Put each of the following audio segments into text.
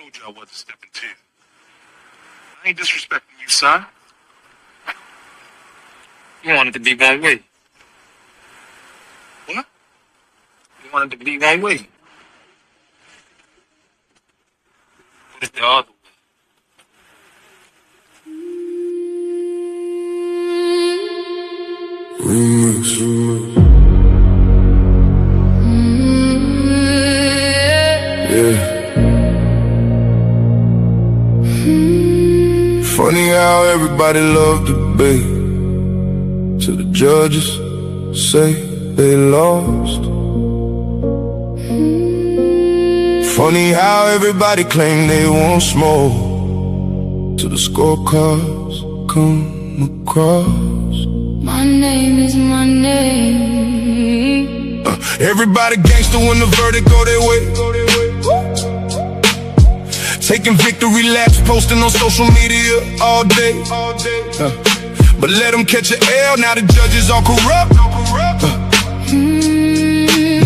told you I wasn't stepping to. I ain't disrespecting you, son. You wanted to be one way. What? You wanted to be one way. But it's the other way. Yeah. Funny how everybody love debate till the judges say they lost. Funny how everybody claim they want smoke till the scorecards come across. My name is my name. Everybody gangster when the verdict go their way. Taking victory laps, posting on social media all day. But let them catch an L, now the judges all corrupt.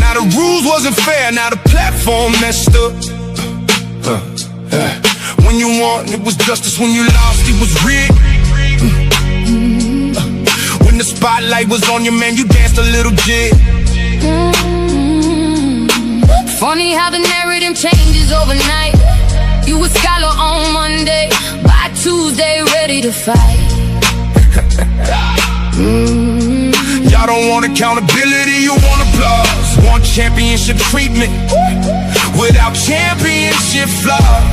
Now the rules wasn't fair, now the platform messed up. When you won, it was justice. When you lost, it was rigged. When the spotlight was on you, man, you danced a little jig. Funny how the narrative changes overnight. You a scholar on Monday, by Tuesday ready to fight. Y'all don't want accountability, you want applause. Want championship treatment without championship flaws.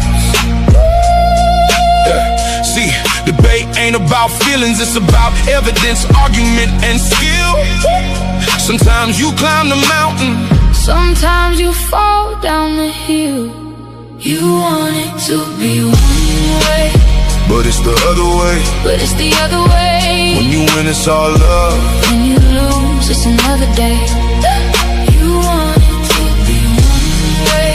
See, debate ain't about feelings, it's about evidence, argument, and skill. Sometimes you climb the mountain, sometimes you fall down the hill. You want it to be one way, but it's the other way. but it's the other way. When you win, it's all love. When you lose, it's another day. You want it to be one way,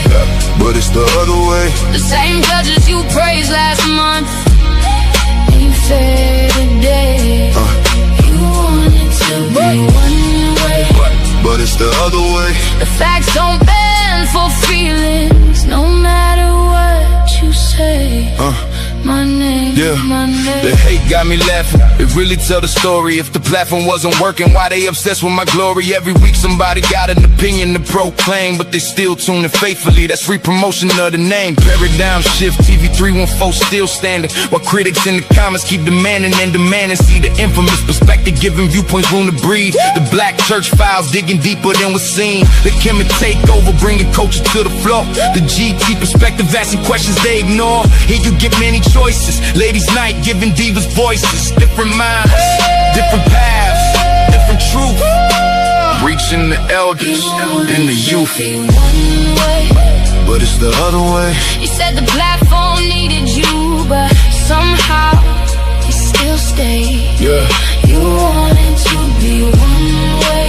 but it's the other way. the same judges you praised last month ain't fair today. You want it to be one way, but it's the other way. the facts don't bend for feelings, no matter what you say. My name, Yeah, my name. the hate got me laughing. It really tell the story. If the platform wasn't working, why they obsessed with my glory? Every week somebody got an opinion to proclaim, but they still tuning faithfully. That's free promotion of the name. Paradigm shift, TV 314 still standing, while critics in the comments keep demanding and demanding. See the infamous perspective, giving viewpoints room to breathe. The black church files digging deeper than was seen. The Kemet takeover, bringing culture to the floor. The GT perspective, asking questions they ignore. Here you get many choices. Ladies' night, giving divas voices. Different minds, different paths, different truth. Reaching the elders and the youth. One way. But it's the other way. You said the platform needed you, but somehow you still stayed. Yeah, You wanted to be one way,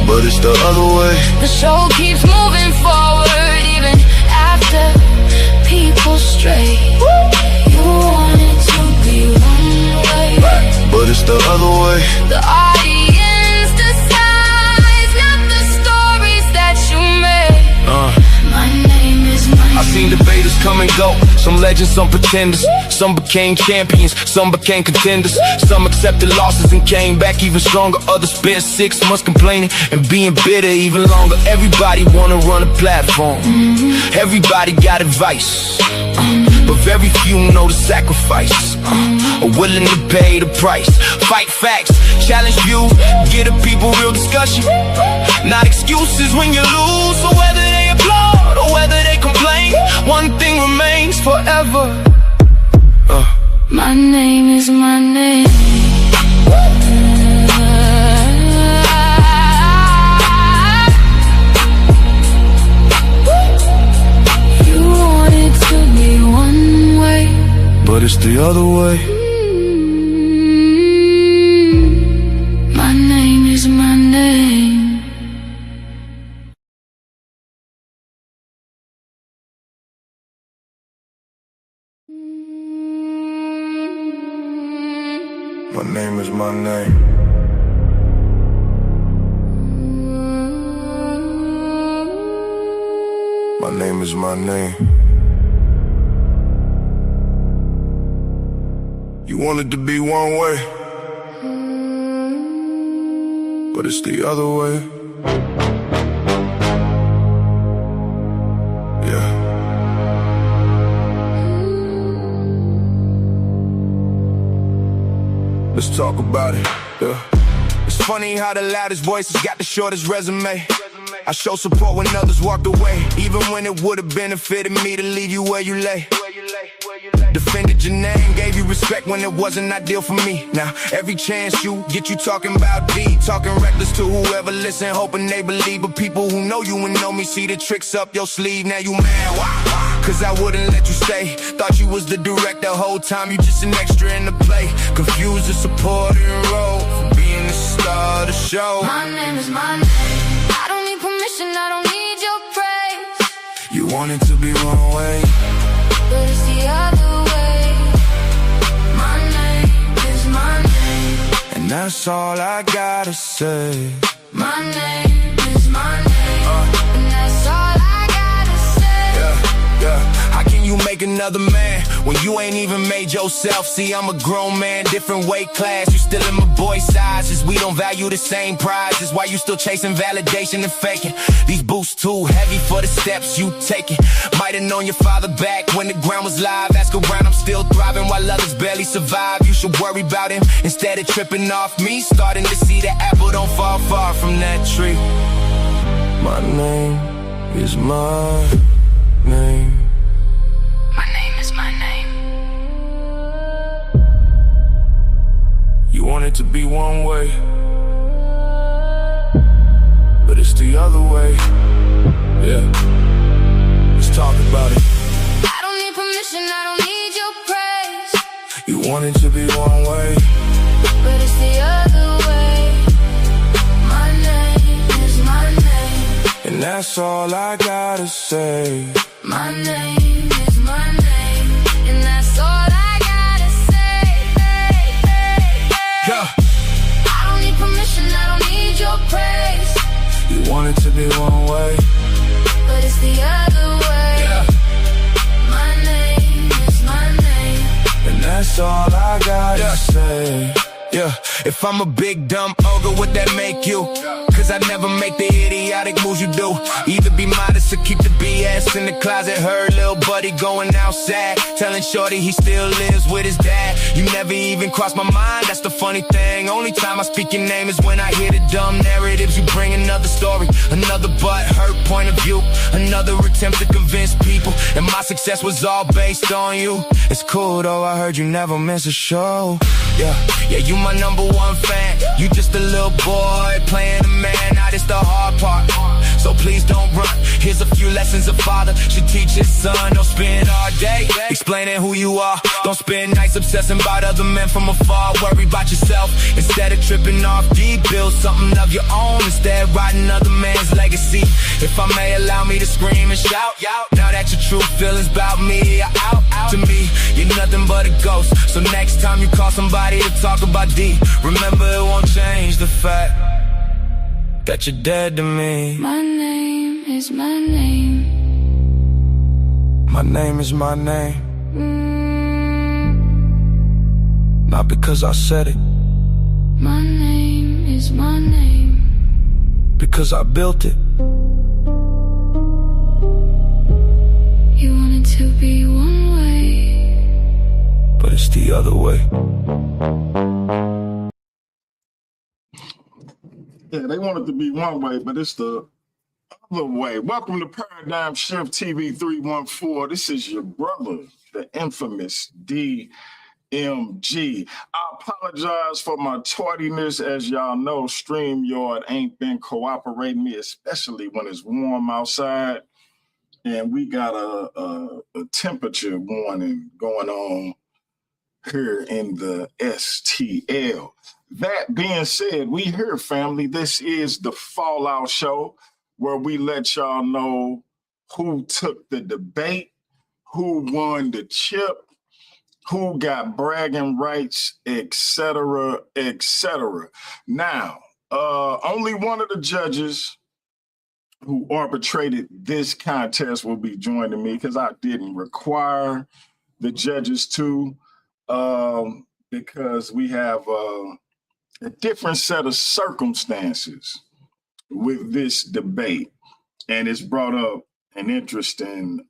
but it's the other way. the show keeps moving forward even after people stray. You wanted to be one way, But it's the other way. the audience decides, not the stories that you made. My name is my I seen debaters come and go. Some legends, some pretenders. Some became champions, some became contenders. Some accepted losses and came back even stronger. Others spent 6 months complaining and being bitter even longer. Everybody wanna run a platform. Everybody got advice, but very few know the sacrifice, are willing to pay the price. Fight facts, challenge views, give the people real discussion. Not excuses when you lose. So whether they applaud or whether they complain, one thing remains forever. My name is my name. You wanted to be one way, But it's the other way. My name is my name. My name is my name. My name is my name. You want it to be one way, but it's the other way. Yeah. Let's talk about it. Yeah. It's funny how the loudest voices got the shortest resume. I show support when others walked away, even when it would have benefited me to leave you where you lay. Defended your name, gave you respect when it wasn't ideal for me. Now, every chance you get, you talking about D, talking reckless to whoever listen, hoping they believe. But people who know you and know me see the tricks up your sleeve. Now you mad, why? Cause I wouldn't let you stay. Thought you was the director, whole time you just an extra in the play. Confused the supporting role for being the star of the show. My name is my name. I don't need permission, I don't need your praise. You want it to be one way, but it's the other way. My name is my name, and that's all I gotta say. my name is my name, and that's all I gotta say. Yeah. How can you make another man when you ain't even made yourself? See, I'm a grown man, different weight class. You still in my boy sizes. We don't value the same prizes. Why you still chasing validation and faking? These boots too heavy for the steps you taking. Might have known your father back when the ground was live. Ask around, I'm still thriving while others barely survive. You should worry about him instead of tripping off me. Starting to see the apple don't fall far from that tree. My name is my name. My name is my name. You want it to be one way, but it's the other way. Yeah. Let's talk about it. I don't need permission, I don't need your praise. You want it to be one way, but it's the other way. My name is my name, and that's all I gotta say. my name is my name, and that's all I gotta say. Yeah. I don't need permission, I don't need your praise. You want it to be one way, but it's the other way. yeah. My name is my name, And that's all I gotta say. Yeah, if I'm a big dumb ogre, would that make you? Cause I never make the idiotic moves you do. Either be modest or keep the BS in the closet. Heard little buddy going outside, telling shorty he still lives with his dad. You never even crossed my mind, that's the funny thing. Only time I speak your name is when I hear the dumb narratives. You bring another story, another butt-hurt point of view, another attempt to convince people and my success was all based on you. It's cool though, I heard you never miss a show. Yeah, you my #1 fan. You just a little boy playing a man, now this the hard part. So please don't run. Here's a few lessons a father should teach his son. Don't spend all day explaining who you are. Don't spend nights obsessing about other men from afar. Worry about yourself instead of tripping off deep. Build something of your own instead of riding other man's legacy. If I may allow me to scream and shout, now that your true feelings about me are out. To me, you're nothing but a ghost. So next time you call somebody to talk about D, remember it won't change the fact that you're dead to me. my name is my name. My name is my name. Not because I said it, My name is my name, because I built it. you want it to be one way, But it's the other way. Yeah, they want it to be one way, but it's the other way. Welcome to Paradigm Shift TV 314. This is your brother, the infamous DMG. I apologize for my tardiness. As y'all know, StreamYard ain't been cooperating me, especially when it's warm outside. And we got a temperature warning going on here in the STL. That being said, we here, family. This is the Fallout Show, where we let y'all know who took the debate, who won the chip, who got bragging rights, etc., etc. Now, only one of the judges who arbitrated this contest will be joining me because I didn't require the judges to. because we have a different set of circumstances with this debate, and it's brought up an interesting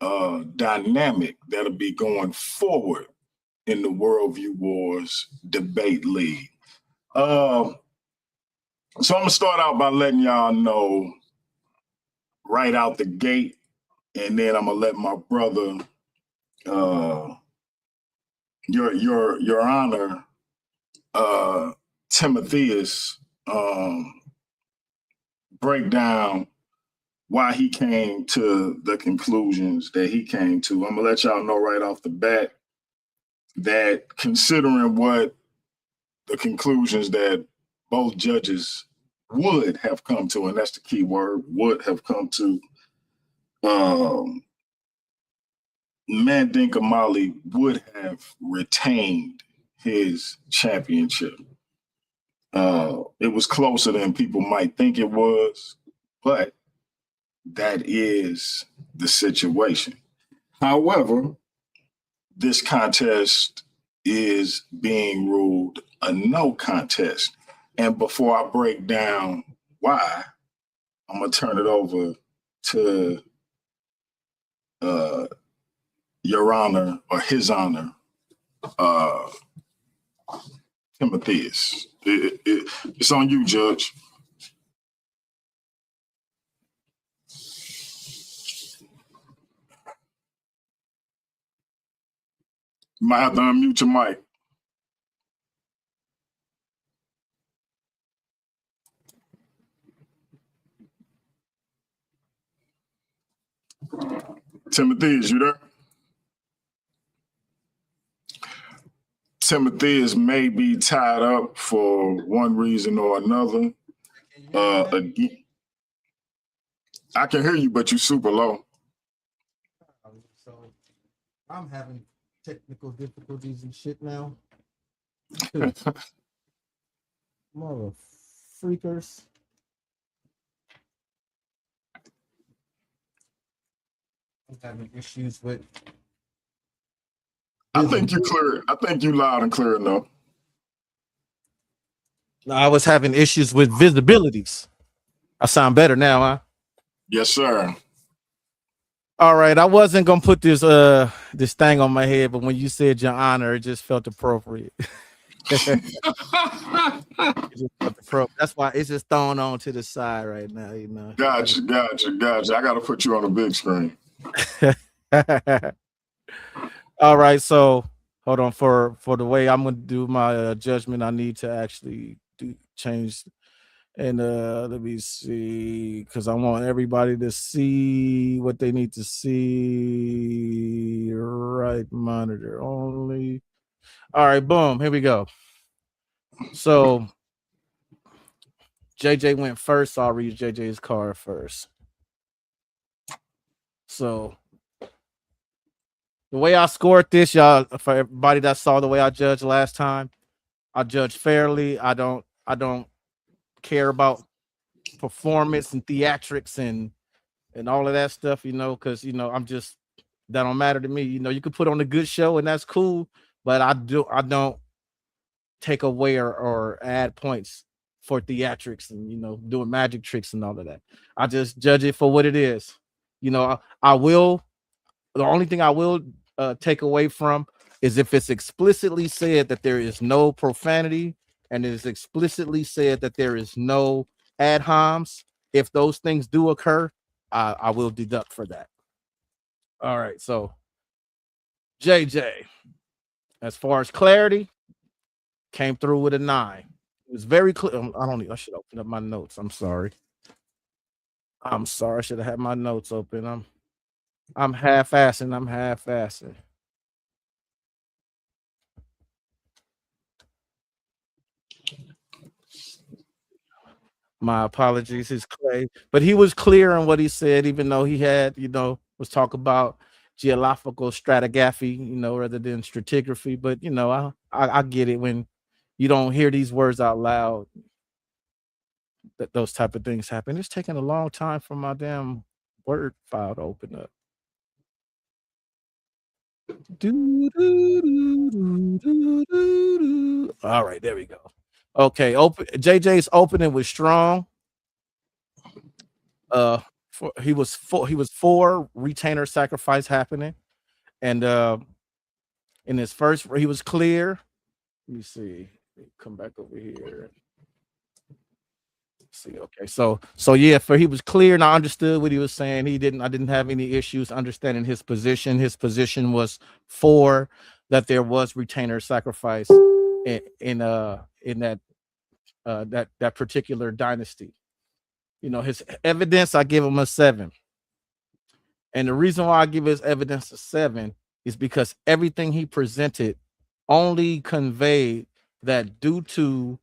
dynamic that'll be going forward in the Worldview Wars Debate League. So I'm gonna start out by letting y'all know right out the gate, and then I'm gonna let my brother, your honor, Timotheus, break down why he came to the conclusions that he came to. I'm gonna let y'all know right off the bat that considering what the conclusions that both judges would have come to, and that's the key word, would have come to, Mandinka Mali would have retained his championship. It was closer than people might think it was, but that is the situation. However, this contest is being ruled a no contest. And before I break down why, I'm gonna turn it over to your honor, or his honor, Timotheus. It's on you, Judge. You might have to unmute your mic. Timotheus, you there? Timotheus may be tied up for one reason or another. Again, I can hear you, but you're super low. So I'm having technical difficulties and shit now. More of freakers. I'm having issues with. I think you clear. I think you loud and clear enough. I was having issues with visibilities. I sound better now, huh? Yes, sir. All right. I wasn't gonna put this this thing on my head, but when you said your honor, it just felt appropriate. That's why it's just thrown on to the side right now, you know. Gotcha. I gotta put you on a big screen. All right, so hold on, for the way I'm gonna do my judgment, I need to actually change, and let me see, because I want everybody to see what they need to see. Right monitor only. All right, boom, here we go. So JJ went first, so I'll read JJ's card first. So the way I scored this, y'all, for everybody that saw the way I judged last time, I judge fairly. I don't care about performance and theatrics and all of that stuff, you know, because I'm just, that don't matter to me. You know, you can put on a good show and that's cool, but I don't take away or add points for theatrics and doing magic tricks and all of that. I just judge it for what it is. The only thing I will take away from is if it's explicitly said that there is no profanity and it is explicitly said that there is no ad homs. If those things do occur, I will deduct for that. All right, so JJ, as far as clarity, came through with a 9. It was very clear. I should open up my notes. I'm sorry. I should have had my notes open. I'm half-assing. My apologies, it's Clay. But he was clear on what he said, even though he had, was talk about geological stratigraphy, rather than stratigraphy. But, I get it when you don't hear these words out loud, that those type of things happen. It's taking a long time for my damn Word file to open up. All right, there we go. Okay, JJ's opening was strong. He was four retainer sacrifice happening, and in his first he was clear. Let me see. Come back over here. See, okay, so yeah, he was clear and I understood what he was saying. I didn't have any issues understanding his position. His position was for that there was retainer sacrifice in that that particular dynasty. You know, his evidence, I give him a 7. And the reason why I give his evidence a 7 is because everything he presented only conveyed that due to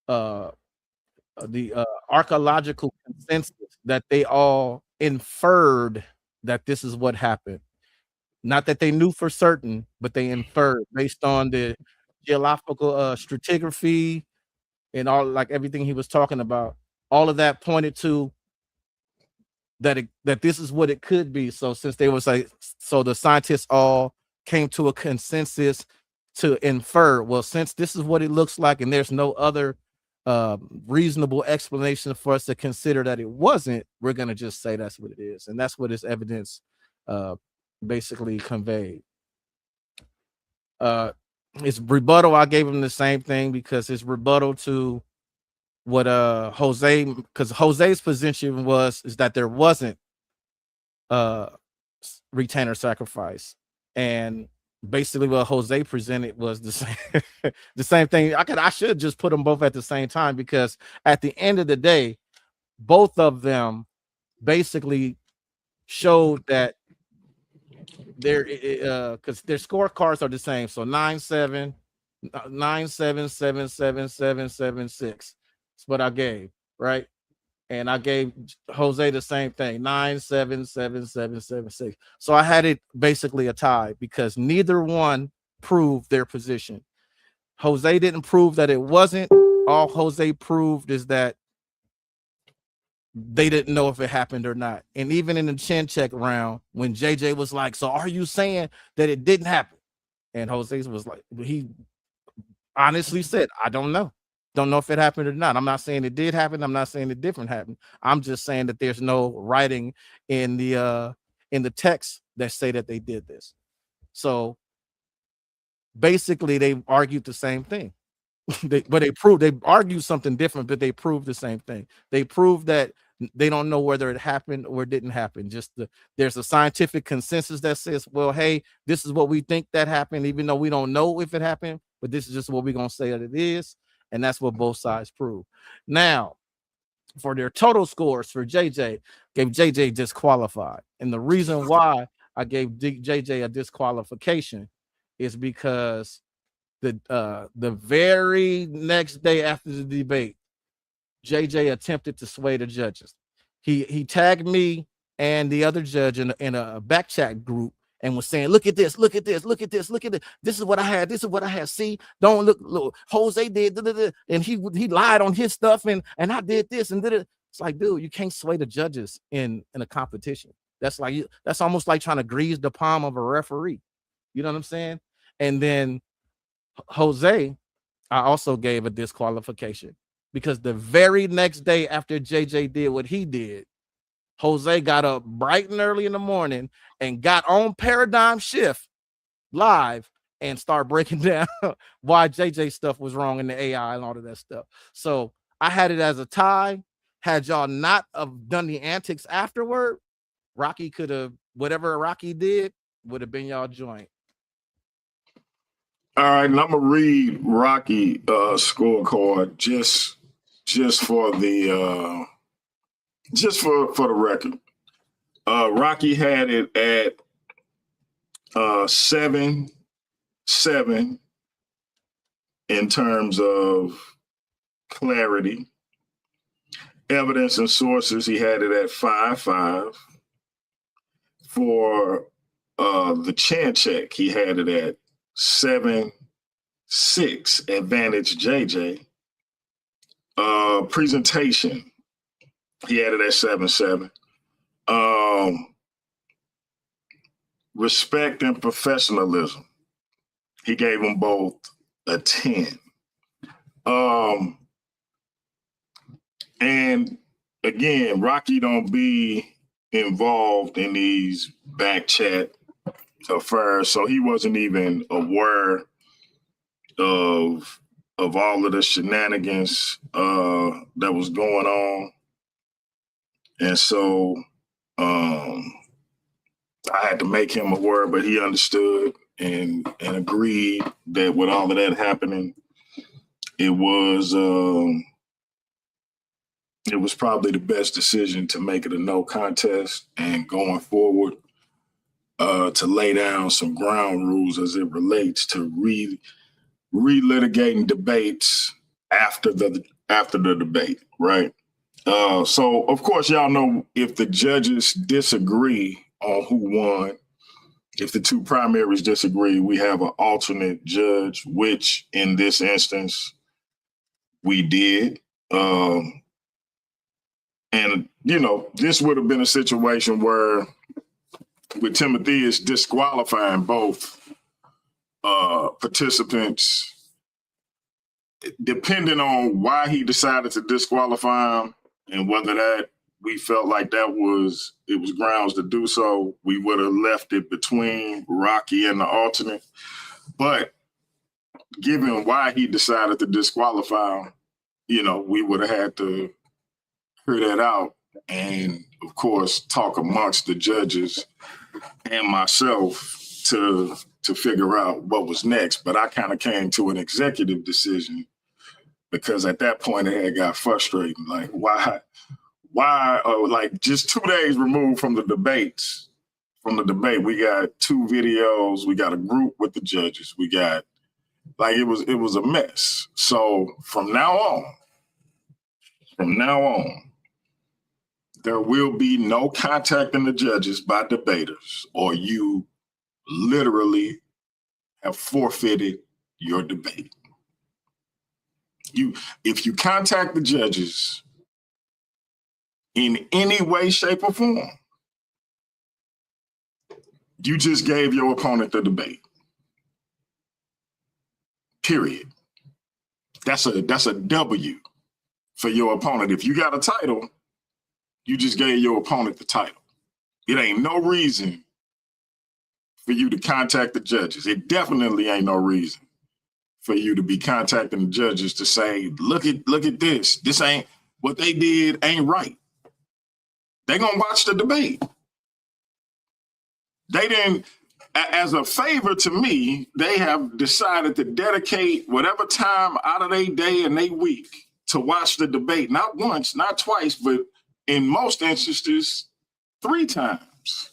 the archaeological consensus that they all inferred that this is what happened. Not that they knew for certain, but they inferred based on the geological stratigraphy and all, like everything he was talking about. All of that pointed to that this is what it could be. So since they was like, so the scientists all came to a consensus to infer, well, since this is what it looks like and there's no other reasonable explanation for us to consider that it wasn't, we're going to just say that's what it is. And that's what his evidence basically conveyed. His rebuttal, I gave him the same thing because his rebuttal to what Jose, because Jose's position is that there wasn't retainer sacrifice, and basically what Jose presented was the same the same thing. I should just put them both at the same time, because at the end of the day, both of them basically showed that their because their scorecards are the same. So 9-7, 9-7, 7-7, 7-7-6. That's what I gave, right? And I gave Jose the same thing, 9-7, 7-7, 7-6. So I had it basically a tie because neither one proved their position. Jose didn't prove that it wasn't. All Jose proved is that they didn't know if it happened or not. And even in the chin check round, when JJ was like, so are you saying that it didn't happen? And Jose was like, he honestly said, I don't know. Don't know if it happened or not. I'm not saying it did happen. I'm not saying it didn't happen. I'm just saying that there's no writing in the text that say that they did this. So basically they argued the same thing. They argued something different, but they proved the same thing. They proved that they don't know whether it happened or it didn't happen. There's a scientific consensus that says, well, hey, this is what we think that happened, even though we don't know if it happened, but this is just what we're going to say that it is. And that's what both sides prove. Now, for their total scores for JJ, gave JJ disqualified. And the reason why I gave JJ a disqualification is because the very next day after the debate, JJ attempted to sway the judges. He tagged me and the other judge in a back chat group and was saying, look at this, look at this, look at this, look at this. This is what I had. This is what I had. See, don't look. Jose did, and he lied on his stuff, and I did this and did it. It's like, dude, you can't sway the judges in a competition. That's almost like trying to grease the palm of a referee. You know what I'm saying? And then Jose, I also gave a disqualification because the very next day after JJ did what he did, Jose got up bright and early in the morning and got on Paradigm Shift live and start breaking down why JJ stuff was wrong in the AI and all of that stuff. So I had it as a tie. Had y'all not have done the antics afterward, Rocky could have, whatever Rocky did would have been y'all joint. All right, and I'm gonna read Rocky scorecard just for the record. Rocky had it at 7-7 in terms of clarity. Evidence and sources, he had it at 5-5. For the chin check, he had it at 7-6, advantage JJ. Presentation, he had it at 7-7. respect and professionalism. He gave them both a 10. And again, Rocky don't be involved in these back chat affairs, so he wasn't even aware of all of the shenanigans that was going on. And so I had to make him aware, but he understood and agreed that with all of that happening, it was probably the best decision to make it a no contest and going forward to lay down some ground rules as it relates to relitigating debates after the debate, right? So of course, y'all know if the judges disagree on who won, if the two primaries disagree, we have an alternate judge, which in this instance we did. And, you know, this would have been a situation where with Timothy is disqualifying both participants, depending on why he decided to disqualify him and whether that we felt like it was grounds to do so, we would have left it between Rocky and the alternate. But given why he decided to disqualify him, you know, we would have had to hear that out and, of course, talk amongst the judges and myself to figure out what was next. But I kind of came to an executive decision because at that point it had got frustrating. Like, why, like just 2 days removed from the debate, we got 2 videos, we got a group with the judges, we got, like, it was a mess. So from now on, there will be no contacting the judges by debaters, or you literally have forfeited your debate. If you contact the judges in any way, shape, or form, you just gave your opponent the debate. Period. That's a W for your opponent. If you got a title, you just gave your opponent the title. It ain't no reason for you to contact the judges. It definitely ain't no reason for you to be contacting the judges to say, look at this. This ain't, what they did ain't right. They gonna watch the debate. They didn't, as a favor to me, they have decided to dedicate whatever time out of their day and their week to watch the debate, not once, not twice, but in most instances, 3 times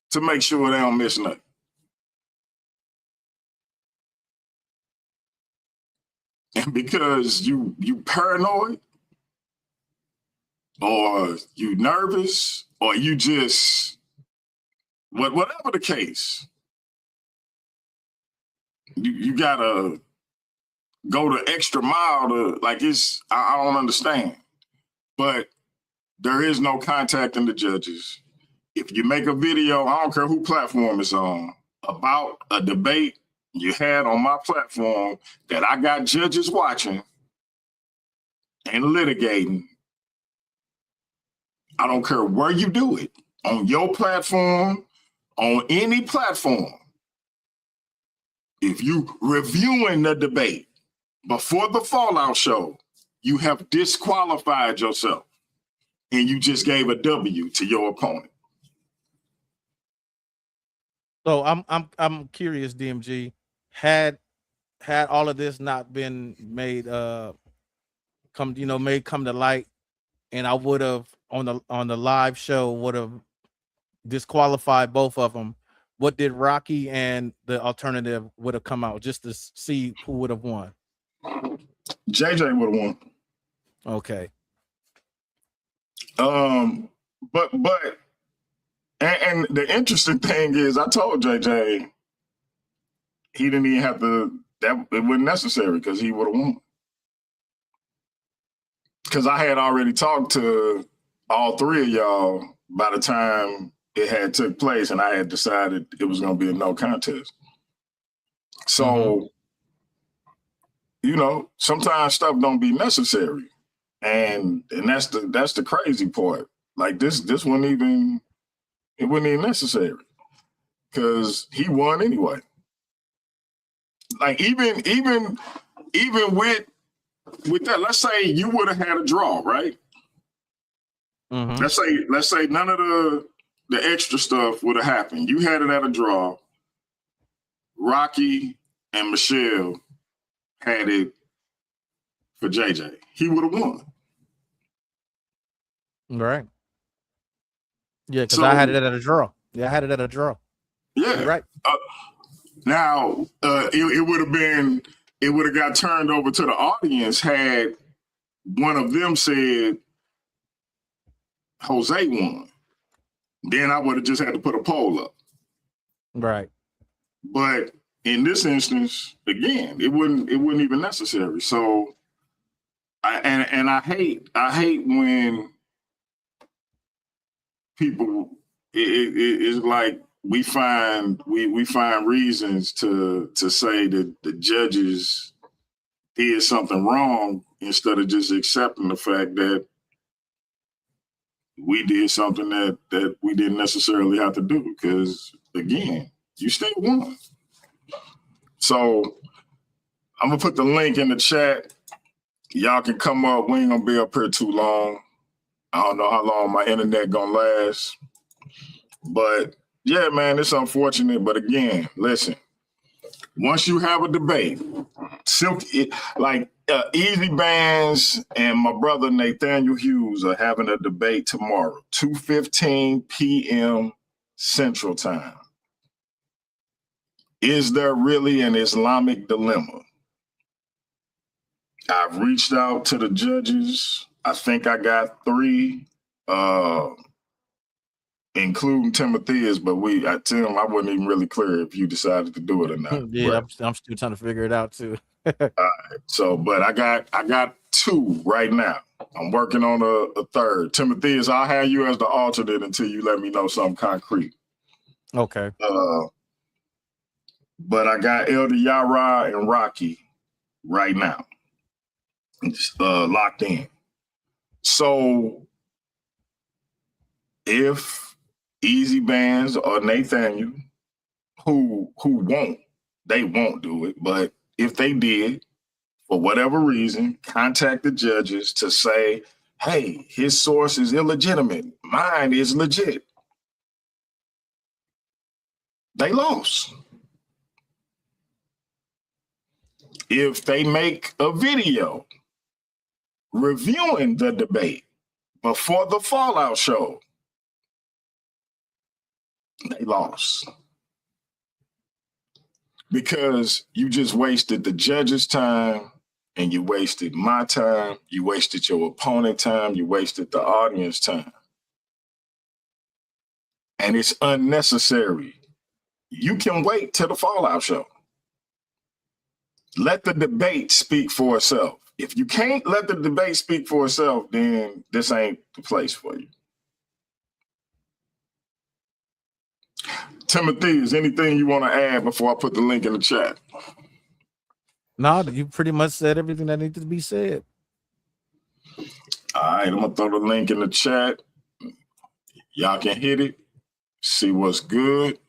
to make sure they don't miss nothing. And because you paranoid, or you nervous, or you just, whatever the case, you gotta go the extra mile to, like, I don't understand. But there is no contacting the judges. If you make a video, I don't care who platform it's on, about a debate you had on my platform that I got judges watching and litigating, I don't care where you do it, on your platform, on any platform. If you reviewing the debate before the Fallout show, you have disqualified yourself and you just gave a W to your opponent. So I'm curious, DMG, had all of this not been made come to light, and I would have on the live show would have disqualified both of them, what did Rocky and the alternative would have come out, just to see who would have won? JJ would have won. Okay. But the interesting thing is, I told JJ he didn't even have to, that it wasn't necessary because he would have won. Because I had already talked to all 3 of y'all by the time it had took place, and I had decided it was going to be a no contest. So, you know, sometimes stuff don't be necessary, and that's the crazy part. Like this wasn't even necessary because he won anyway. Like even with that, let's say you would have had a draw, right? Let's say none of the extra stuff would have happened. You had it at a draw. Rocky and Michelle had it for JJ. He would have won. Right. Yeah, because I had it at a draw. Yeah, I had it at a draw. Yeah. You're right. Now, it would have got turned over to the audience had one of them said Jose won. Then I would have just had to put a poll up. Right. But in this instance, again, it wouldn't even necessary. So I hate when people it's like we find reasons to say that the judges did something wrong instead of just accepting the fact that we did something that we didn't necessarily have to do. Because again, you still won. So I'm gonna put the link in the chat. Y'all can come up. We ain't gonna be up here too long. I don't know how long my internet gonna last. But yeah, man, it's unfortunate. But again, listen, once you have a debate, Easy Bands and my brother Nathaniel Hughes are having a debate tomorrow, 2:15 p.m. Central Time. Is there really an Islamic dilemma? I've reached out to the judges. I think I got 3, including Timotheus, but Tim, I wasn't even really clear if you decided to do it or not. Yeah, I'm still trying to figure it out too. So, but I got 2 right now. I'm working on a third. Timotheus, I'll have you as the alternate until you let me know something concrete. Okay. But I got Elder Yara and Rocky right now, locked in. So if Easy Bands or Nathaniel, who won't do it, but if they did, for whatever reason, contact the judges to say, hey, his source is illegitimate, mine is legit, they lost. If they make a video reviewing the debate before the Fallout show, they lost. Because you just wasted the judge's time and you wasted my time, you wasted your opponent's time, you wasted the audience time. And it's unnecessary. You can wait till the Fallout show. Let the debate speak for itself. If you can't let the debate speak for itself, then this ain't the place for you. Timothy, is anything you want to add before I put the link in the chat? No, you pretty much said everything that needed to be said. All right, I'm going to throw the link in the chat. Y'all can hit it, see what's good.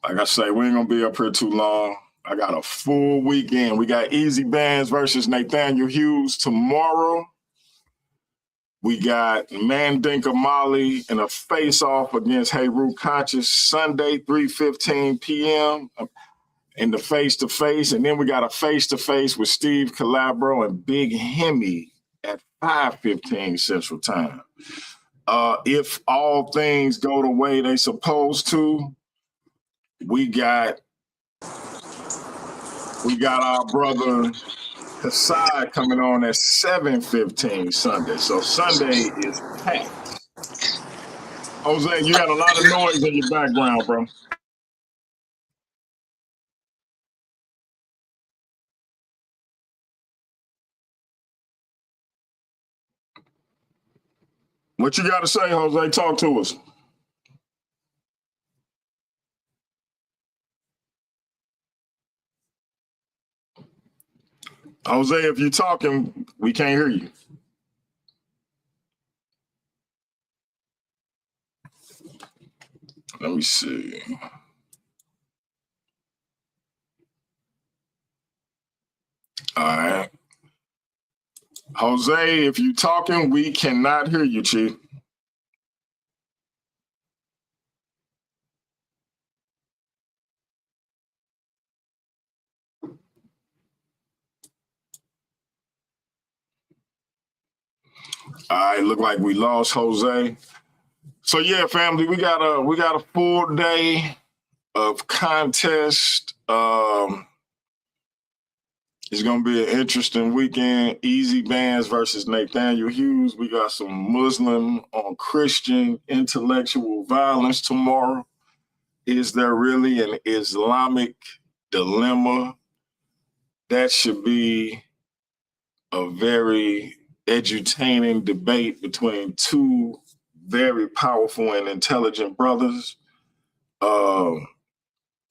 Like I say, we ain't going to be up here too long. I got a full weekend. We got Easy Bands versus Nathaniel Hughes tomorrow. We got Mandinka Molly in a face-off against Heru Conscious Sunday, 3:15 p.m. in the face-to-face. And then we got a face-to-face with Steve Calabro and Big Hemi at 5:15 Central Time. If all things go the way they supposed to, we got our brother Kasai coming on at 7:15 Sunday. So Sunday is packed. Jose, you got a lot of noise in your background, bro. What you got to say, Jose? Talk to us. Jose, if you're talking, we can't hear you. Let me see. All right. Jose, if you're talking, we cannot hear you, Chief. All right, look like we lost Jose. So yeah, family, we got a full day of contest. It's gonna be an interesting weekend. Easy Bands versus Nathaniel Hughes. We got some Muslim on Christian intellectual violence tomorrow. Is there really an Islamic dilemma? That should be a very edutaining debate between two very powerful and intelligent brothers.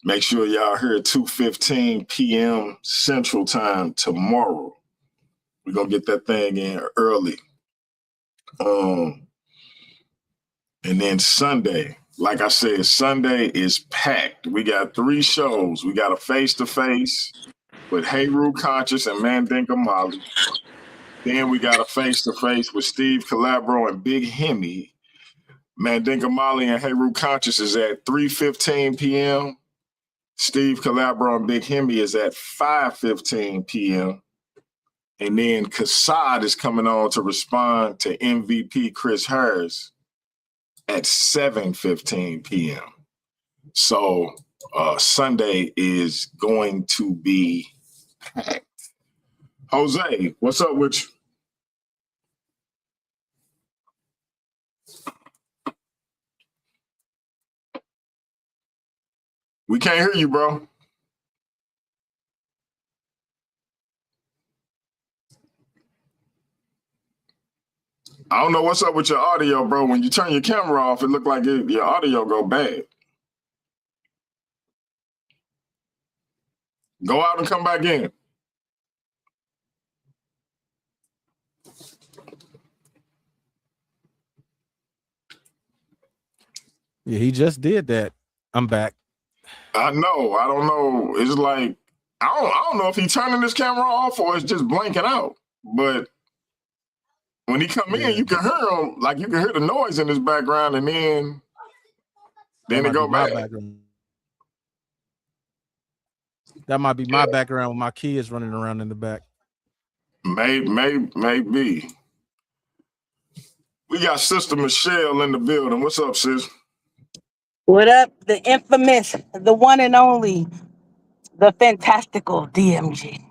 Make sure y'all here at 2:15 p.m. Central Time tomorrow. We're gonna get that thing in early. And then Sunday, like I said, Sunday is packed. We got 3 shows. We got a face-to-face with Heru Conscious and Mandinka Molly. Then we got a face-to-face with Steve Calabro and Big Hemi. Mandinka Molly and Heru Conscious is at 3:15 p.m. Steve Calabro and Big Hemi is at 5:15 p.m. And then Kassad is coming on to respond to MVP Chris Harris at 7:15 p.m. So Sunday is going to be packed. Jose, what's up with you? We can't hear you, bro. I don't know what's up with your audio, bro. When you turn your camera off, it looked like your audio go bad. Go out and come back in. Yeah, he just did that. I'm back. I know. I don't know. It's like I don't know if he's turning his camera off or it's just blanking out. But when he come in, you can hear him. Like you can hear the noise in his background, and then it go back. That might be my background with my kids running around in the back. Maybe. We got Sister Michelle in the building. What's up, sis? What up? The infamous, the one and only, the fantastical DMG.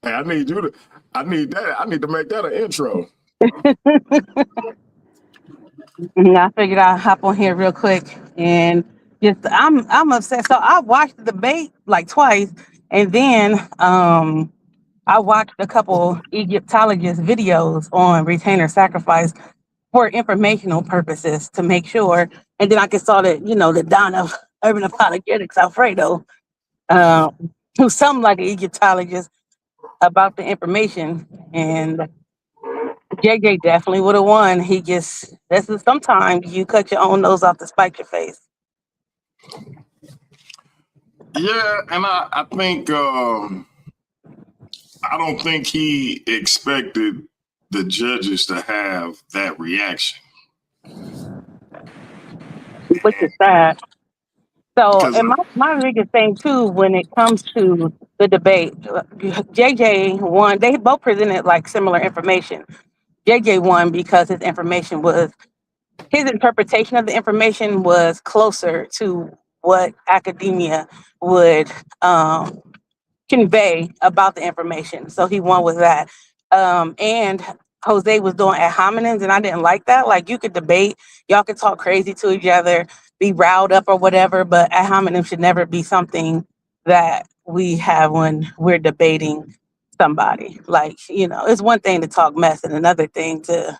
Hey, I need to make that an intro. I figured I'd hop on here real quick and just I'm upset. So I watched the debate like twice, and then I watched a couple Egyptologist videos on retainer sacrifice for informational purposes to make sure. And then I saw that, the Don of Urban Apologetics, Alfredo, who's something like an Egyptologist about the information. And JJ definitely would have won. Sometimes you cut your own nose off to spite your face. Yeah, and I think I don't think he expected the judges to have that reaction. Which is sad. So, and my biggest thing too, when it comes to the debate, JJ won. They both presented like similar information. JJ won because his interpretation of the information was closer to what academia would convey about the information. So he won with that. And Jose was doing ad hominems, and I didn't like that. Like, you could debate, y'all could talk crazy to each other, be riled up or whatever, but ad hominem should never be something that we have when we're debating somebody. Like, it's one thing to talk mess and another thing to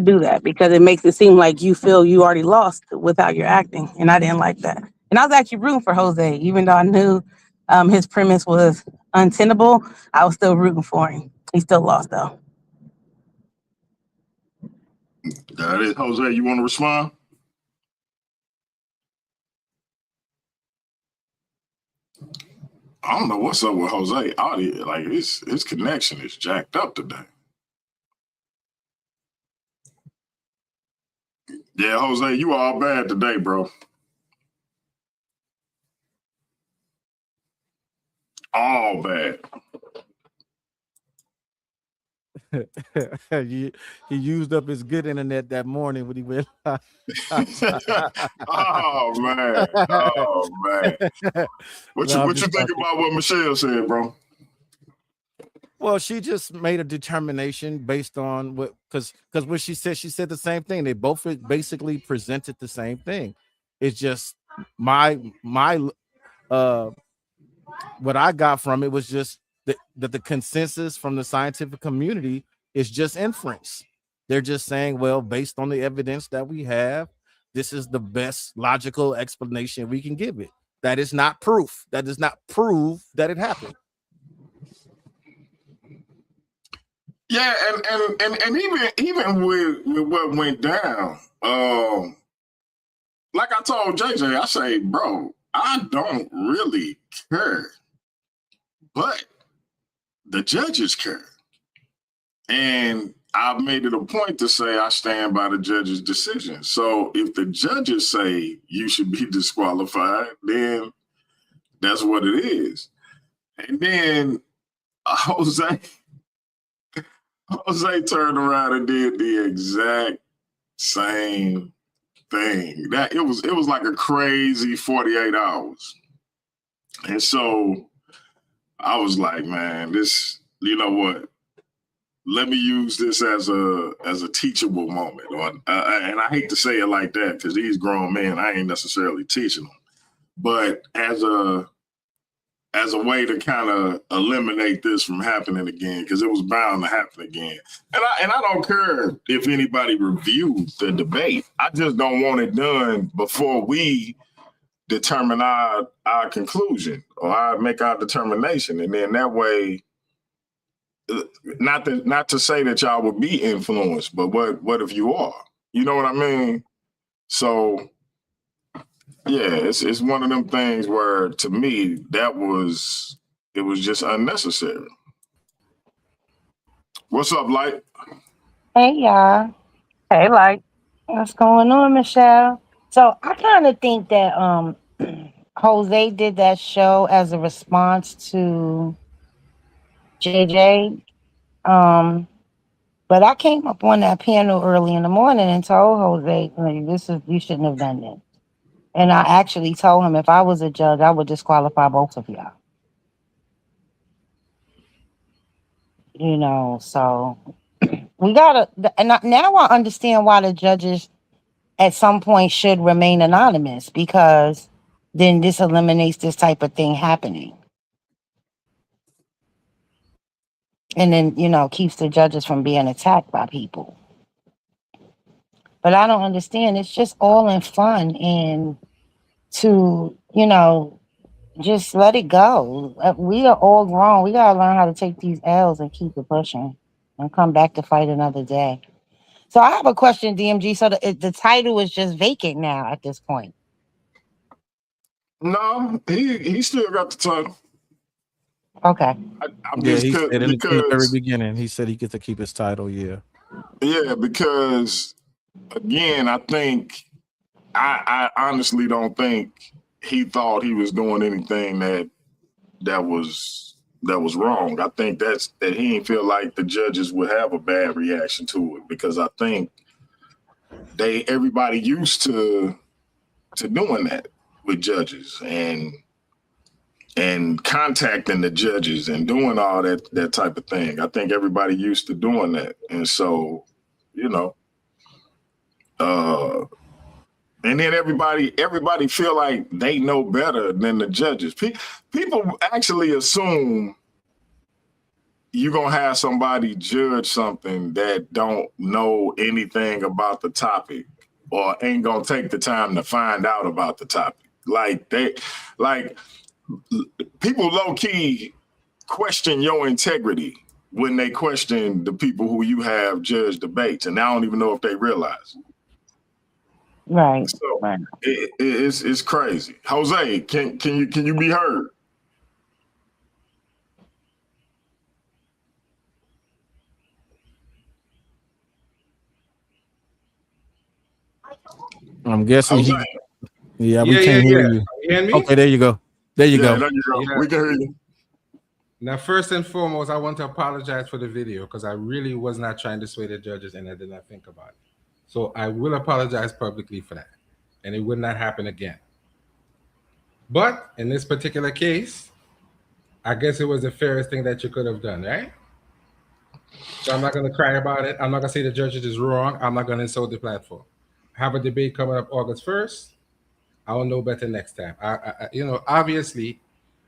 do that, because it makes it seem like you feel you already lost without your acting. And I didn't like that. And I was actually rooting for Jose, even though I knew his premise was untenable, I was still rooting for him. He still lost though. That is, Jose, you want to respond? I don't know what's up with Jose audio. Like his connection is jacked up today. Yeah, Jose, you all bad today, bro. All bad. he used up his good internet that morning when he went. Oh man. Oh man. What you think about what Michelle said, bro? Well, she just made a determination based on what, because what she said the same thing. They both basically presented the same thing. It's just my what I got from it was just that the consensus from the scientific community is just inference. They're just saying, well, based on the evidence that we have, this is the best logical explanation we can give it. That is not proof. That does not prove that it happened. Yeah, and even with what went down, like I told JJ, I say, bro, I don't really care, but the judges care, and I've made it a point to say I stand by the judge's decision. So if the judges say you should be disqualified, then that's what it is. And then Jose turned around and did the exact same thing. That it was like a crazy 48 hours. And so I was like, man, this, you know what? Let me use this as a teachable moment. And I hate to say it like that because these grown men, I ain't necessarily teaching them. But as a way to kind of eliminate this from happening again, because it was bound to happen again. And I don't care if anybody reviews the debate. I just don't want it done before we determine our conclusion or make our determination. And then that way, not to say that y'all would be influenced, but what if you are? You know what I mean? So yeah, it's one of them things where to me it was just unnecessary. What's up, Light? Hey y'all, Hey, like, what's going on, Michelle? So I kind of think that Jose did that show as a response to JJ. But I came up on that panel early in the morning and told Jose, like, you shouldn't have done this. And I actually told him if I was a judge, I would disqualify both of y'all. You know, so we gotta. And now I understand why the judges at some point should remain anonymous, because then this eliminates this type of thing happening. And then, keeps the judges from being attacked by people. But I don't understand. It's just all in fun and to, just let it go. We are all grown. We got to learn how to take these L's and keep it pushing and come back to fight another day. So I have a question, DMG. So the title is just vacant now at this point. No, he still got the title. Okay. He said in the very beginning, he said he gets to keep his title. Yeah. Yeah, because again, I think I honestly don't think he thought he was doing anything that was wrong. I think that he didn't feel like the judges would have a bad reaction to it, because I think everybody used to doing that with judges and contacting the judges and doing all that type of thing. I think everybody used to doing that. And so, and then everybody feel like they know better than the judges. People actually assume you're going to have somebody judge something that don't know anything about the topic or ain't going to take the time to find out about the topic. people low key question your integrity when they question the people who you have judge debates, and I don't even know if they realize. Right. So Right. it's crazy. Jose, can you be heard? I'm guessing Jose, we Yeah, can't hear you. You hear me? Okay, there you go. There you go. there you go. Yeah. We can hear you. Now, first and foremost, I want to apologize for the video because I really was not trying to sway the judges and I did not think about it. So I will apologize publicly for that. And it would not happen again. But in this particular case, I guess it was the fairest thing that you could have done, right? So I'm not going to cry about it. I'm not going to say the judges is wrong. I'm not going to insult the platform. I have a debate coming up August 1st. I will know better next time. Obviously,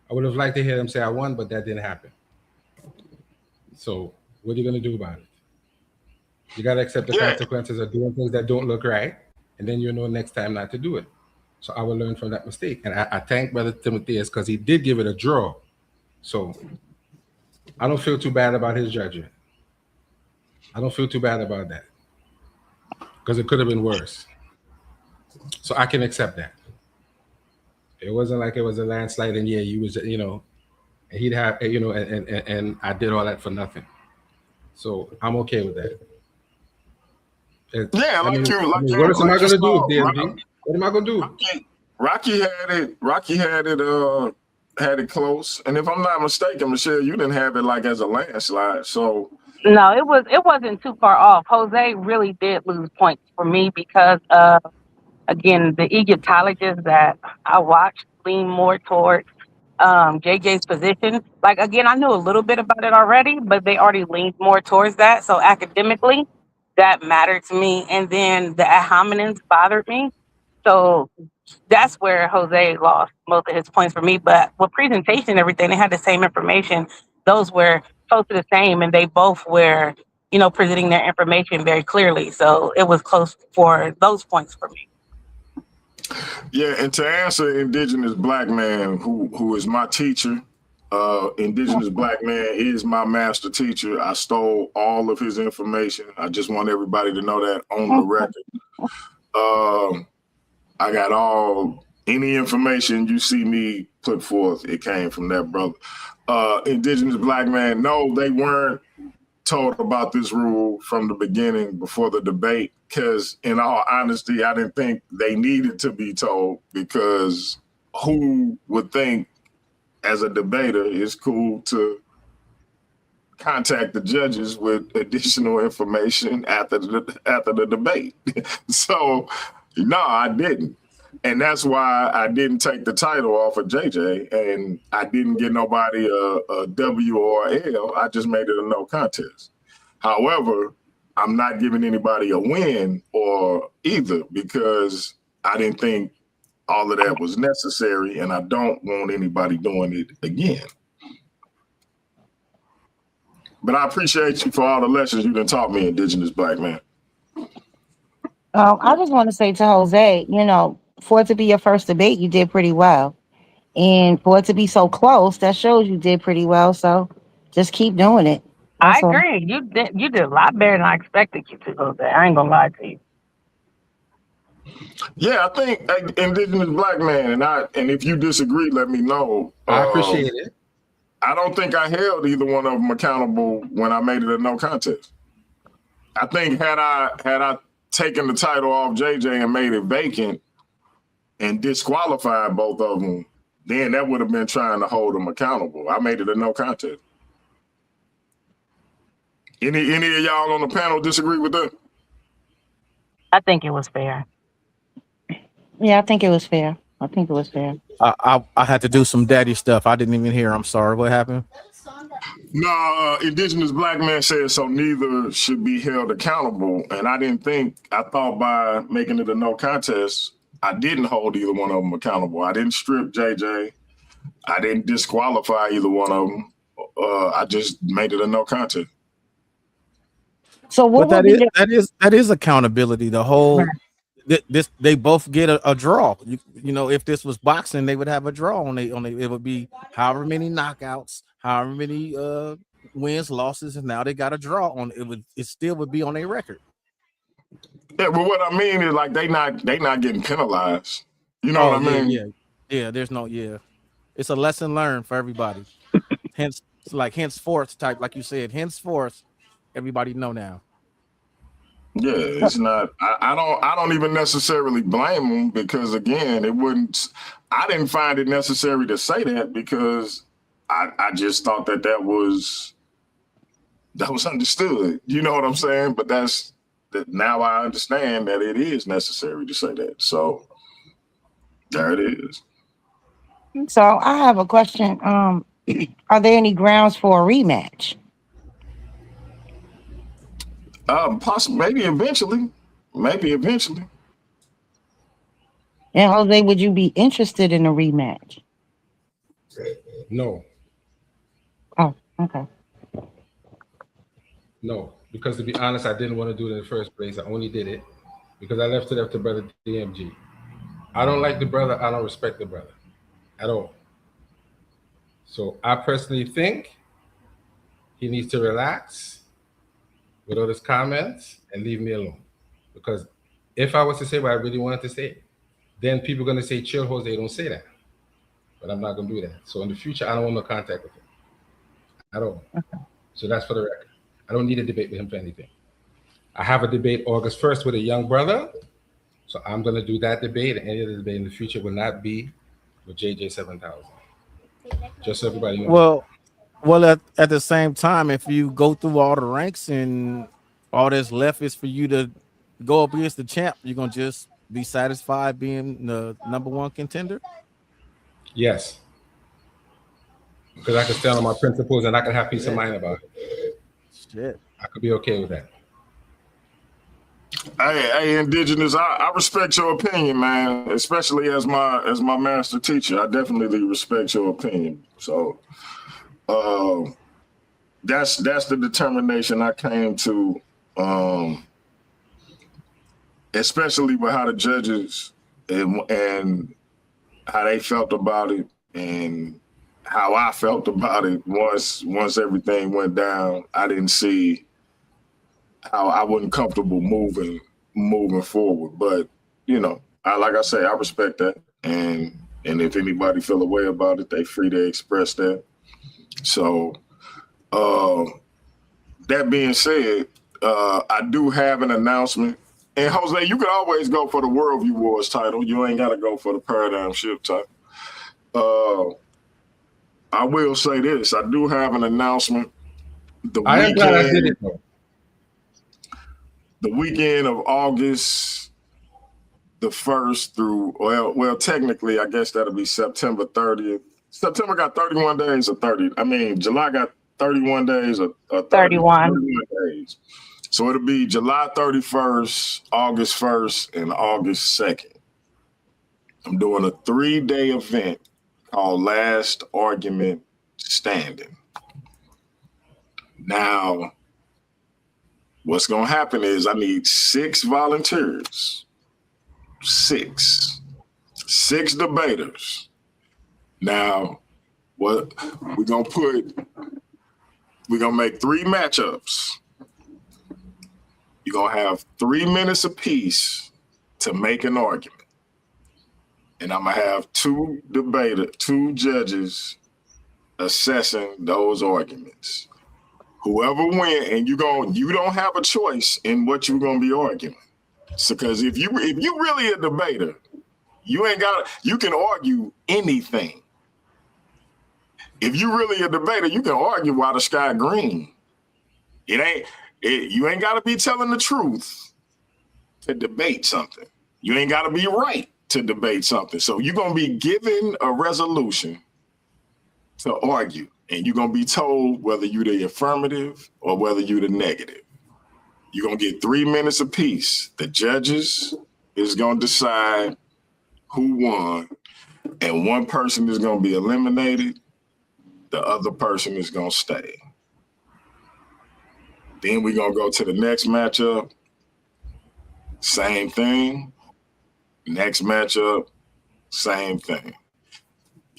I would have liked to hear them say I won, but that didn't happen. So what are you going to do about it? You got to accept the consequences of doing things that don't look right, and then you know next time not to do it. So I will learn from that mistake. And I thank Brother Timotheus because he did give it a draw. So I don't feel too bad about his judgment. I don't feel too bad about that because it could have been worse. So I can accept that. It wasn't like it was a landslide and you was, and he'd have, and I did all that for nothing. So I'm okay with that. What am I going to do, DMV? What am I going to do? Rocky had it close, and if I'm not mistaken, Michelle, you didn't have it like as a landslide. So No, it wasn't too far off. Jose really did lose points for me because again, the Egyptologists that I watched lean more towards JJ's position. Like, again, I knew a little bit about it already, but they already leaned more towards that. So academically, that mattered to me. And then the ad hominems bothered me. So that's where Jose lost most of his points for me. But with presentation and everything, they had the same information. Those were close to the same, and they both were, presenting their information very clearly. So it was close for those points for me. Yeah, and to answer Indigenous Black Man, who is my teacher, Indigenous Black Man is my master teacher. I stole all of his information. I just want everybody to know that on the record. I got any information you see me put forth, it came from that brother. Indigenous Black Man, no, they weren't told about this rule from the beginning before the debate, because in all honesty, I didn't think they needed to be told, because who would think as a debater it's cool to contact the judges with additional information after the debate? So no, I didn't. And that's why I didn't take the title off of JJ, and I didn't get nobody a W or a L. I just made it a no contest. However, I'm not giving anybody a win or either, because I didn't think all of that was necessary, and I don't want anybody doing it again. But I appreciate you for all the lessons you done taught me, Indigenous Black Man. I just want to say to Jose, for it to be your first debate, you did pretty well. And for it to be so close, that shows you did pretty well. So just keep doing it. I agree. You did a lot better than I expected you to, Jose. I ain't gonna lie to you. Yeah, I think Indigenous Black Man, and if you disagree, let me know. I appreciate it. I don't think I held either one of them accountable when I made it a no contest. I think had I taken the title off JJ and made it vacant and disqualified both of them, then that would have been trying to hold them accountable. I made it a no contest. Any of y'all on the panel disagree with that? I think it was fair. Yeah, I think it was fair. I had to do some daddy stuff. I didn't even hear. I'm sorry. What happened? No, Indigenous Black Man said so neither should be held accountable. And I thought by making it a no contest, I didn't hold either one of them accountable. I didn't strip JJ. I didn't disqualify either one of them. I just made it a no contest. So what that is accountability. The whole they both get a draw. You know, if this was boxing, they would have a draw on they it would be however many knockouts, however many wins, losses, and now they got a draw on it still would be on their record. Yeah, but what I mean is like they not getting penalized. You know what I mean? Yeah. There's no It's a lesson learned for everybody. Hence, it's like henceforth type, like you said, henceforth, everybody know now. Yeah, it's not. I don't even necessarily blame them because again, I didn't find it necessary to say that because I just thought that was understood. You know what I'm saying? But now I understand that it is necessary to say that. So there it is. So I have a question. Are there any grounds for a rematch? Possibly, maybe eventually. And Jose, would you be interested in a rematch? No, Oh, okay. no, because to be honest, I didn't want to do it in the first place. I only did it because I left it up to brother DMG. I don't like the brother. I don't respect the brother at all. So I personally think he needs to relax with all his comments and leave me alone. Because if I was to say what I really wanted to say, then people are going to say, chill, Jose, don't say that. But I'm not going to do that. So in the future, I don't want no contact with him at all. Okay. So that's for the record. I don't need a debate with him for anything. I have a debate August 1st with a young brother. So I'm going to do that debate. And any other debate in the future will not be with JJ 7000. Just so everybody knows. Well, at the same time, if you go through all the ranks and all that's left is for you to go up against the champ, you're gonna just be satisfied being the number one contender? Yes. Because I can stand on my principles and I can have peace of mind about it. Shit. I could be okay with that. Hey, Indigenous, I respect your opinion, man. Especially as my master teacher, I definitely respect your opinion. So, that's the determination I came to, especially with how the judges and how they felt about it and how I felt about it. Once everything went down, I didn't see how I wasn't comfortable moving forward. But you know, like I say, I respect that, and if anybody feel a way about it, they free to express that. So, that being said, I do have an announcement. And Jose, you can always go for the Worldview Wars title. You ain't got to go for the Paradigm Shift title. I will say this: I do have an announcement. I am glad I did it though. The weekend of August the 1st through, well, technically, I guess that'll be September 30th. September got 31 days or 30. I mean, July got 31 days or 31 days. So it'll be July 31st, August 1st, and August 2nd. I'm doing a 3-day event called Last Argument Standing. Now, what's going to happen is I need 6 volunteers, 6 debaters. Now, what we're going to make 3 matchups. You're going to have 3 minutes apiece to make an argument. And I'm going to have 2 judges assessing those arguments. Whoever wins, and you don't have a choice in what you're going to be arguing. So, because if you really a debater, you can argue anything. If you really a debater, you can argue why the sky green. You ain't got to be telling the truth to debate something. You ain't got to be right to debate something. So you're going to be given a resolution to argue, and you're going to be told whether you're the affirmative or whether you're the negative. You're going to get 3 minutes apiece. The judges is going to decide who won, and one person is going to be eliminated. The other person is going to stay. Then we're going to go to the next matchup. Same thing. Next matchup, same thing.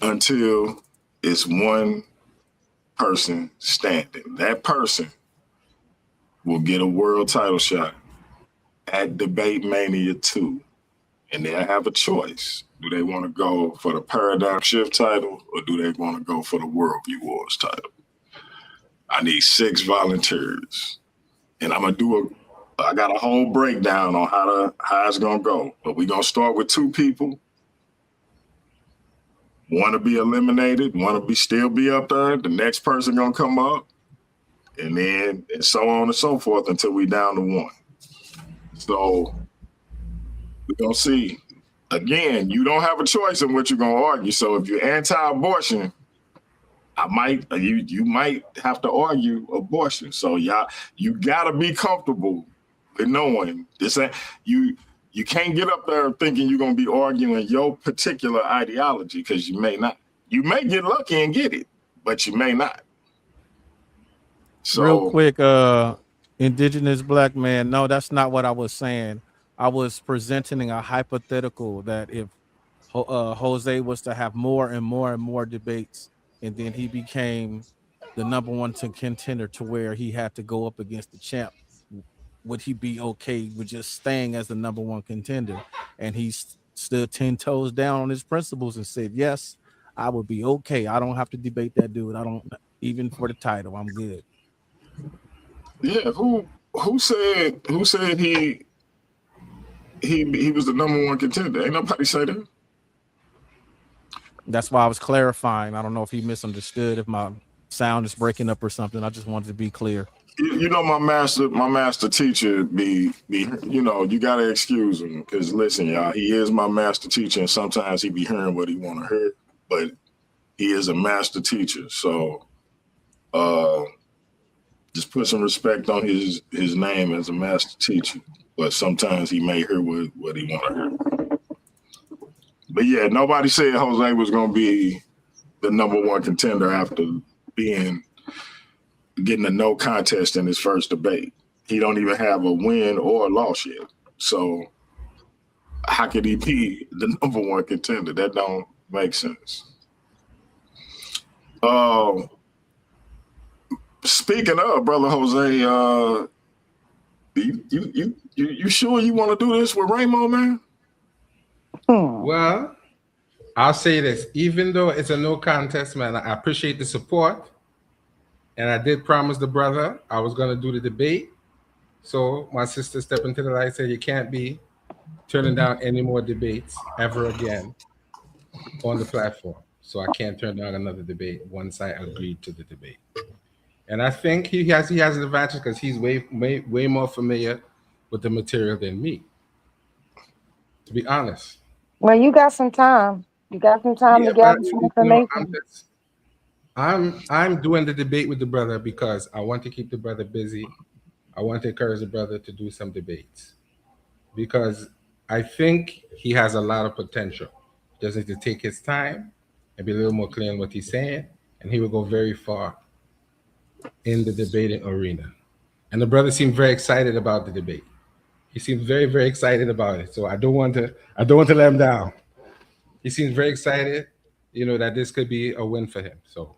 Until it's one person standing. That person will get a world title shot at Debate Mania 2. And they'll have a choice. Do they want to go for the Paradigm Shift title or do they want to go for the Worldview Wars title? I need 6 volunteers. And I'm going to I got a whole breakdown on how it's going to go. But we're going to start with 2 people. One to be eliminated, one to still be up there. The next person going to come up. And then and so on and so forth until we down to 1. So we're going to see. Again, you don't have a choice in what you're going to argue. So if you're anti-abortion, you might have to argue abortion. So you got to be comfortable with knowing this. You can't get up there thinking you're going to be arguing your particular ideology because you may not. You may get lucky and get it, but you may not. So, real quick, indigenous black man. No, that's not what I was saying. I was presenting a hypothetical that if Jose was to have more and more and more debates, and then he became the number 1 contender to where he had to go up against the champ, would he be okay with just staying as the number 1 contender? And he stood 10 toes down on his principles and said, yes, I would be okay. I don't have to debate that dude. I don't, even for the title, I'm good. Yeah, who said he was the number 1 contender? Ain't nobody say that. That's why I was clarifying. I don't know if he misunderstood, if my sound is breaking up or something. I just wanted to be clear. You know, my master teacher be you know, you gotta excuse him because listen, y'all, he is my master teacher, and sometimes he be hearing what he want to hear, but he is a master teacher. So just put some respect on his name as a master teacher. But sometimes he may hear what he want to hear. But yeah, nobody said Jose was gonna be the number 1 contender after getting a no contest in his first debate. He don't even have a win or a loss yet. So how could he be the number 1 contender? That don't make sense. Speaking of, brother Jose, you sure you want to do this with Ramo, man? Well, I'll say this. Even though it's a no contest, man, I appreciate the support. And I did promise the brother I was going to do the debate. So my sister stepped into the light and said, you can't be turning down any more debates ever again on the platform. So I can't turn down another debate once I agreed to the debate. And I think he has an advantage because he's way more familiar with the material than me, to be honest. Well, you got some time. You got some time to gather some information. I'm doing the debate with the brother because I want to keep the brother busy. I want to encourage the brother to do some debates because I think he has a lot of potential. He just needs to take his time and be a little more clear on what he's saying, and he will go very far in the debating arena. And the brother seemed very excited about the debate. He seems very, very excited about it. So I don't want to let him down. He seems very excited, that this could be a win for him. So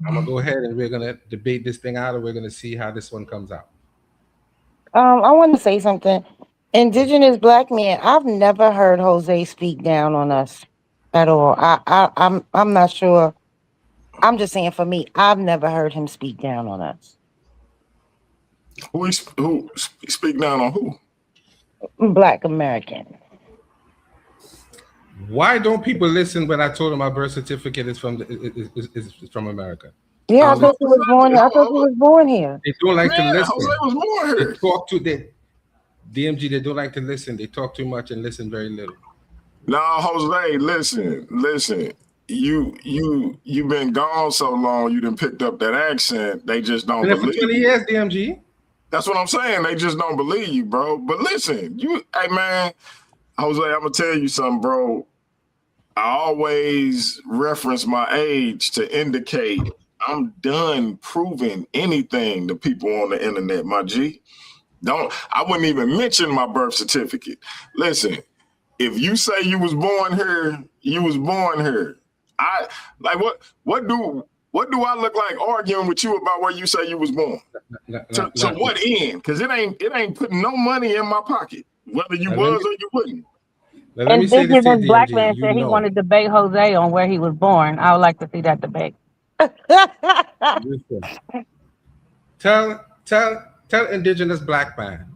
I'm gonna go ahead and we're gonna debate this thing out, and we're gonna see how this one comes out. I want to say something. Indigenous black man, I've never heard Jose speak down on us at all. I'm not sure. I'm just saying for me, I've never heard him speak down on us. Who speak down on who? Black American. Why don't people listen when I told them my birth certificate is from America? Yeah, I thought he was born. I thought he was born here. They don't like to listen. Jose was born here. They talk DMG. They don't like to listen. They talk too much and listen very little. No, Jose, listen. You've been gone so long. You done picked up that accent. They just don't believe. For 20 years, DMG. That's what I'm saying. They just don't believe you, bro. But listen, hey man, Jose, I'm gonna tell you something, bro. I always reference my age to indicate I'm done proving anything to people on the internet, my G. I wouldn't even mention my birth certificate. Listen, if you say you was born here, you was born here. I like what do I look like arguing with you about where you say you was born? To what end? Because it ain't putting no money in my pocket, whether you was or you wouldn't. Now, let me say this to Indigenous you, black DMG. man You said he know. wanted to debate Jose on where he was born. I would like to see that debate. Listen. Tell indigenous black man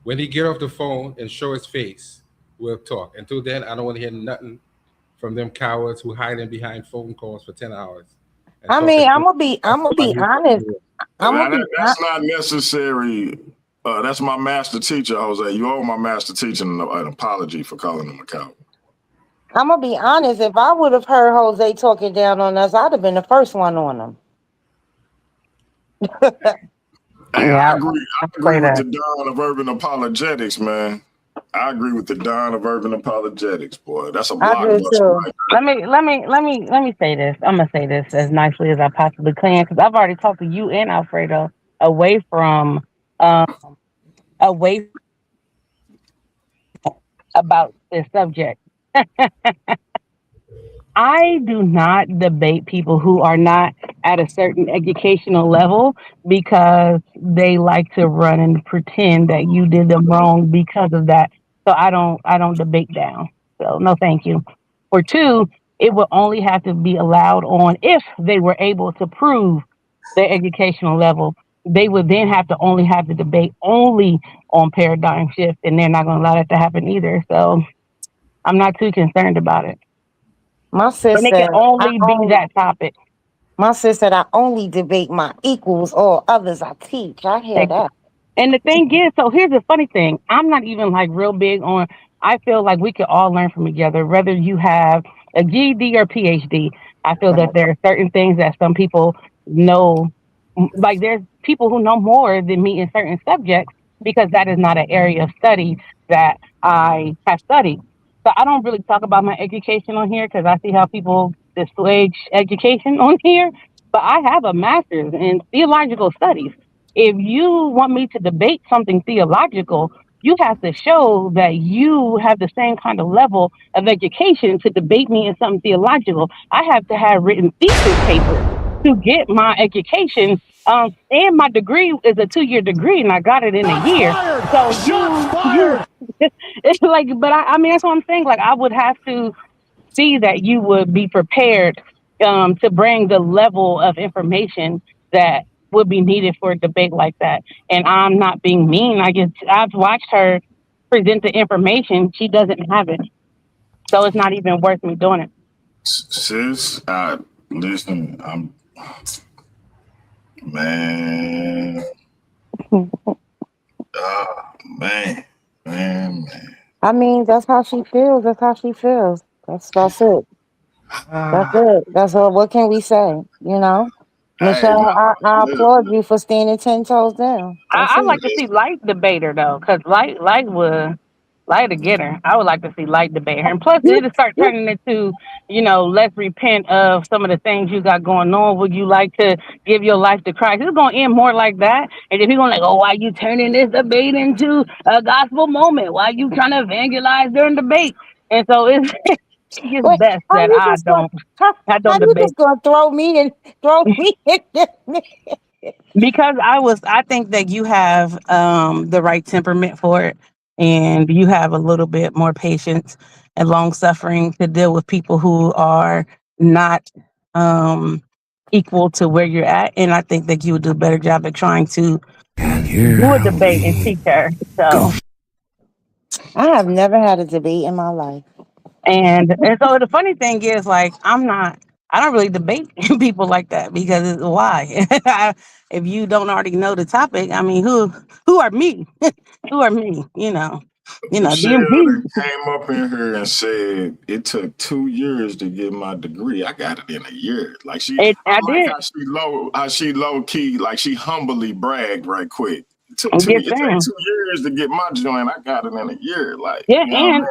when he get off the phone and show his face, we'll talk. Until then, I don't want to hear nothing from them cowards who hiding behind phone calls for 10 hours. I mean, I'm gonna be honest. That's not necessary. That's my master teacher, Jose. You owe my master teacher an apology for calling him a coward. I'm gonna be honest. If I would have heard Jose talking down on us, I'd have been the first one on him. Hey, I agree with the Don of urban apologetics, man. I agree with the Don of urban apologetics, boy. That's a blockbuster. Right? Let me say this. I'm gonna say this as nicely as I possibly can because I've already talked to you and Alfredo away from about this subject. I do not debate people who are not at a certain educational level because they like to run and pretend that you did them wrong because of that. So I don't debate down. So no, thank you. For two, it will only have to be allowed on if they were able to prove their educational level. They would then have to debate only on paradigm shift, and they're not going to allow that to happen either. So I'm not too concerned about it. My sis said, can only be that topic. My sis said, I only debate my equals or others I teach. I hear that. And the thing is, so here's the funny thing. I'm not even like real big on, I feel like we could all learn from each other, whether you have a GED or PhD. I feel that there are certain things that some people know, like there's people who know more than me in certain subjects because that is not an area of study that I have studied. So I don't really talk about my education on here because I see how people dissuade education on here. But I have a master's in theological studies. If you want me to debate something theological, you have to show that you have the same kind of level of education to debate me in something theological. I have to have written thesis papers to get my education. And my degree is a 2-year degree, and I got it in a year. So it's like, but I mean, that's what I'm saying. Like, I would have to see that you would be prepared to bring the level of information that would be needed for a debate like that. And I'm not being mean. I've watched her present the information. She doesn't have it. So it's not even worth me doing it. Sis, listen, man. Man. I mean, that's how she feels. That's how she feels. That's it. That's it. That's all. What can we say? You know, Michelle, I applaud you for standing 10 toes down. I like to see Light debater though, because Light to get her. I would like to see Light debate her, and plus it'll start turning into, let's repent of some of the things you got going on. Would you like to give your life to Christ? It's gonna end more like that, and if you're gonna why you turning this debate into a gospel moment? Why you trying to evangelize during debate? And so it's best that I don't debate. You just gonna throw me in Because I think that you have the right temperament for it, and you have a little bit more patience and long suffering to deal with people who are not equal to where you're at. And I think that you would do a better job at trying to do a debate and teach her. So I have never had a debate in my life. And so the funny thing is, like, I don't really debate people like that because why? If you don't already know the topic, I mean, who are me? Who are me? Michelle came up in here and said it took 2 years to get my degree. I got it in a year. Like how she low key, like she humbly bragged right quick. It took 2 years to get my joint. I got it in a year. Like, and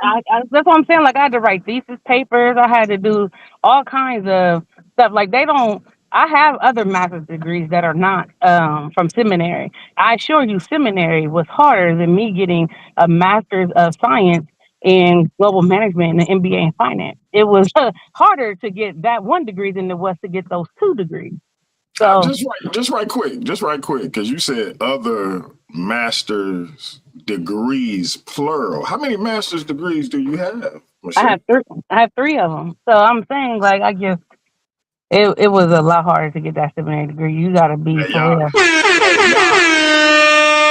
that's what I'm saying. Like, I had to write thesis papers. I had to do all kinds of stuff. Like, I have other master's degrees that are not from seminary. I assure you, seminary was harder than me getting a master's of science in global management and an MBA in finance. It was harder to get that one degree than it was to get those two degrees. So Just right quick, because you said other master's degrees, plural. How many master's degrees do you have, I Michelle? have three. I have three of them. So I'm saying, like, I guess it was a lot harder to get that seminary degree. You got to be Hey, for y'all. real. Hey, y'all.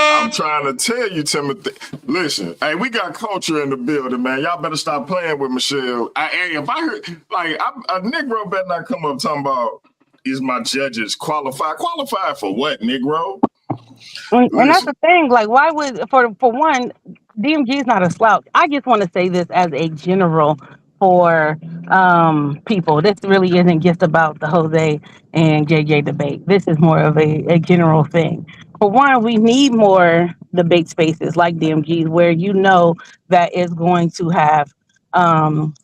I'm trying to tell you, Timothy. Listen, hey, we got culture in the building, man. Y'all better stop playing with Michelle. Hey, if I heard, like, a Negro better not come up talking about, is my judges qualified? Qualified for what, Negro? And that's Listen, the thing. Like, why would for one, DMG is not a slouch. I just want to say this as a general for people. This really isn't just about the Jose and JJ debate. This is more of a general thing. For one, we need more debate spaces like DMG's where you know that is going to have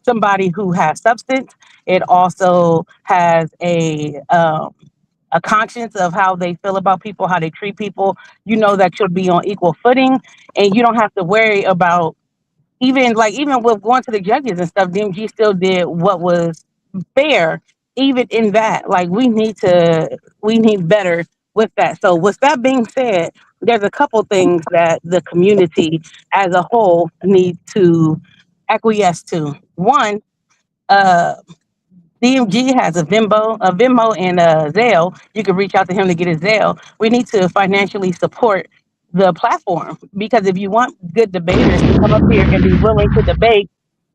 somebody who has substance. It also has a conscience of how they feel about people, how they treat people. You know that you'll be on equal footing, and you don't have to worry about even with going to the judges and stuff. DMG still did what was fair, even in that. Like we need better with that. So with that being said, there's a couple things that the community as a whole needs to acquiesce to. One, uh, DMG has a Venmo and a Zelle. You can reach out to him to get his Zelle. We need to financially support the platform because if you want good debaters to come up here and be willing to debate,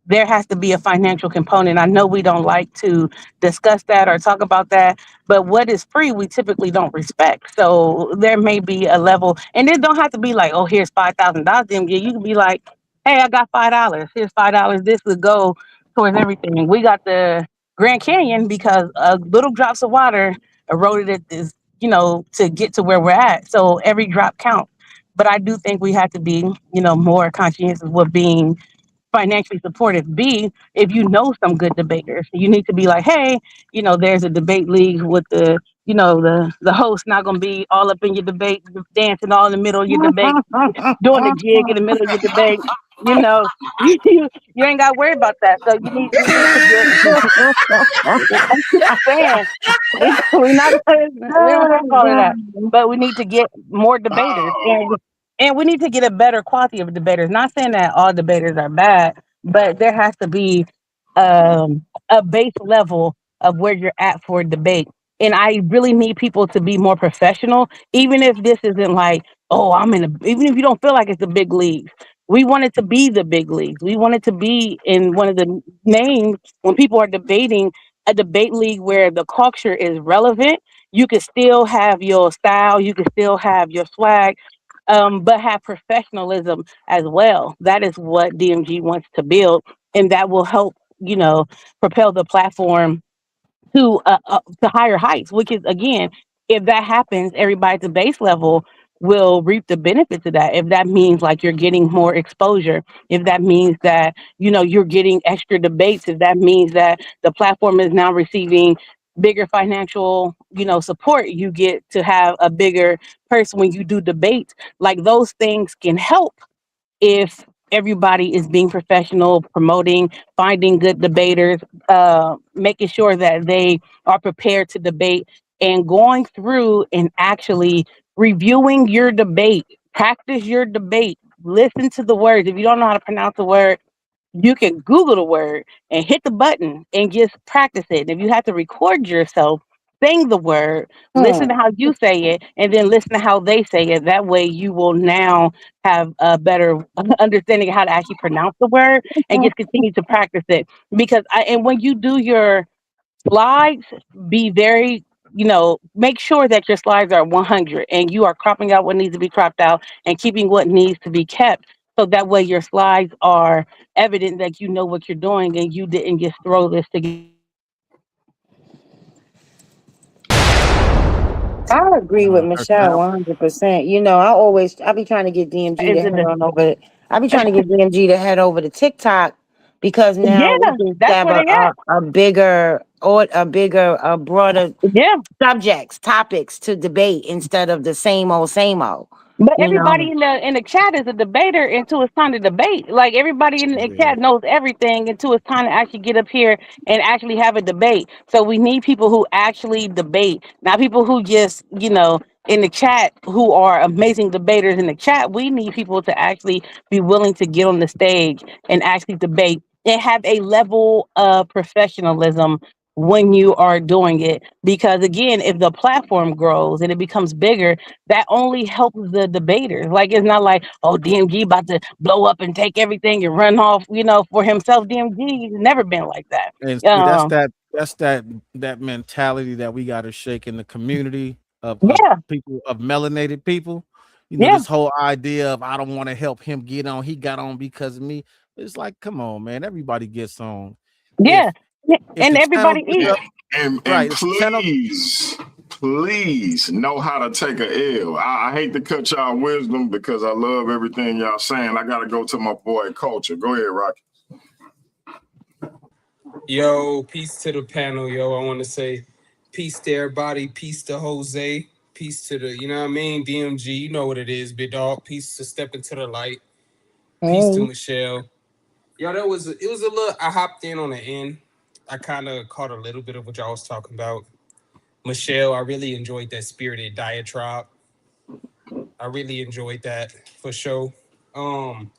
there has to be a financial component. I know we don't like to discuss that or talk about that, but what is free, we typically don't respect. So there may be a level, and it don't have to be like, oh, here's $5,000. DMG. You can be like, hey, I got $5. Here's $5. This would go towards everything. We got the Grand Canyon because little drops of water eroded it this, to get to where we're at. So every drop counts. But I do think we have to be, more conscientious with being financially supportive. B, if you know some good debaters, you need to be like, hey, there's a debate league with the host not gonna be all up in your debate, dancing all in the middle of your debate, doing the jig in the middle of your debate. You know, you ain't got to worry about that. So we need to get. I'm just saying, we not we don't have all of that, but we need to get more debaters, oh, and we need to get a better quality of debaters. Not saying that all debaters are bad, but there has to be a base level of where you're at for debate. And I really need people to be more professional, even if this isn't like, oh, even if you don't feel like it's the big leagues. We want it to be the big leagues. We want it to be in one of the names when people are debating a debate league where the culture is relevant. You can still have your style, you can still have your swag, but have professionalism as well. That is what DMG wants to build, and that will help, propel the platform to higher heights. Which is again, if that happens, everybody at the base level will reap the benefits of that. If that means like you're getting more exposure, if that means that you're getting extra debates, if that means that the platform is now receiving bigger financial support, you get to have a bigger person when you do debates. Like those things can help if everybody is being professional, promoting, finding good debaters, making sure that they are prepared to debate, and going through and actually reviewing your debate, practice your debate, listen to the words. If you don't know how to pronounce the word, you can Google the word and hit the button and just practice it. If you have to record yourself saying the word, listen to how you say it, and then listen to how they say it. That way, you will now have a better understanding of how to actually pronounce the word and just continue to practice it. And when you do your slides, be very, make sure that your slides are 100 and you are cropping out what needs to be cropped out and keeping what needs to be kept. So that way your slides are evident that you know what you're doing and you didn't just throw this together. I agree with Heard that. Michelle 100%. I be trying to get DMG to Is it head on over. I be trying to get DMG to head over to TikTok because now we yeah, can that's have where they at. a bigger or broader Yeah. subjects, topics to debate instead of the same old, same old. But You everybody know, in the chat is a debater until it's time to debate. Like everybody in the Yeah. chat knows everything until it's time to actually get up here and actually have a debate. So we need people who actually debate, not people who just, in the chat who are amazing debaters in the chat. We need people to actually be willing to get on the stage and actually debate and have a level of professionalism when you are doing it. Because again, if the platform grows and it becomes bigger, that only helps the debaters. Like it's not like, oh, DMG about to blow up and take everything and run off, for himself. DMG has never been like that. And see, Um, that mentality that we got to shake in the community of us yeah, people of melanated people. yeah, This whole idea of I don't want to help him get on. He got on because of me. It's like, come on, man. Everybody gets on. yeah. If And the channel everybody gets eats. up, And right? If the channel, please know how to take a L. I hate to cut y'all wisdom because I love everything y'all saying. I gotta go to my boy Culture. Go ahead, Rocky. Yo, peace to the panel, yo. I want to say peace to everybody, peace to Jose, peace to the, you know what I mean, DMG, you know what it is, big dog. Peace to Step Into the Light, peace to hey, Michelle. Yo, it was a little, I hopped in on the end. I kind of caught a little bit of what y'all was talking about. Michelle, I really enjoyed that spirited diatribe. I really enjoyed that for sure. Um,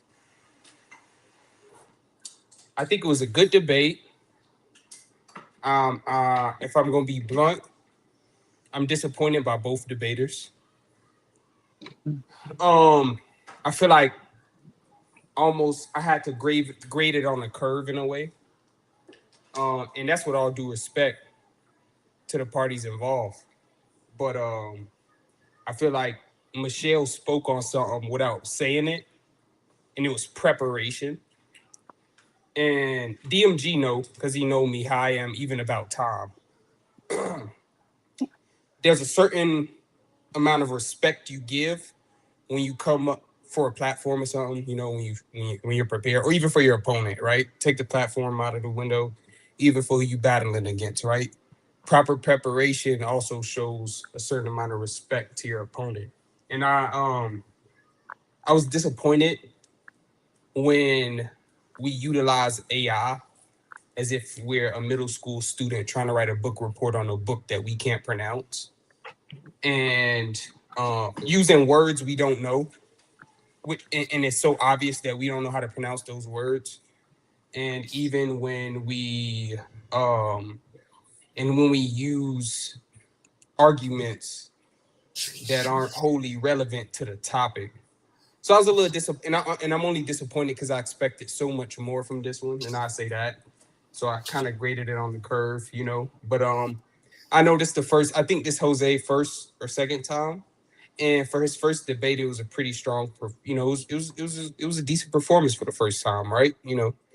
I think it was a good debate. If I'm gonna be blunt, I'm disappointed by both debaters. I feel like almost I had to grade it on a curve in a way. And that's with all due respect to the parties involved. But I feel like Michelle spoke on something without saying it, and it was preparation. And DMG know, because he know me how I am even about time. There's a certain amount of respect you give when you come up for a platform or something, when you're prepared, or even for your opponent, right? Take the platform out of the window, even for who you battling against, right? Proper preparation also shows a certain amount of respect to your opponent. And I was disappointed when we utilize AI as if we're a middle school student trying to write a book report on a book that we can't pronounce, and using words we don't know, and it's so obvious that we don't know how to pronounce those words. And even when we use arguments that aren't wholly relevant to the topic. So I was a little disappointed, and I'm only disappointed because I expected so much more from this one, and I say that. So I kind of graded it on the curve, But I know this the first. I think this Jose first or second time. And for his first debate, it was a pretty strong, it was a decent performance for the first time, right?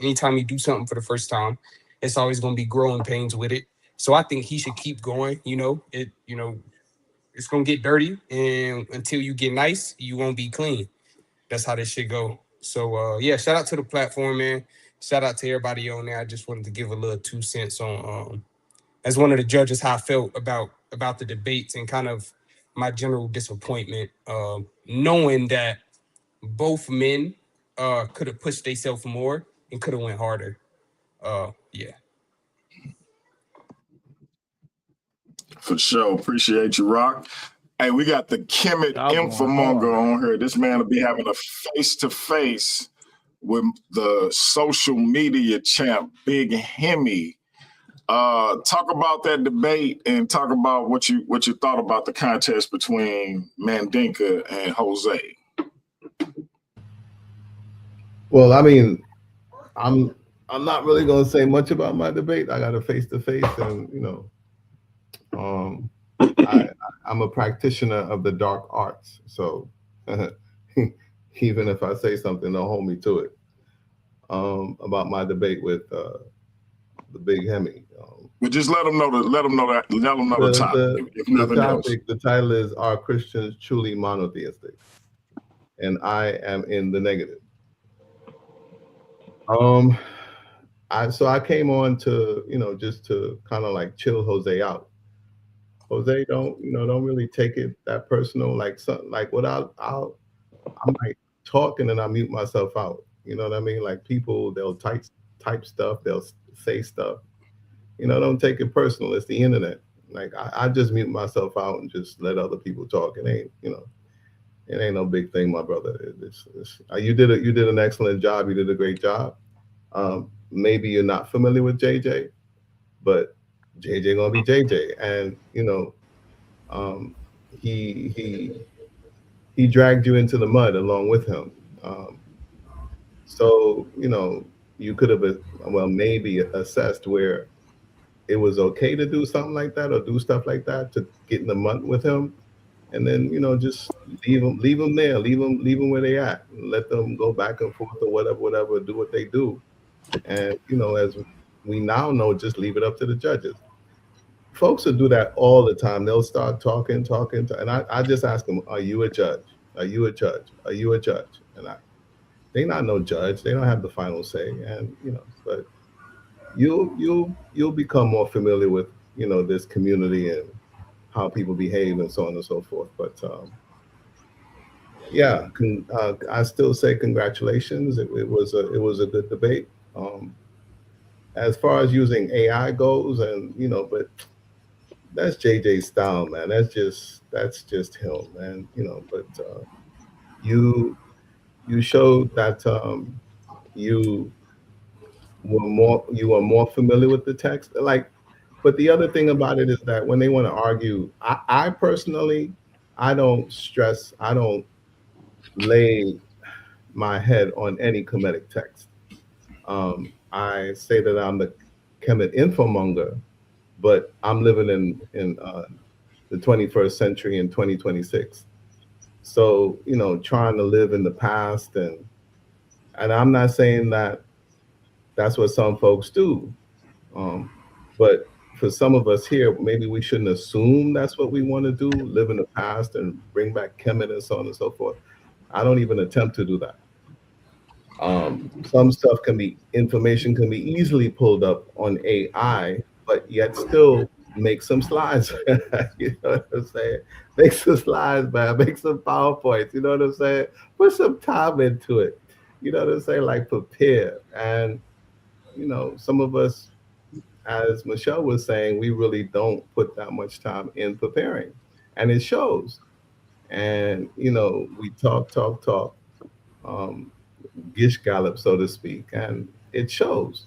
Anytime you do something for the first time, it's always going to be growing pains with it. So I think he should keep going. It's going to get dirty, and until you get nice, you won't be clean. That's how this should go. So yeah, shout out to the platform, man. Shout out to everybody on there. I just wanted to give a little 2 cents on as one of the judges how I felt about the debates and kind of my general disappointment, knowing that both men could have pushed themselves more and could have went harder. Yeah. For sure. Appreciate you, Rock. Hey, we got the Kemet y'all going Infomonger hard. on here. This man will be having a face-to-face with the social media champ, Big Hemi. Talk about that debate and talk about what you thought about the contest between Mandinka and Jose. Well, I mean, I'm not really going to say much about my debate. I got a face to face, and I'm a practitioner of the dark arts. So even if I say something, they'll hold me to it. About my debate with the Big Hemi. But just let them know the topic. If nothing else, The title is: Are Christians truly monotheistic? And I am in the negative. I came on to just to kind of like chill Jose out, Jose, don't really take it that personal. Like something like what I might talk and then I mute myself out. You know what I mean? Like people, they'll type stuff, they'll say stuff. Don't take it personal. It's the internet. Like I just mute myself out and just let other people talk. It ain't no big thing, my brother. You did an excellent job. You did a great job. Maybe you're not familiar with JJ, but JJ gonna be JJ, and he dragged you into the mud along with him. So you could have maybe assessed where it was okay to do something like that or do stuff like that to get in the mud with him, and then just leave them there, leave them where they at, and let them go back and forth or whatever, do what they do, and as we now know, just leave it up to the judges. Folks will do that all the time. They'll start talking, and I just ask them, "Are you a judge? Are you a judge? Are you a judge?" And they not no judge. They don't have the final say, and but you'll become more familiar with this community and how people behave and so on and so forth. But yeah, I still say congratulations. It was a good debate. As far as using AI goes, and but that's JJ's style, man. That's just him, man. But you showed that you were more familiar with the text. But the other thing about it is that when they want to argue, I personally, I don't lay my head on any Kemetic text. I say that I'm the Kemet infomonger, but I'm living in the 21st century in 2026. So, trying to live in the past, and I'm not saying that that's what some folks do. But for some of us here, maybe we shouldn't assume that's what we want to do, live in the past and bring back Kemet and so on and so forth. I don't even attempt to do that. Some stuff information can be easily pulled up on AI, but yet still make some slides. You know what I'm saying? Make some slides, man. Make some PowerPoints. You know what I'm saying? Put some time into it. You know what I'm saying? Like prepare. And, some of us, as Michelle was saying, we really don't put that much time in preparing. And it shows. And, we talk, gish gallop, so to speak, and it shows.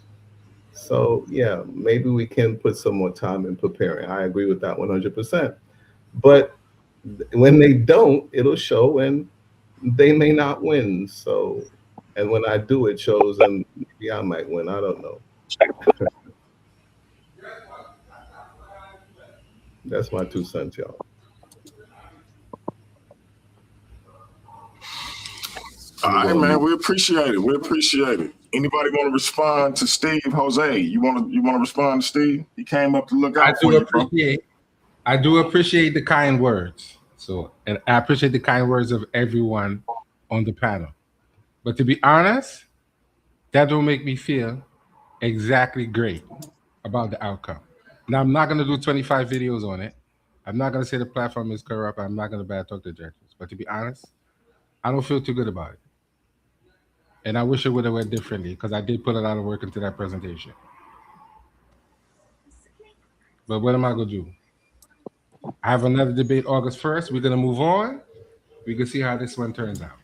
So yeah, maybe we can put some more time in preparing. I agree with that 100%. But when they don't, it'll show, and they may not win. So, and when I do, it shows, and maybe I might win. I don't know. That's my 2 cents, y'all. All right, man. We appreciate it. We appreciate it. Anybody want to respond to Steve? Jose, you want to respond to Steve? He came up to look out for you, I do appreciate the kind words. So, and I appreciate the kind words of everyone on the panel. But to be honest, that don't make me feel exactly great about the outcome. Now, I'm not going to do 25 videos on it. I'm not going to say the platform is corrupt. I'm not going to bad talk the judges. But to be honest, I don't feel too good about it. And I wish it would have went differently, because I did put a lot of work into that presentation. But what am I going to do? I have another debate August 1st. We're going to move on. We can see how this one turns out.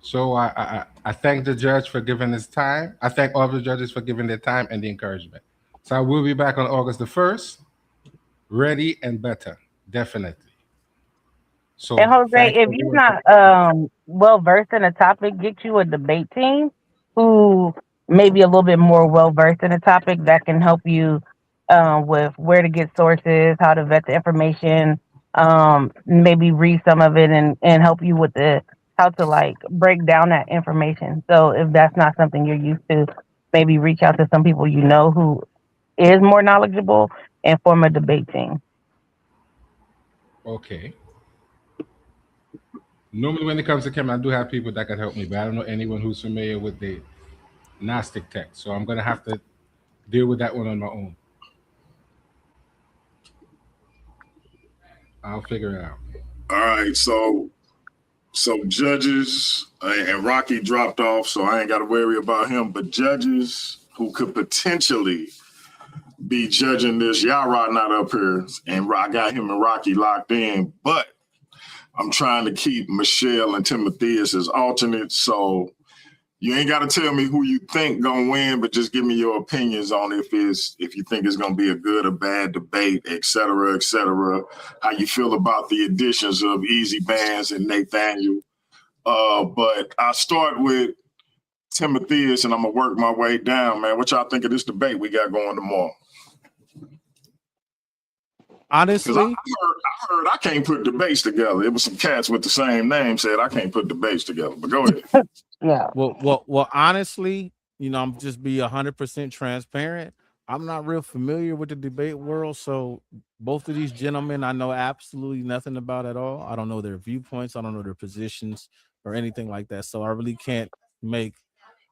So I thank the judge for giving his time. I thank all the judges for giving their time and the encouragement. So I will be back on August the 1st, ready and better, definitely. So, and Jose, if you're not well versed in a topic, get you a debate team who may be a little bit more well versed in a topic that can help you with where to get sources, how to vet the information, maybe read some of it and help you with how to like break down that information. So if that's not something you're used to, maybe reach out to some people who is more knowledgeable and form a debate team. Okay. Normally, when it comes to Kemet, I do have people that can help me, but I don't know anyone who's familiar with the Gnostic text. So I'm going to have to deal with that one on my own. I'll figure it out. All right, so judges and Rocky dropped off, so I ain't got to worry about him. But judges who could potentially be judging this, Yara not up here, and I got him and Rocky locked in. But I'm trying to keep Michelle and Timotheus as alternates, so you ain't got to tell me who you think gonna win, but just give me your opinions on if you think it's gonna be a good or bad debate, et cetera, et cetera. How you feel about the additions of Easy Bands and Nathaniel. But I start with Timotheus, and I'm gonna work my way down, man. What y'all think of this debate we got going tomorrow? Honestly, I heard I can't put debates together. It was some cats with the same name said I can't put debates together. But go ahead. Yeah. Well, honestly, I'm just be 100% transparent. I'm not real familiar with the debate world, so both of these gentlemen I know absolutely nothing about at all. I don't know their viewpoints, I don't know their positions or anything like that. So I really can't make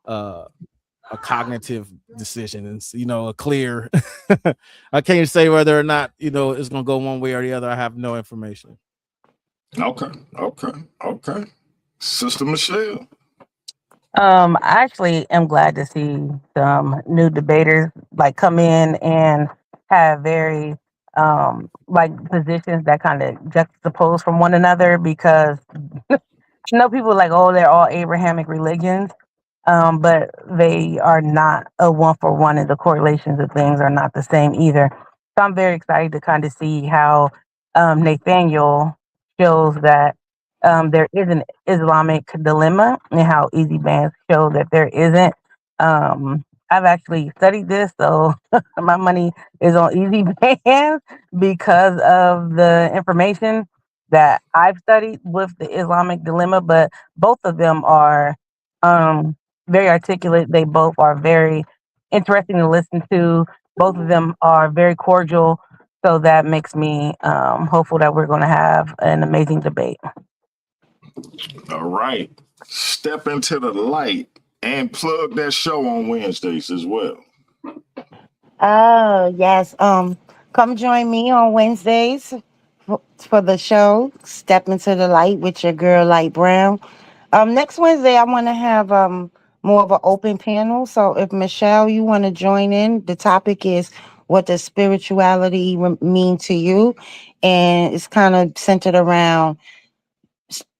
a cognitive decision and a clear I can't say whether or not it's gonna go one way or the other. I have no information. Okay. Sister Michelle. I actually am glad to see some new debaters like come in and have very like positions that kind of juxtapose from one another because people are like, oh, they're all Abrahamic religions. But they are not a one for one, and the correlations of things are not the same either. So I'm very excited to kind of see how Nathaniel shows that there is an Islamic dilemma, and how Easy Bands show that there isn't. I've actually studied this, so my money is on Easy Bands because of the information that I've studied with the Islamic dilemma. But both of them are very articulate. They both are very interesting to listen to. Both of them are very cordial. So that makes me hopeful that we're going to have an amazing debate. All right. Step into the light and plug that show on Wednesdays as well. Oh, yes. Come join me on Wednesdays for the show Step Into the Light with your girl Light Brown. Next Wednesday I want to have more of an open panel. So if Michelle, you want to join in, the topic is what does spirituality mean to you? And it's kind of centered around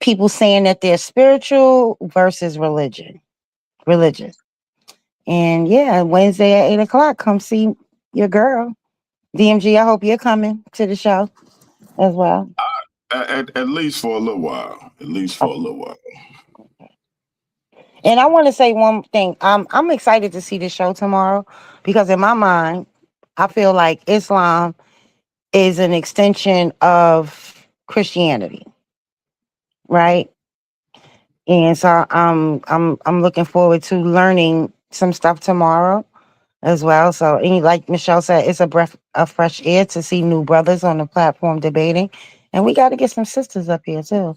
people saying that they're spiritual versus religious. And yeah, Wednesday at 8 o'clock, come see your girl. DMG, I hope you're coming to the show as well. At least for a little while. And I want to say one thing. I'm excited to see the show tomorrow because in my mind, I feel like Islam is an extension of Christianity, right? And so I'm looking forward to learning some stuff tomorrow as well. So, and like Michelle said, it's a breath of fresh air to see new brothers on the platform debating, and we got to get some sisters up here too.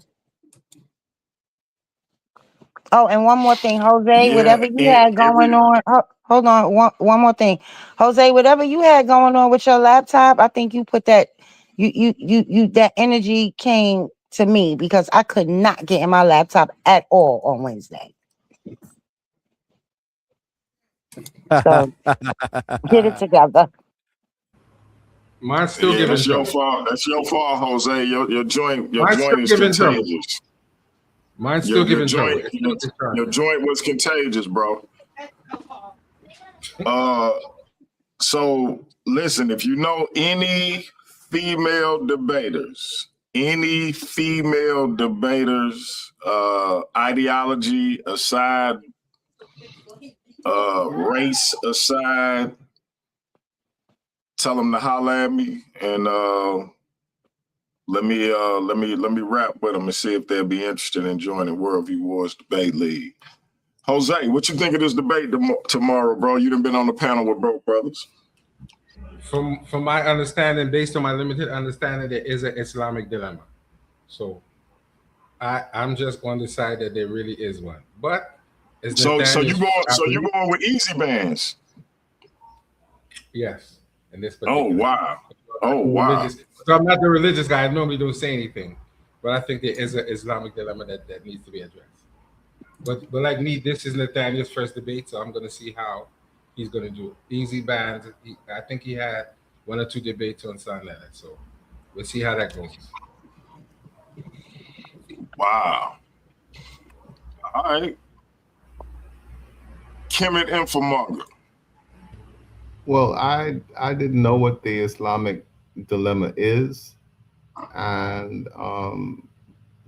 Oh, and one more thing, Jose, whatever you had going on. Hold on, one more thing, Jose, whatever you had going on with your laptop, I think you put that you that energy came to me because I could not get in my laptop at all on Wednesday. So get it together. Mine's still giving that's your trouble. fault. That's your fault, Jose. Your joint is giving trouble. contagious. Mine's still giving trouble. Your joint was contagious, bro. So listen, if you know any female debaters, ideology aside, race aside, tell them to holler at me, and let me rap with them and see if they'll be interested in joining Worldview Wars Debate League. Jose, what you think of this debate tomorrow, bro? You done been on the panel with Broke Brothers. From my understanding, based on my limited understanding, there is an Islamic dilemma. So I'm just going to decide that there really is one. But so you going with Easy Bands? Yes. in this Oh particular. wow! Oh wow! So I'm not the religious guy. I normally don't say anything, but I think there is an Islamic dilemma that needs to be addressed. But like me, this is Nathaniel's first debate, so I'm going to see how he's going to do. Easy bands. I think he had 1 or 2 debates on Sun Leonard, so we'll see how that goes. Wow! All right, Kemet Infomonger. Well, I didn't know what the Islamic dilemma is, and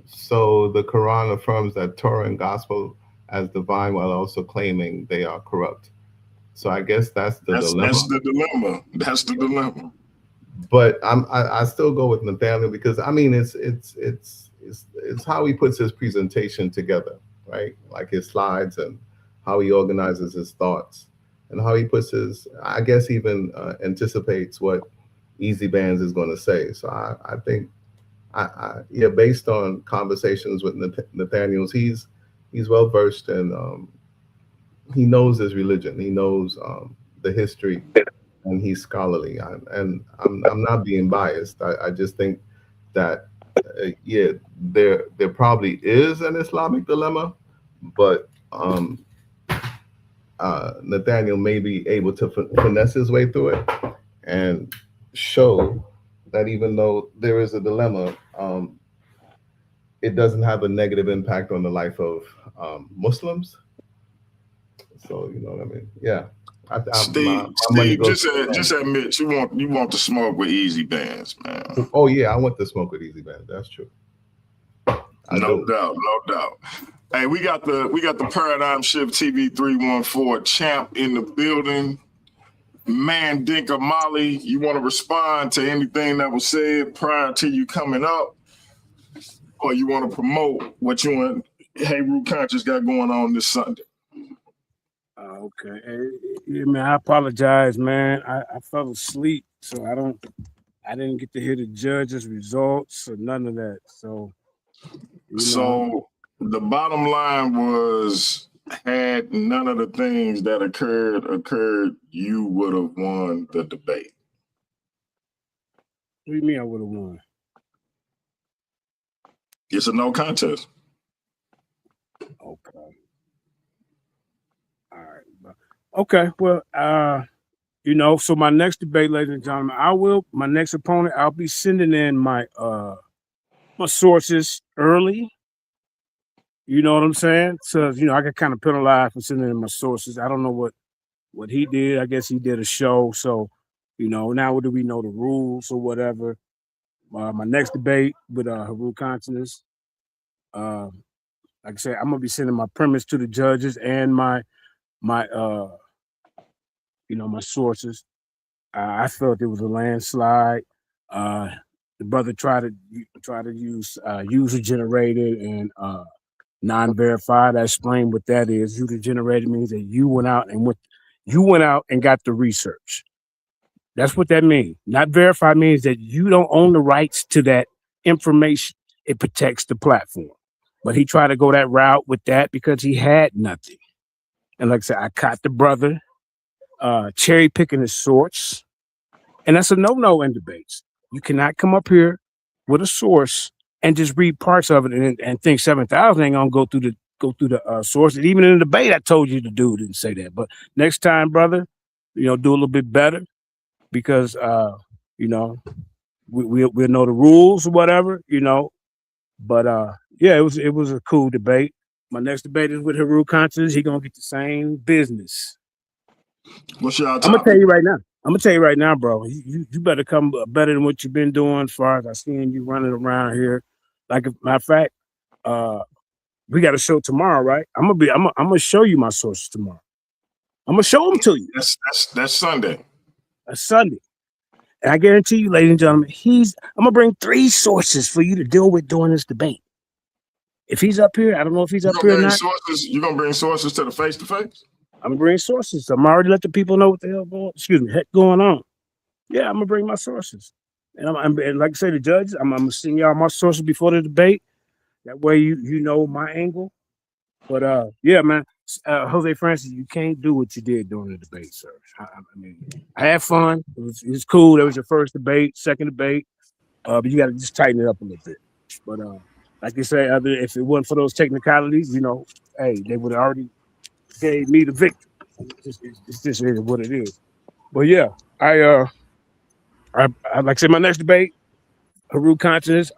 so the Quran affirms that Torah and Gospel as divine, while also claiming they are corrupt. So I guess that's the dilemma. That's the dilemma. That's the dilemma. But I still go with Nathaniel because I mean it's how he puts his presentation together, right? Like his slides and how he organizes his thoughts and how he puts his, I guess, even anticipates what Easy Bands is going to say. So I think, yeah, based on conversations with Nathaniel's, he's well versed and he knows his religion. He knows the history, and he's scholarly. And I'm not being biased. I just think that yeah, there probably is an Islamic dilemma, but Nathaniel may be able to finesse his way through it and show that even though there is a dilemma, it doesn't have a negative impact on the life of Muslims. So you know what I mean? Yeah. Steve, just admit you want to smoke with Easy Bands, man. Oh yeah, I want to smoke with Easy Bands. That's true. No doubt. Hey, we got the Paradigm Shift TV 314 champ in the building. Mandinka Molly, you want to respond to anything that was said prior to you coming up, or you want to promote what you and Hey Root Conscious got going on this Sunday? Okay. Yeah, man, I apologize, man. I fell asleep, so I didn't get to hear the judge's results or none of that. So the bottom line was, had none of the things that occurred, you would have won the debate. What do you mean I would have won? It's a no contest. Okay. All right. Okay. Well, so my next debate, ladies and gentlemen, my next opponent, I'll be sending in my sources early. You know what I'm saying? So, I got kind of penalized for sending in my sources. I don't know what he did. I guess he did a show. So, now do we know the rules or whatever? My next debate with Haru Consciousness, like I said, I'm gonna be sending my premise to the judges and my sources. I felt it was a landslide. The brother tried to use user generated and non-verified. I explained what that is. User generated means that you went out and got the research. That's what that means. Not verified means that you don't own the rights to that information. It protects the platform. But he tried to go that route with that because he had nothing. And like I said, I caught the brother cherry picking his source. And that's a no-no in debates. You cannot come up here with a source and just read parts of it and think 7,000 ain't gonna go through the source. And even in the debate, I told you to do didn't say that. But next time, brother, do a little bit better because we'll know the rules or whatever, But yeah, it was a cool debate. My next debate is with Haru Conscious. He gonna get the same business. What's y'all I'm gonna tell you right now, bro. You better come better than what you've been doing. As far as I seen you running around here, like a matter of fact, we got a show tomorrow, right? I'm gonna show you my sources tomorrow. I'm gonna show them to you. That's Sunday. That's Sunday, and I guarantee you, ladies and gentlemen, I'm gonna bring 3 sources for you to deal with during this debate. If he's up here, I don't know if he's up here or not. You're gonna bring sources to the face-to-face? I'm gonna bring sources. I'm already let the people know what the hell going on. Yeah, I'm gonna bring my sources, and like I say, the judges, I'm gonna send y'all my sources before the debate. That way, you know my angle. But yeah, man. Jose Francis, you can't do what you did during the debate, sir. I mean, I had fun. It was cool. That was your first debate, second debate. But you got to just tighten it up a little bit. But like you say, if it wasn't for those technicalities, hey, they would have already gave me the victory. It's just what it is. But yeah, I like I said, my next debate, Haru Conscious,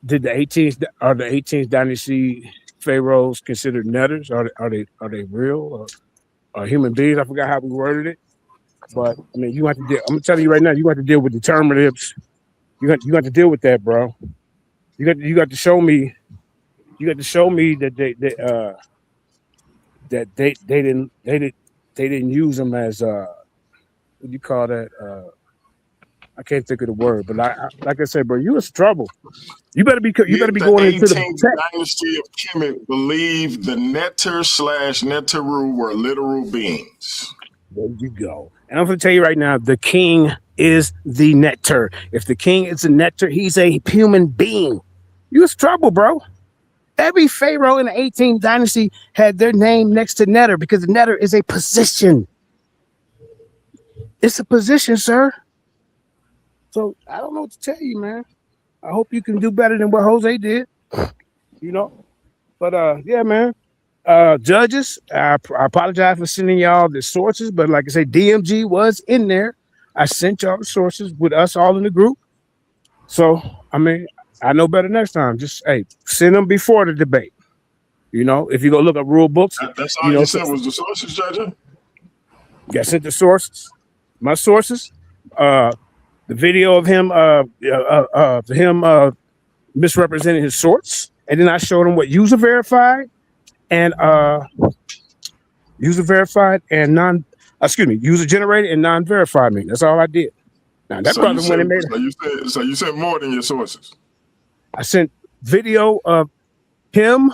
did the 18th dynasty pharaohs considered netters? Are they real or human beings? I forgot how we worded it. But I mean, you have to deal. I'm gonna tell you right now, you have to deal with determinatives. You got to deal with that, bro. You got to show me. You got to show me that they didn't use them as what do you call that? I can't think of the word, but like I said, bro, you was trouble. You better be going into the 18th dynasty of Kemet believed the Neter/Neteru were literal beings. There you go. And I'm going to tell you right now, the king is the Neter. If the king is a Neter, he's a human being. You was trouble, bro. Every pharaoh in the 18th dynasty had their name next to Neter because the Neter is a position. It's a position, sir. So I don't know what to tell you, man. I hope you can do better than what Jose did. But yeah, man. Judges, I apologize for sending y'all the sources, but like I say, DMG was in there. I sent y'all the sources with us all in the group. So I mean, I know better next time. Just send them before the debate. If you go look up rule books, that's all you sent was the sources, Judge. I sent the sources, my sources. The video of him, misrepresenting his source, and then I showed him what user verified and user generated and non-verified mean. That's all I did. Now that brother when it made so you sent more than your sources. I sent video of him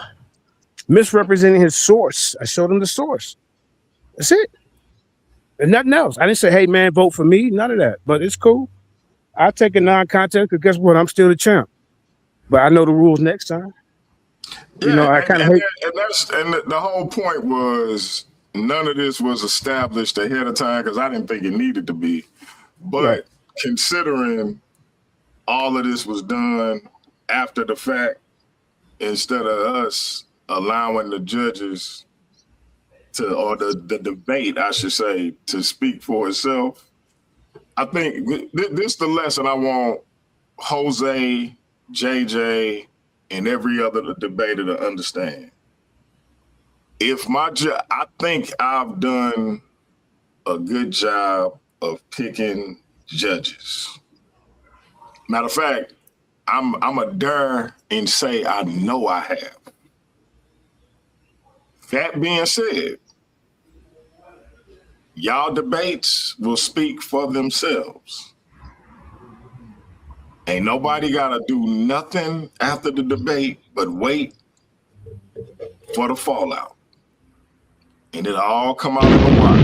misrepresenting his source. I showed him the source. That's it. And nothing else. I didn't say, hey man, vote for me. None of that. But it's cool. I'll take a non-contest because guess what? I'm still the champ. But I know the rules next time. Yeah, I kind of hate. And the whole point was none of this was established ahead of time because I didn't think it needed to be. But considering all of this was done after the fact, instead of us allowing the judges or the debate, I should say, to speak for itself, I think this is the lesson I want Jose, JJ, and every other debater to understand. I think I've done a good job of picking judges. Matter of fact, I'm a dare and say I know I have. That being said, y'all debates will speak for themselves. Ain't nobody gotta do nothing after the debate but wait for the fallout. And it'll all come out in the water.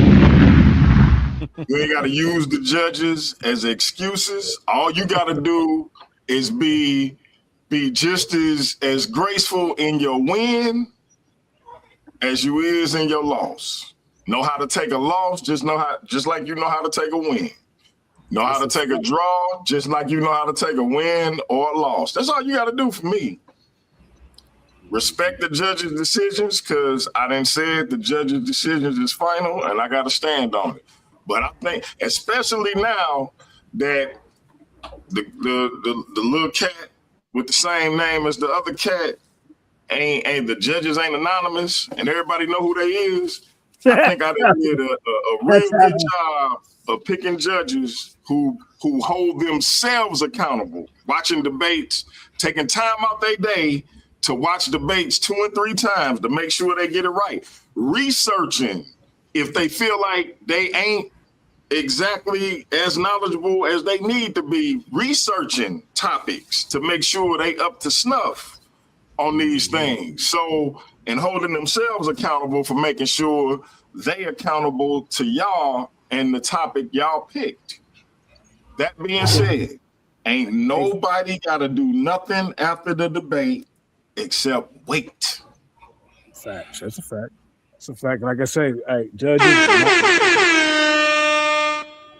You ain't gotta use the judges as excuses. All you gotta do is be just as graceful in your win as you is in your loss. Know how to take a loss, just like you know how to take a win. Know how to take a draw, just like you know how to take a win or a loss. That's all you got to do for me. Respect the judges' decisions, because I done said the judges' decisions is final, and I got to stand on it. But I think, especially now that the little cat with the same name as the other cat, ain't the judges ain't anonymous, and everybody know who they is. I think I did a real good job of picking judges who hold themselves accountable, watching debates, taking time out their day to watch debates 2 and 3 times to make sure they get it right. Researching if they feel like they ain't exactly as knowledgeable as they need to be, researching topics to make sure they up to snuff on these things. So, and holding themselves accountable for making sure they accountable to y'all and the topic y'all picked. That being said, ain't nobody got to do nothing after the debate except wait. Facts. That's a fact. It's a fact. Like I say, hey, judges.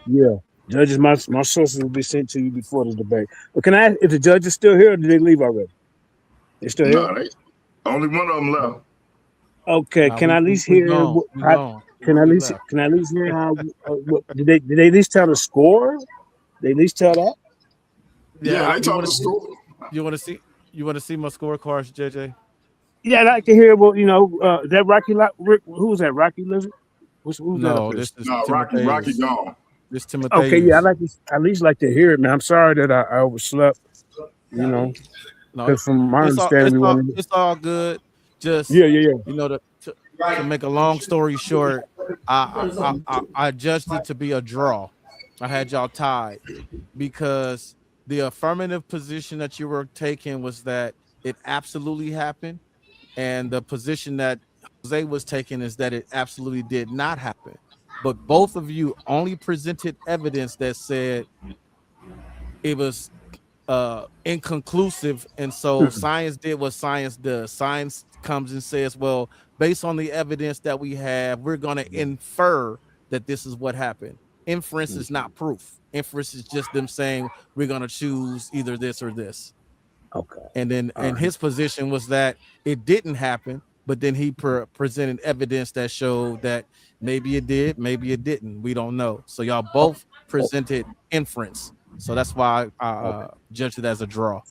Yeah, judges. My sources will be sent to you before the debate. But can I ask if the judge is still here, or did they leave already? They still here? No, only one of them left. Okay. Nah, Can I at least hear? Can I at least hear how? Did they at least tell the score? They at least tell that. Yeah, I told the score. You want to see? You want to see my scorecards, JJ? Yeah, I'd like to hear. Well, that Rocky. Who's that? Rocky Lizard? Who's No, that? this is Rocky gone. This Timothy. Okay, yeah, I'd like to at least like to hear it, man. I'm sorry that I overslept. No, because from my understanding, it's all good. Just yeah. You know, to make a long story short, I judged it to be a draw. I had y'all tied because the affirmative position that you were taking was that it absolutely happened, and the position that Jose was taking is that it absolutely did not happen. But both of you only presented evidence that said it was inconclusive, and so science did what science does. Science comes and says, well, based on the evidence that we have, we're going to infer that this is what happened. Inference is not proof. Inference is just them saying we're going to choose either this or this. Okay. And then his position was that it didn't happen, but then he presented evidence that showed that maybe it did, maybe it didn't. We don't know. So y'all both presented inference. So that's why I judged it as a draw.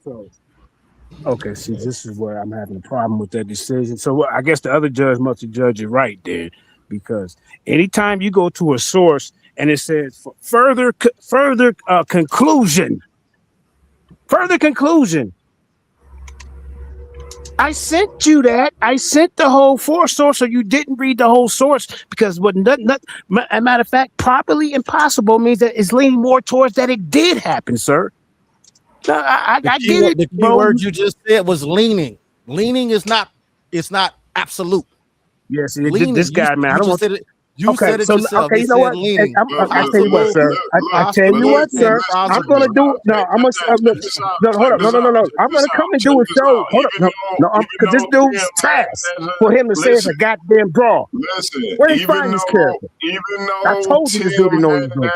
Okay, see, this is where I'm having a problem with that decision. So I guess the other judge must have judged it right then, because anytime you go to a source and it says further conclusion, I sent you that. I sent the whole source, so you didn't read the whole source because a matter of fact, properly impossible means that it's leaning more towards that it did happen, sir. I get it. The key word you just said was leaning. Leaning is not. It's not absolute. Yes, this guy, man. I don't want. You said it yourself. Okay, you know what? I tell you what, sir. I tell you what, sir. I'm gonna do. No, I'm gonna. No, hold up. No. I'm gonna come and do a show. Hold up. No, because this dude's task for him to say it's a goddamn draw. Listen, where he find his character? Even though I told you this dude didn't know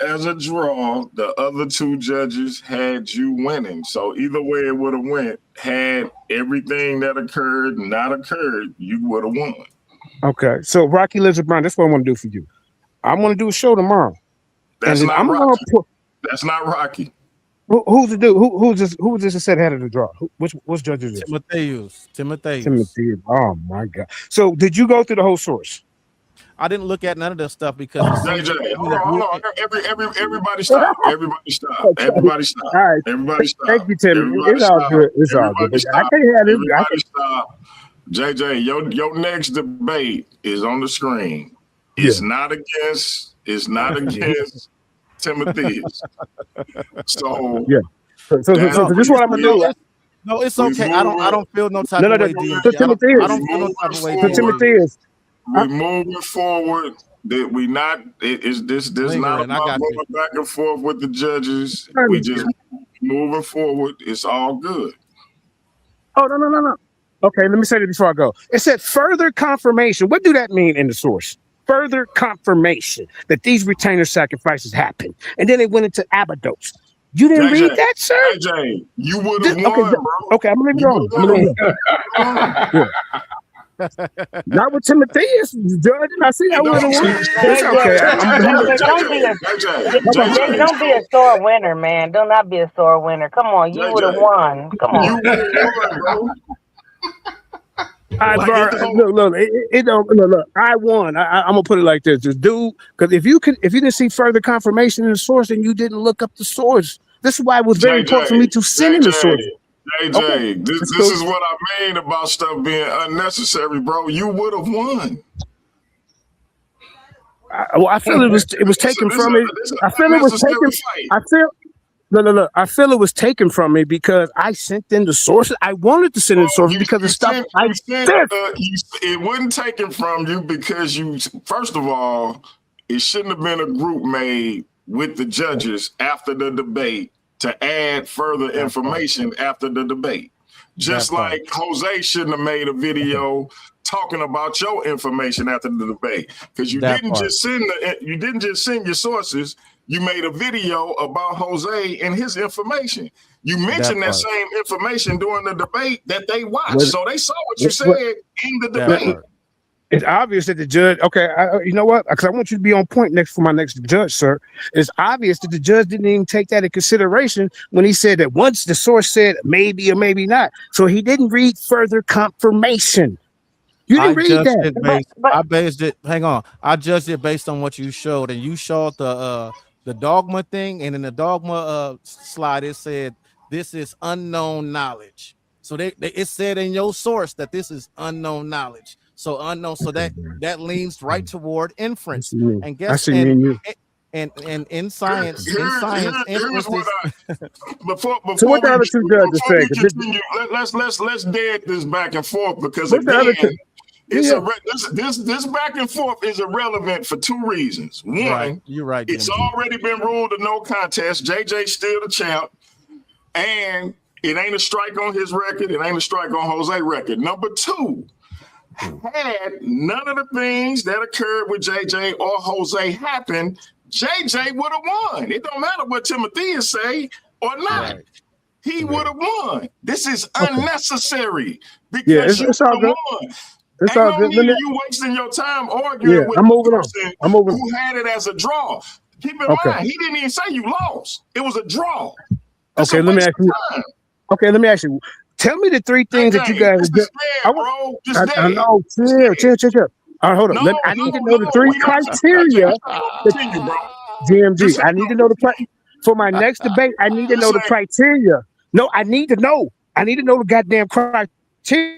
as a draw, the other two judges had you winning. So either way it would have went. Had everything that occurred not occurred, you would have won. Okay, so Rocky Lizard Brown, that's what I want to do for you. I want to do a show tomorrow. That's not Rocky. That's not Rocky. Who's the dude? Who's this that said had it a draw? Which judge is this? Timothy. Oh my God. So did you go through the whole source? I didn't look at none of that stuff because JJ, hold on. Everybody stop. Everybody stop. Everybody stop. All right. Everybody stop. Thank you, Tim. It's all good. It's all good. I can't have this. Everybody stop. JJ, your next debate is on the screen. It's not against Timothy's. So yeah. So this is what I'm gonna do. No, it's okay. I don't feel no type of way. So Timothy is. I don't feel no type of way. So Timothy is. We're moving forward. That we not. This not about going back and forth with the judges. We just moving forward. It's all good. Oh no. Okay, let me say this before I go. It said further confirmation. What do that mean in the source? Further confirmation that these retainer sacrifices happened. And then it went into Abydos. You didn't read that, sir? JJ, you would have won, bro. Okay, I'm going to leave it on. Not with Timothy, Judge. I see I would have won. Don't be a sore winner, man. Do not be a sore winner. Come on, you would have won. Come on. You would have won, bro. Look, I won. I'm gonna put it like this: this dude, because if you didn't see further confirmation in the source, and you didn't look up the source, this is why it was very important for me to send in the source. JJ, this is what I mean about stuff being unnecessary, bro. You would have won. I feel it was taken from me. I feel it was taken. I feel it was taken from me because I sent in the sources. I wanted to send in the sources because of stuff I sent. It wasn't taken from you because first of all, it shouldn't have been a group made with the judges after the debate to add further information after the debate. Just like Jose shouldn't have made a video talking about your information after the debate, because you That didn't part. just send your sources. You made a video about Jose and his information. You mentioned that part. same information during the debate that they watched, What- so they saw what you what- said in the That debate. part. It's obvious that the judge. Okay, you know what? Because I want you to be on point next for my next judge, sir. It's obvious that the judge didn't even take that in consideration when he said that once the source said maybe or maybe not, so he didn't read further confirmation. You didn't read judged that. it based. I based it. Hang on. I judged it based on what you showed, and you showed the dogma thing, and in the dogma slide it said this is unknown knowledge. So it said in your source that this is unknown knowledge. So unknown. So that leans right toward inference. And guess and in science, Here's what before So what the other two judges before say? we continue, let's dead this back and forth, because What's the other again, two? it's this back and forth is irrelevant for two reasons. One, Right. You're right. it's DMG. already been ruled a no contest. JJ's still the champ, and it ain't a strike on his record. It ain't a strike on Jose's record. Number two, had none of the things that occurred with JJ or Jose happen, JJ would have won. It don't matter what Timothea say or not. Right. He would have won. This is unnecessary because it's all good. It's all good. You wasting your time arguing with the person who had it as a draw. Keep in mind, he didn't even say you lost. It was a draw. That's let me ask you. Okay, let me ask you. Tell me the three things that you guys did. I know. Chill. All right, hold on. I need to know the three criteria. DMG. I need to know for my next debate. I need to know the criteria. No, I need to know. I need to know the goddamn criteria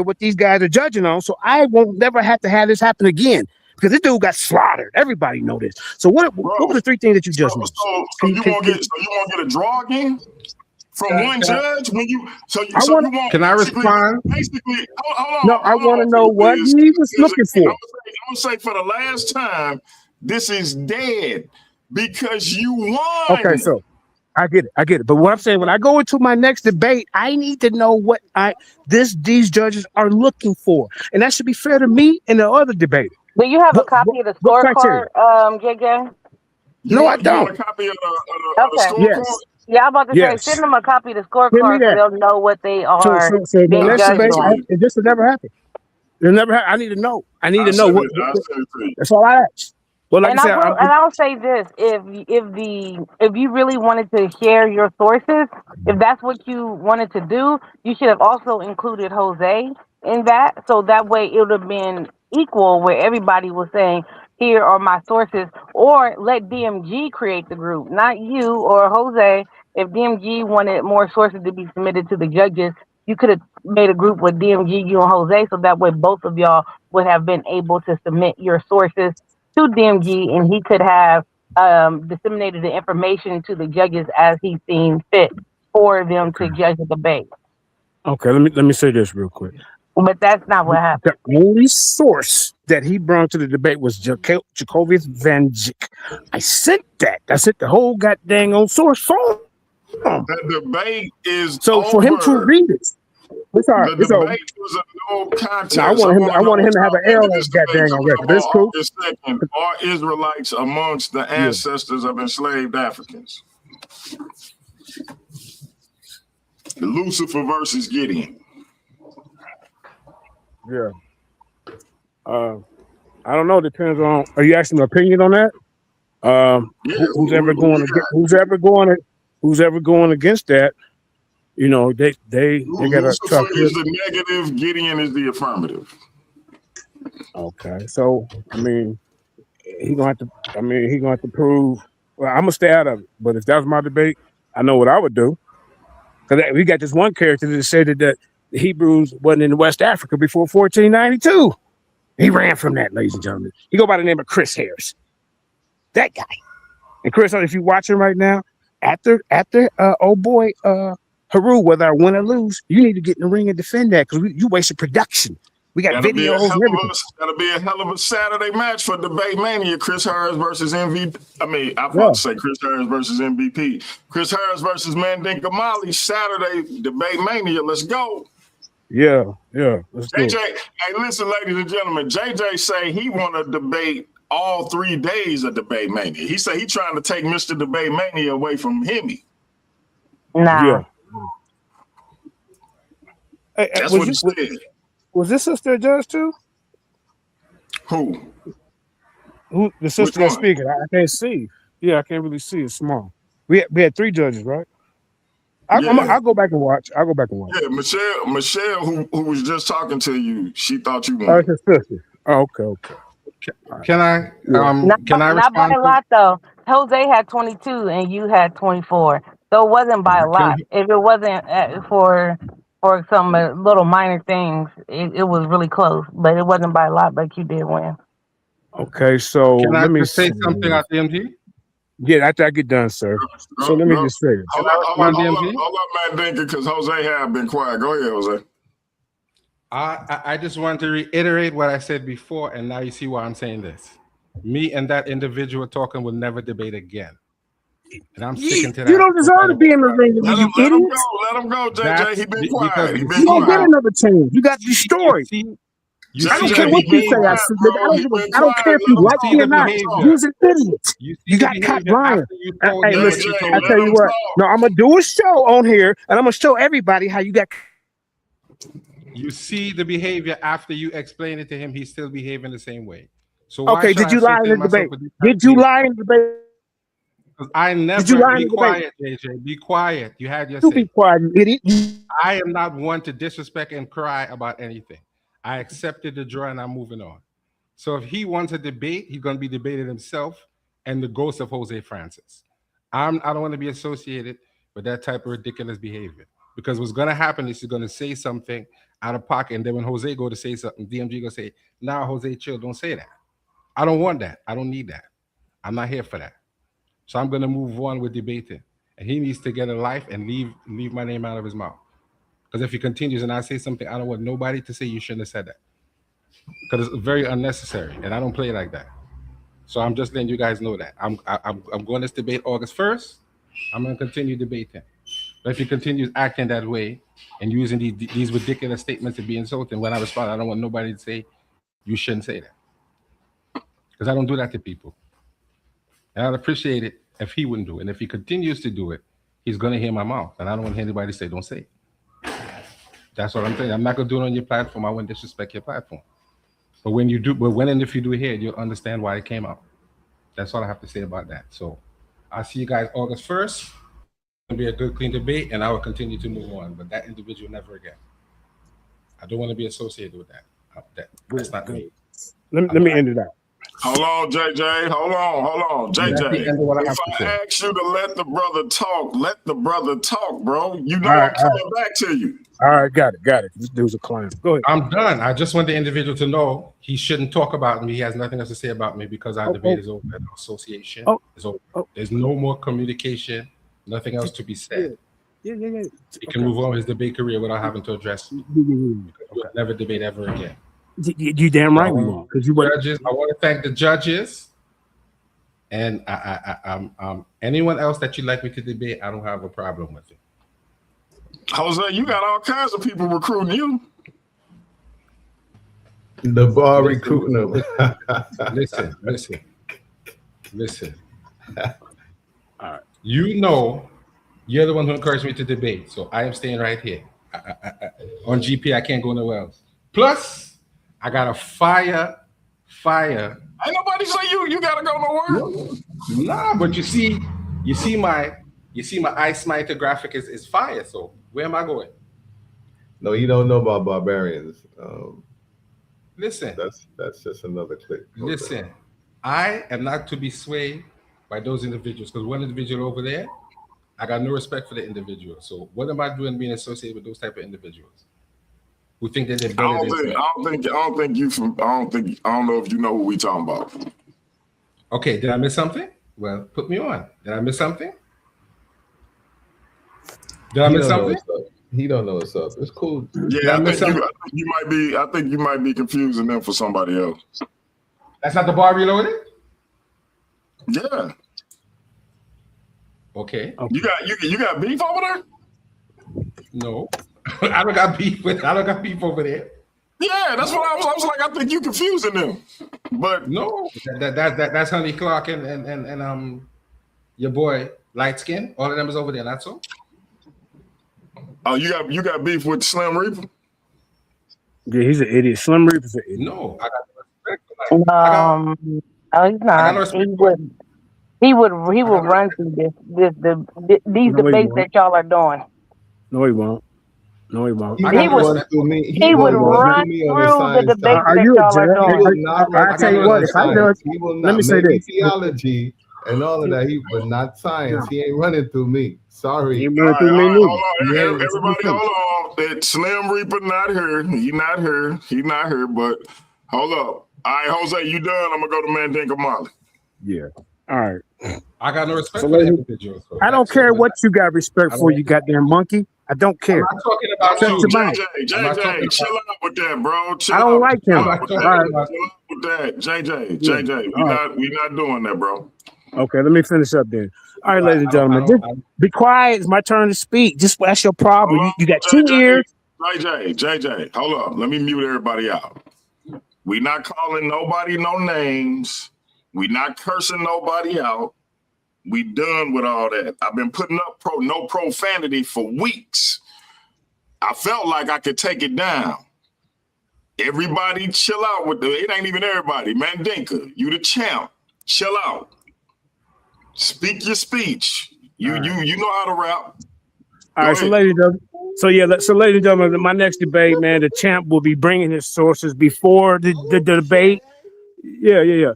what these guys are judging on, so I won't never have to have this happen again. Because this dude got slaughtered. Everybody know this. So what were the three things that you judged on? So you won't get a draw again from one judge when you Can I respond? Basically, hold on. I want to know what he was looking for. I'm gonna say for the last time, this is dead because you won. Okay, so I get it. But what I'm saying, when I go into my next debate, I need to know what these judges are looking for, and that should be fair to me and the other debater. Do you have a copy of the scorecard, JJ? No, I don't. You want a copy of the scorecard? Yes. Yeah, I'm about to say, send them a copy of the scorecard so they'll know what they are. So the next debate, this will never happen. It'll never happen. I need to know. I need to know what. That's all I ask. Well, like I will say this: if you really wanted to share your sources, if that's what you wanted to do, you should have also included Jose in that, so that way it would have been equal, where everybody was saying, "Here are my sources," or let DMG create the group, not you or Jose. If DMG wanted more sources to be submitted to the judges, you could have made a group with DMG, you and Jose, so that way both of y'all would have been able to submit your sources to DMG, and he could have disseminated the information to the judges as he seen fit for them to judge the debate. Okay, let me say this real quick. But that's not what happened. The only source that he brought to the debate was Jacobius Van Dijk. I sent that. I sent the whole goddamn on source phone. The debate is so over. For him to read it. It's all right. The debate was a no contest. No, I wanted him to have an L on his goddamn on record. That's cool. Are Israelites amongst the ancestors of enslaved Africans? Lucifer versus Gideon. Yeah. I don't know. Depends on. Are you asking an opinion on that? Who's ever going against that? You know, they got to Lucifer is the negative. Gideon is the affirmative. Okay, so I mean, he's gonna have to prove. Well, I'm gonna stay out of it. But if that was my debate, I know what I would do. Because we got this one character that said that the Hebrews wasn't in West Africa before 1492. He ran from that, ladies and gentlemen. He go by the name of Chris Harris. That guy. And Chris, if you're watching right now, after old boy Haru, whether I win or lose, you need to get in the ring and defend that because you wasted production. We got videos and everything. That'll be a hell of a Saturday match for Debate Mania. Chris Harris versus MVP. I'm about to say Chris Harris versus MVP. Chris Harris versus Mandinka Molly. Saturday, Debate Mania. Let's go. Yeah. Let's do JJ, it. hey, listen, ladies and gentlemen, JJ say he want to debate all 3 days of Debate Mania. He say he trying to take Mr. Debate Mania away from Hemi. Nah. Yeah. Hey, That's what he said. Was this sister a judge too? Who? Who the sister that's speaking? I can't see. Yeah, I can't really see. It's small. We had 3 judges, right? I'll go back and watch. Yeah, Michelle, who was just talking to you, she thought you Oh, won. it's her sister. Oh, okay. Can I Not by a lot though. Jose had 22 and you had 24, so it wasn't by a lot. If it wasn't for some little minor things, it was really close. But it wasn't by a lot. But you did win. Okay, so Can I let me just say something at DMG? Yeah, after I get done, sir. So let me just say it. Hold up, Mandinka, because Jose have been quiet. Go ahead, Jose. I just want to reiterate what I said before, and now you see why I'm saying this. Me and that individual talking will never debate again. And I'm sticking to that. You don't deserve to be in the ring with me, you idiot. Let him go, JJ. He been quiet. You don't get another chance. You got destroyed. I don't care what you say. I don't care if you like me or not. You're an idiot. You got caught lying. Hey, listen, I tell you what. No, I'm gonna do a show on here, and I'm gonna show everybody how you got. You see the behavior after you explain it to him. He's still behaving the same way. So why Okay, did you lie in the debate? Did you lie in the debate? I never. Did you lie in be the quiet, debate? JJ. Be quiet. You had your You say. be quiet, you idiot. I am not one to disrespect and cry about anything. I accepted the draw and I'm moving on. So if he wants a debate, he's going to be debating himself and the ghost of Jose Francis. I don't want to be associated with that type of ridiculous behavior, because what's going to happen is he's going to say something out of pocket, and then when Jose go to say something, DMG going to say, "Nah, Jose, chill, don't say that." I don't want that. I don't need that. I'm not here for that. So I'm going to move on with debating, and he needs to get a life and leave my name out of his mouth. Because if he continues and I say something, I don't want nobody to say you shouldn't have said that, because it's very unnecessary, and I don't play like that. So I'm just letting you guys know that I'm going to debate August 1st. I'm going to continue debating. But if he continues acting that way and using these ridiculous statements to be insulting, when I respond, I don't want nobody to say you shouldn't say that, because I don't do that to people. And I'd appreciate it if he wouldn't do it. And if he continues to do it, he's going to hear my mouth, and I don't want anybody to say don't say it. That's what I'm saying. I'm not going to do it on your platform. I wouldn't disrespect your platform. But when you do, when and if you do it here, you'll understand why it came out. That's all I have to say about that. So I'll see you guys August 1st. It'll be a good, clean debate, and I will continue to move on. But that individual, never again. I don't want to be associated with that. That's not me. Let me end it out. Hold on, JJ. Hold on. JJ, if I ask you to let the brother talk, bro. You know I'm coming back to you. All right, got it. This dude's a clown. Go ahead. I'm done. I just want the individual to know he shouldn't talk about me. He has nothing else to say about me, because our debate is over. The association is over. There's no more communication. Nothing else to be said. Yeah. He can move on with his debate career without having to address me. We'll never debate ever again. You damn right we won't. Because judges. I want to thank the judges, and anyone else that you'd like me to debate, I don't have a problem with it. Jose, you got all kinds of people recruiting you. The bar recruiting them. Listen. All right. You know, you're the one who encouraged me to debate, so I am staying right here. On GP, I can't go nowhere else. Plus, I got a fire. Ain't nobody say you gotta go nowhere. Nah, but you see my ice smiter graphic is fire. So where am I going? No, you don't know about barbarians. Listen, that's just another clip. Listen, I am not to be swayed by those individuals, because one individual over there, I got no respect for the individual. So what am I doing being associated with those type of individuals who think that they're better than me? I don't know if you know what we talking about. Okay, did I miss something? Well, put me on. Did I miss something? Did I miss something? He don't know what's up. It's cool. Yeah, I think you might be confusing them for somebody else. That's not the bar reloaded? Yeah. Okay. You got beef over there? No. I don't got beef over there. Yeah, that's what I was like, I think you confusing them. But no, that's Honey Clark and your boy Light Skin. All of them is over there. That's all. Oh, you got beef with Slim Reaper? Yeah, he's an idiot. Slim Reaper's an idiot. No, I got respect for No, he's not. He would run through these debates that y'all are doing. No, he won't. No, he won't. He would run through the debates that y'all are doing. I tell you what, if I do it, let me say this: theology and all of that, but not science. He ain't running through me. Sorry. He ain't running through me neither. Everybody, hold on. That Slim Reaper not here. He not here. But hold up. All right, Jose, you done? I'm gonna go to Mandinka Molly. Yeah. All right. I got no respect for the individual. I don't care what you got respect for, you goddamn monkey. I don't care. I'm not talking about you, JJ, chill out with that, bro. I don't like him. Chill out with that. JJ. We not doing that, bro. Okay, let me finish up then. All right, ladies and gentlemen, be quiet. It's my turn to speak. Just that's your problem. You got 2 ears. JJ, hold up. Let me mute everybody out. We not calling nobody no names. We not cursing nobody out. We done with all that. I've been putting up no profanity for weeks. I felt like I could take it down. Everybody chill out with it ain't even everybody. Mandinka, you the champ. Chill out. Speak your speech. You know how to rap. All right, so ladies and gentlemen, my next debate, man, the champ will be bringing his sources before the debate. Yeah,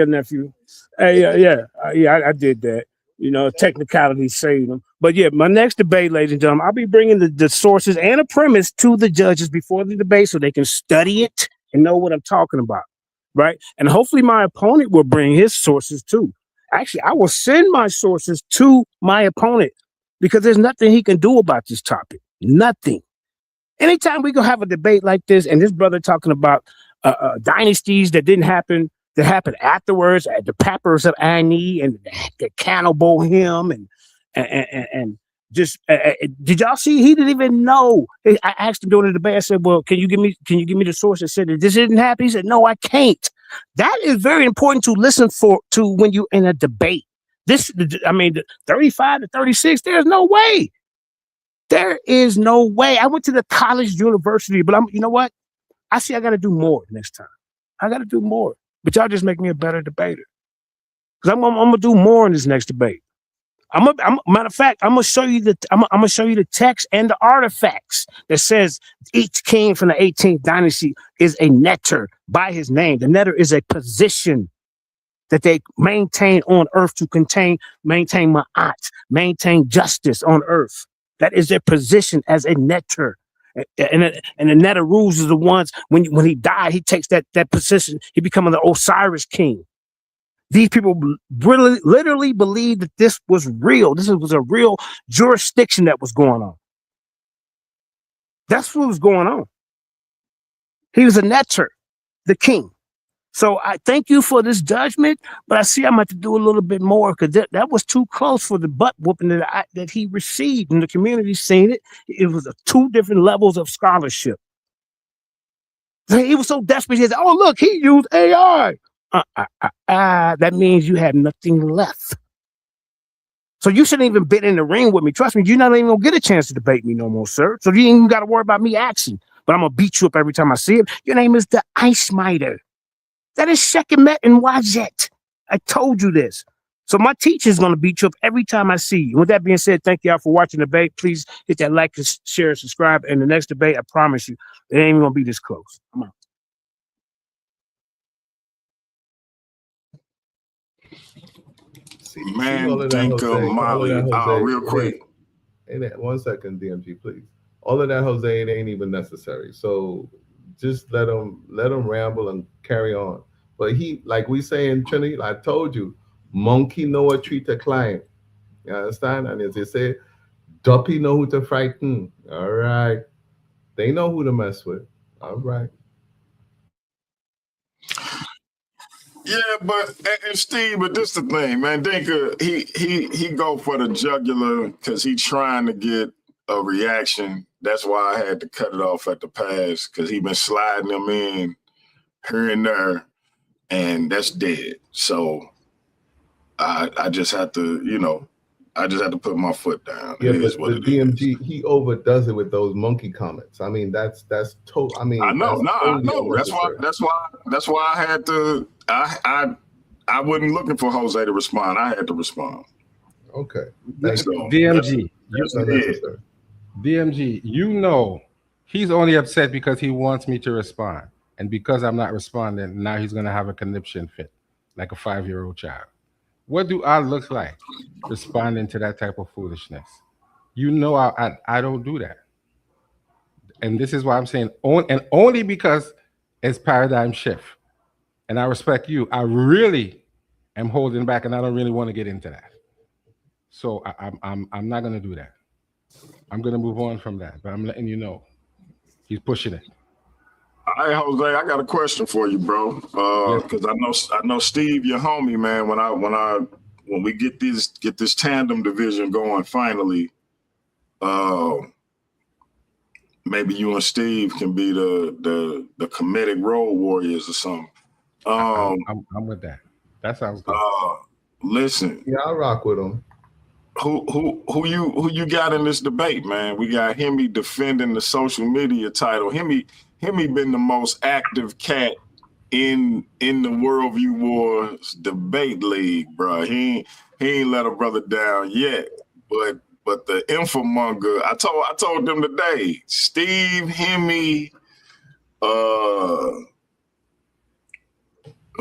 nephew. Hey, I did that. You know, technicalities saved them. But yeah, my next debate, ladies and gentlemen, I'll be bringing the sources and a premise to the judges before the debate so they can study it and know what I'm talking about, right? And hopefully my opponent will bring his sources too. Actually, I will send my sources to my opponent because there's nothing he can do about this topic. Nothing. Anytime we go have a debate like this and this brother talking about dynasties that didn't happen, that happened afterwards, the Pappers of Ani and the cannibal him and just did y'all see? He didn't even know. I asked him during the debate. I said, "Well, can you give me the source that said that this didn't happen?" He said, "No, I can't." That is very important to listen to when you in a debate. The 35 to 36. There's no way. There is no way. I went to the college university, but you know what? I see I got to do more next time. I got to do more. But y'all just make me a better debater. Because I'm gonna do more in this next debate. Matter of fact, I'm gonna show you the text and the artifacts that says each king from the 18th dynasty is a netter by his name. The netter is a position that they maintain on earth to maintain ma'at, maintain justice on earth. That is their position as a netter. And the netter rules is the ones when he died, he takes that position, he becomes the Osiris king. These people really, literally believe that this was real. This was a real jurisdiction that was going on. That's what was going on. He was a netter, the king. So I thank you for this judgment, but I see I'm going to do a little bit more because that was too close for the butt whooping that he received, and the community seen it. It was 2 different levels of scholarship. He was so desperate. He said, "Oh, look, he used AI." That means you have nothing left. So you shouldn't even been in the ring with me. Trust me, you're not even gonna get a chance to debate me no more, sir. So you ain't even got to worry about me asking. But I'm gonna beat you up every time I see him. Your name is the Ice Miter. That is Shekemet and Wajet. I told you this. So my teacher is gonna beat you up every time I see you. With that being said, thank y'all for watching the debate. Please hit that like, share, and subscribe. And the next debate, I promise you, it ain't even gonna be this close. Come on. Mandinka Molly. Real quick. One second, DMG, please. All of that, Jose, it ain't even necessary. So just let him ramble and carry on. But he, like we say in Trinity, I told you, monkey know a tree to climb. You understand? And as they say, duppy know who to frighten. All right. They know who to mess with. All right. Yeah, but and Steve, but this the thing, man. Dinka, he go for the jugular because he trying to get a reaction. That's why I had to cut it off at the pass, because he been sliding them in here and there, and that's dead. So I just had to, you know, I just had to put my foot down. Yeah, It but is what the it is. DMG, he overdoes it with those monkey comments. I mean, that's total. I mean, I know, that's no, I totally know. That's why I had to. I wasn't looking for Jose to respond. I had to respond. Okay. Thank you. DMG, That's unnecessary. DMG, you know, he's only upset because he wants me to respond. And because I'm not responding, now he's going to have a conniption fit like a 5-year-old child. What do I look like responding to that type of foolishness? You know, I don't do that. And this is why I'm saying, and only because it's paradigm shift. And I respect you. I really am holding back, and I don't really want to get into that. So I'm not going to do that. I'm going to move on from that. But I'm letting you know, he's pushing it. Hey Jose, I got a question for you, bro. Because I know Steve, your homie, man. When we get this tandem division going finally, maybe you and Steve can be the comedic role warriors or something. I'm with that. That sounds good. Listen. Yeah, I'll rock with him. Who you got in this debate, man? We got Hemi defending the social media title. Hemi been the most active cat in the Worldview Wars debate league, bro. He ain't let a brother down yet. But the infomonger, I told them today, Steve, Hemi,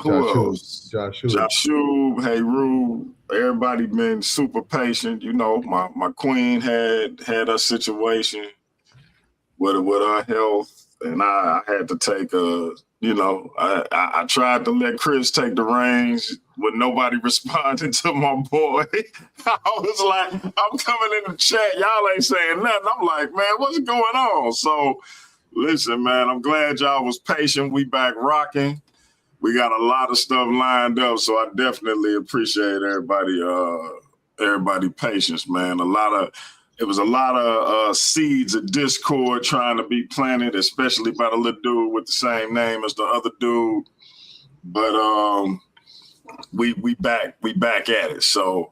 who else? Joshua, Heru, everybody been super patient. You know, my queen had her situation with her health, and I had to take I tried to let Chris take the reins when nobody responded to my boy. I was like, I'm coming in the chat, y'all ain't saying nothing. I'm like, man, what's going on? So listen, man, I'm glad y'all was patient. We back rocking. We got a lot of stuff lined up, so I definitely appreciate everybody patience, man. It was a lot of seeds of discord trying to be planted, especially by the little dude with the same name as the other dude. But we back at it. So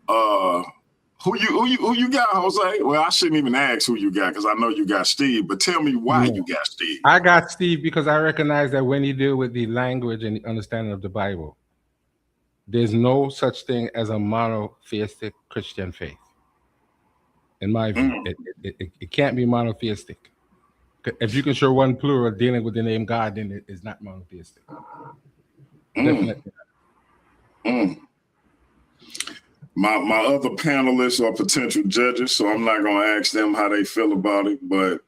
who you got, Jose? Well, I shouldn't even ask who you got because I know you got Steve, but tell me why you got Steve. I got Steve because I recognize that when you deal with the language and the understanding of the Bible, there's no such thing as a monotheistic Christian faith. In my view, it can't be monotheistic. If you can show one plural dealing with the name God, then it is not monotheistic. Definitely. My other panelists are potential judges, so I'm not going to ask them how they feel about it, but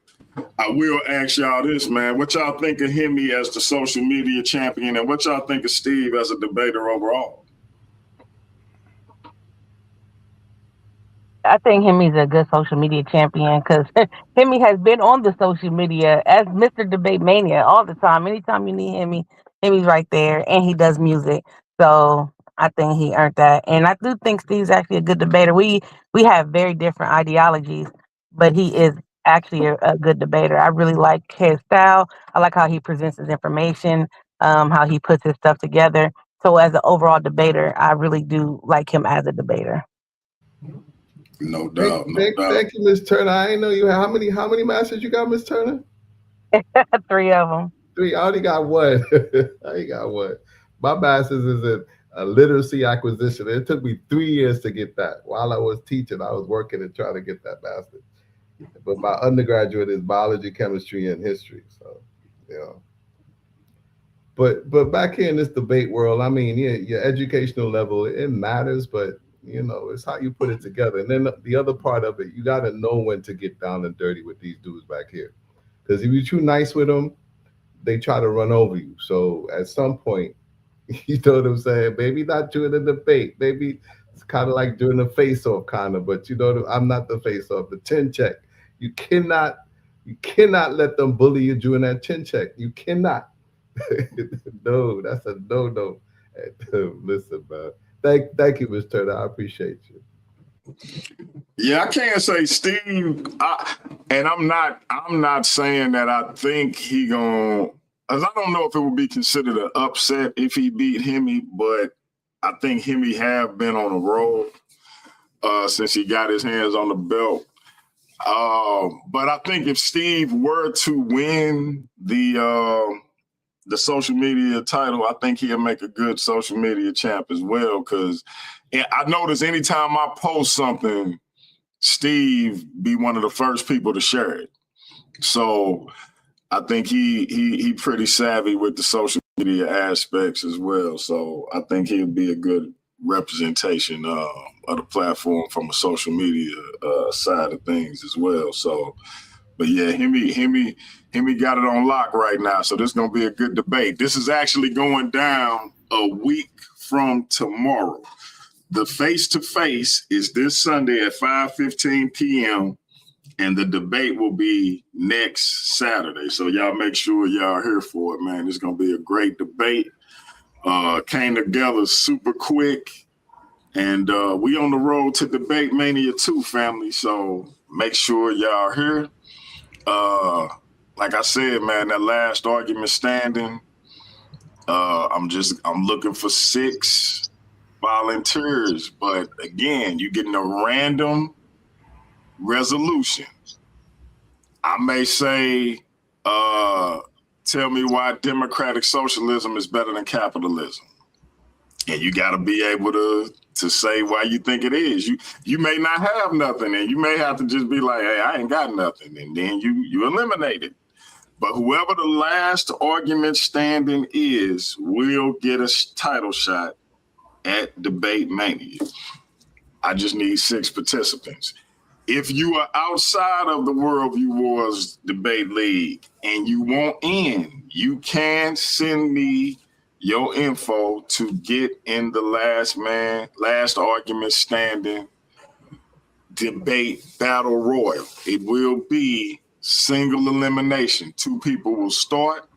I will ask y'all this, man. What y'all think of Hemi as the social media champion, and what y'all think of Steve as a debater overall? I think Hemi's a good social media champion because Hemi has been on the social media as Mr. Debate Mania all the time. Anytime you need Hemi, Hemi's right there, and he does music. So I think he earned that. And I do think Steve's actually a good debater. We have very different ideologies, but he is actually a good debater. I really like his style. I like how he presents his information, how he puts his stuff together. So as an overall debater, I really do like him as a debater. No doubt. Thank you, Miss Turner. I didn't know you had how many masters you got, Miss Turner? 3 of them. 3. I only got one. My master's is a literacy acquisition. It took me 3 years to get that. While I was teaching, I was working and trying to get that master's. But my undergraduate is biology, chemistry, and history. So, you know. But back here in this debate world, I mean, yeah, your educational level, it matters, but you know, it's how you put it together. And then the other part of it, you got to know when to get down and dirty with these dudes back here. Because if you're too nice with them, they try to run over you. So at some point, you know what I'm saying? Maybe not during the debate. Maybe it's kind of like during the face-off kind of, but you know, I'm not the face-off, the chin check. You cannot let them bully you during that chin check. You cannot. No, that's a no. Listen, man. Thank you, Ms. Turner. I appreciate you. Yeah, I can't say Steve, and I'm not saying that I think he gonna, as I don't know if it would be considered an upset if he beat Hemi, but I think Hemi have been on a roll since he got his hands on the belt. But I think if Steve were to win the social media title, I think he'll make a good social media champ as well. Because I notice anytime I post something, Steve be one of the first people to share it. So I think he pretty savvy with the social media aspects as well. So I think he'll be a good representation of the platform from a social media side of things as well. So, but yeah, Hemi got it on lock right now. So this is gonna be a good debate. This is actually going down a week from tomorrow. The face-to-face is this Sunday at 5:15 p.m. and the debate will be next Saturday. So y'all make sure y'all here for it, man. It's gonna be a great debate. Came together super quick, and we on the road to Debate Mania 2, family. So make sure y'all here. Like I said, man, that last argument standing. I'm looking for 6 volunteers, but again, you're getting a random resolution. I may say, tell me why democratic socialism is better than capitalism. And you got to be able to say why you think it is. You may not have nothing, and you may have to just be like, hey, I ain't got nothing. And then you eliminate it. But whoever the last argument standing is will get a title shot at Debate Mania. I just need 6 participants. If you are outside of the Worldview Wars Debate League and you want in, you can send me your info to get in the last argument standing debate battle royal. It will be single elimination. 2 people will start.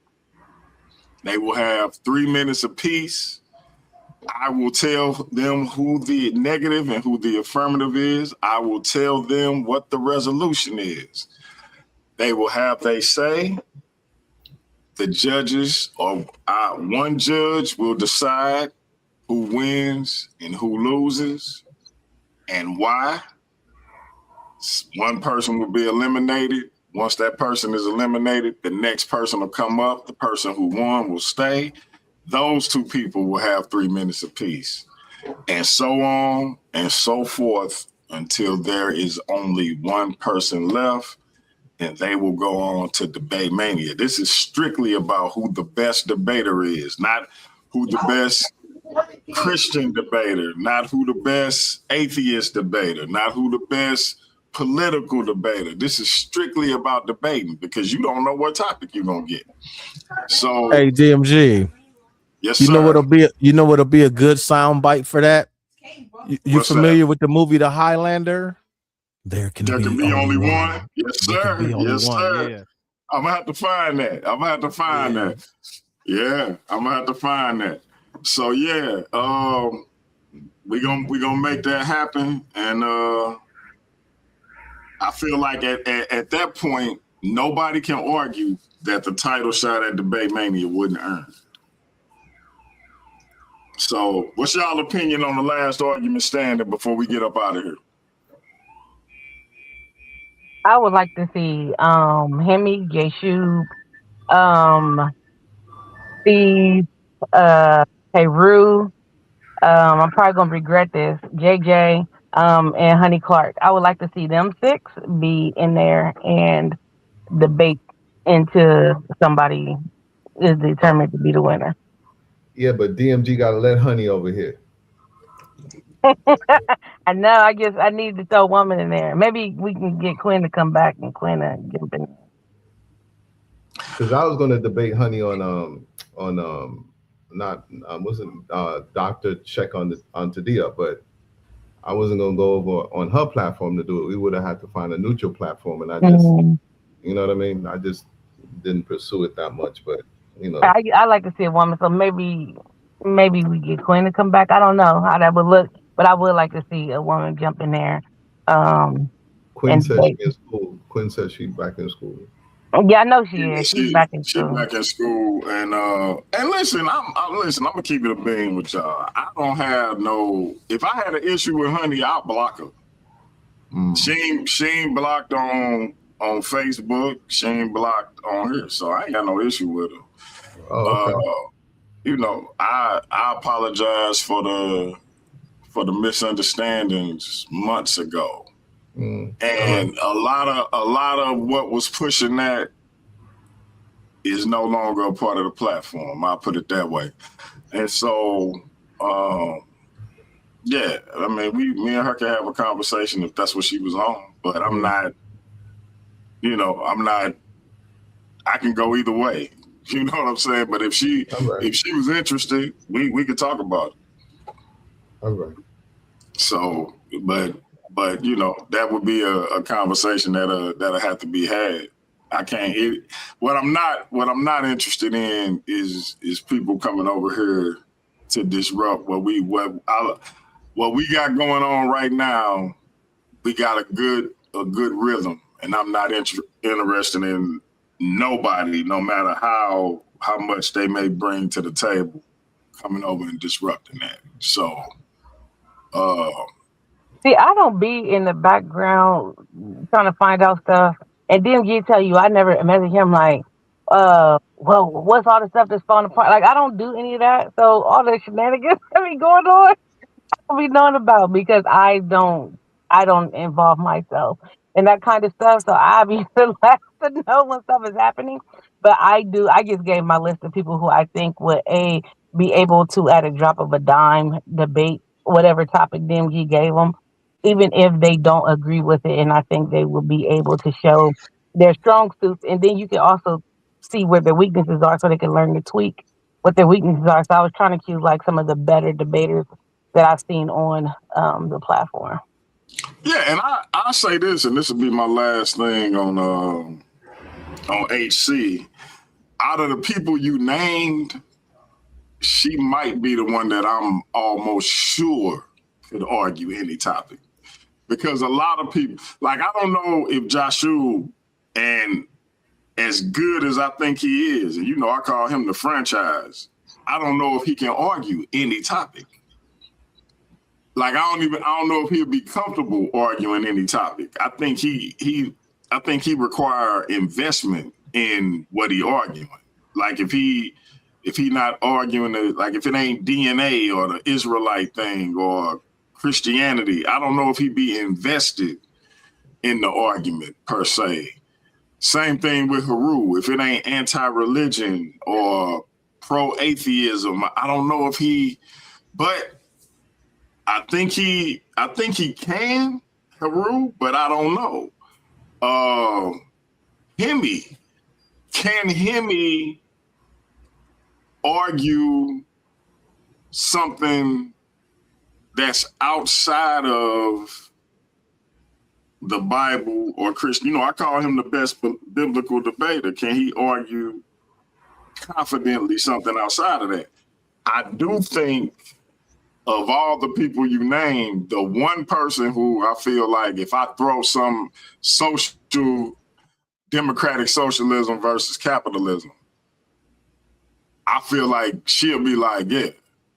They will have 3 minutes apiece. I will tell them who the negative and who the affirmative is. I will tell them what the resolution is. They will have they say. The judges, or one judge will decide who wins and who loses and why. One person will be eliminated. Once that person is eliminated, the next person will come up. The person who won will stay. Those 2 people will have 3 minutes apiece, and so on and so forth until there is only one person left, and they will go on to Debate Mania. This is strictly about who the best debater is, not who the best Christian debater, not who the best atheist debater, not who the best political debater. This is strictly about debating because you don't know what topic you're gonna get. So, hey, DMG. Yes, you sir. know what'll be a good sound bite for that? You familiar with the movie The Highlander? There can be only one. Yes, sir. Yes, sir. Yeah. I'm gonna have to find that. Yeah, I'm gonna have to find that. So yeah, we gonna make that happen, and I feel like at that point, nobody can argue that the title shot at Debate Mania wouldn't earn. So, what's y'all opinion on the last argument standing before we get up out of here? I would like to see Hemi, Yeshub, Steve, Heru. I'm probably gonna regret this. JJ, and Honey Clark. I would like to see them 6 be in there and debate into somebody is determined to be the winner. Yeah, but DMG got to let Honey over here. I know. I guess I need to throw a woman in there. Maybe we can get Quinn to come back and Quinn to jump in. Because I was going to debate Honey on Dr. Check on Tadia, but I wasn't going to go over on her platform to do it. We would have had to find a neutral platform, and I just, you know what I mean? I just didn't pursue it that much, but you know. I like to see a woman, so maybe we get Quinn to come back. I don't know how that would look. but I would like to see a woman jump in there. Quinn And said she in school. Quinn said she's back in school. yeah, I know she Yeah, is. She's back in she school. back in school, and listen, I'm gonna keep it a bean with y'all. I don't have no. If I had an issue with Honey, I'll block her. She ain't blocked on Facebook. She ain't blocked on here, so I ain't got no issue with her. Oh, okay. You know, I apologize for the misunderstandings months ago. And a lot of what was pushing that is no longer a part of the platform. I'll put it that way. And so, yeah, I mean, me and her can have a conversation if that's what she was on, but I'm not, I can go either way. You know what I'm saying? But if she was interested, we could talk about it. All right. So, but that would be a conversation that'll have to be had. I can't. What I'm not interested in is people coming over here to disrupt what we got going on right now. We got a good rhythm, and I'm not interested in nobody, no matter how much they may bring to the table, coming over and disrupting that. So, see, I don't be in the background trying to find out stuff, and then you tell you I never message him like, well, what's all the stuff that's falling apart? Like, I don't do any of that. So all the shenanigans that be going on, I don't be knowing about because I don't involve myself in that kind of stuff. So I be the last to know when stuff is happening. But I just gave my list of people who I think would be able to, at a drop of a dime, debate whatever topic DMG gave them, even if they don't agree with it. And I think they will be able to show their strong suits. And then you can also see where their weaknesses are so they can learn to tweak what their weaknesses are. So I was trying to choose like some of the better debaters that I've seen on the platform. Yeah, and I say this, and this will be my last thing on HC. Out of the people you named, she might be the one that I'm almost sure could argue any topic. Because a lot of people, like, I don't know if Joshua, and as good as I think he is, and I call him the franchise, I don't know if he can argue any topic. Like, I don't know if he'll be comfortable arguing any topic. I think he require investment in what he arguing. Like, if he not arguing like if it ain't DNA or the Israelite thing or Christianity, I don't know if he'd be invested in the argument per se. Same thing with Haru. If it ain't anti-religion or pro-atheism, I don't know if but I think he can, Haru, but I don't know. Can Hemi argue something that's outside of the Bible or Christian? I call him the best biblical debater. Can he argue confidently something outside of that? I do think of all the people you named, the one person who I feel like if I throw some democratic socialism versus capitalism, I feel like she'll be like, yeah,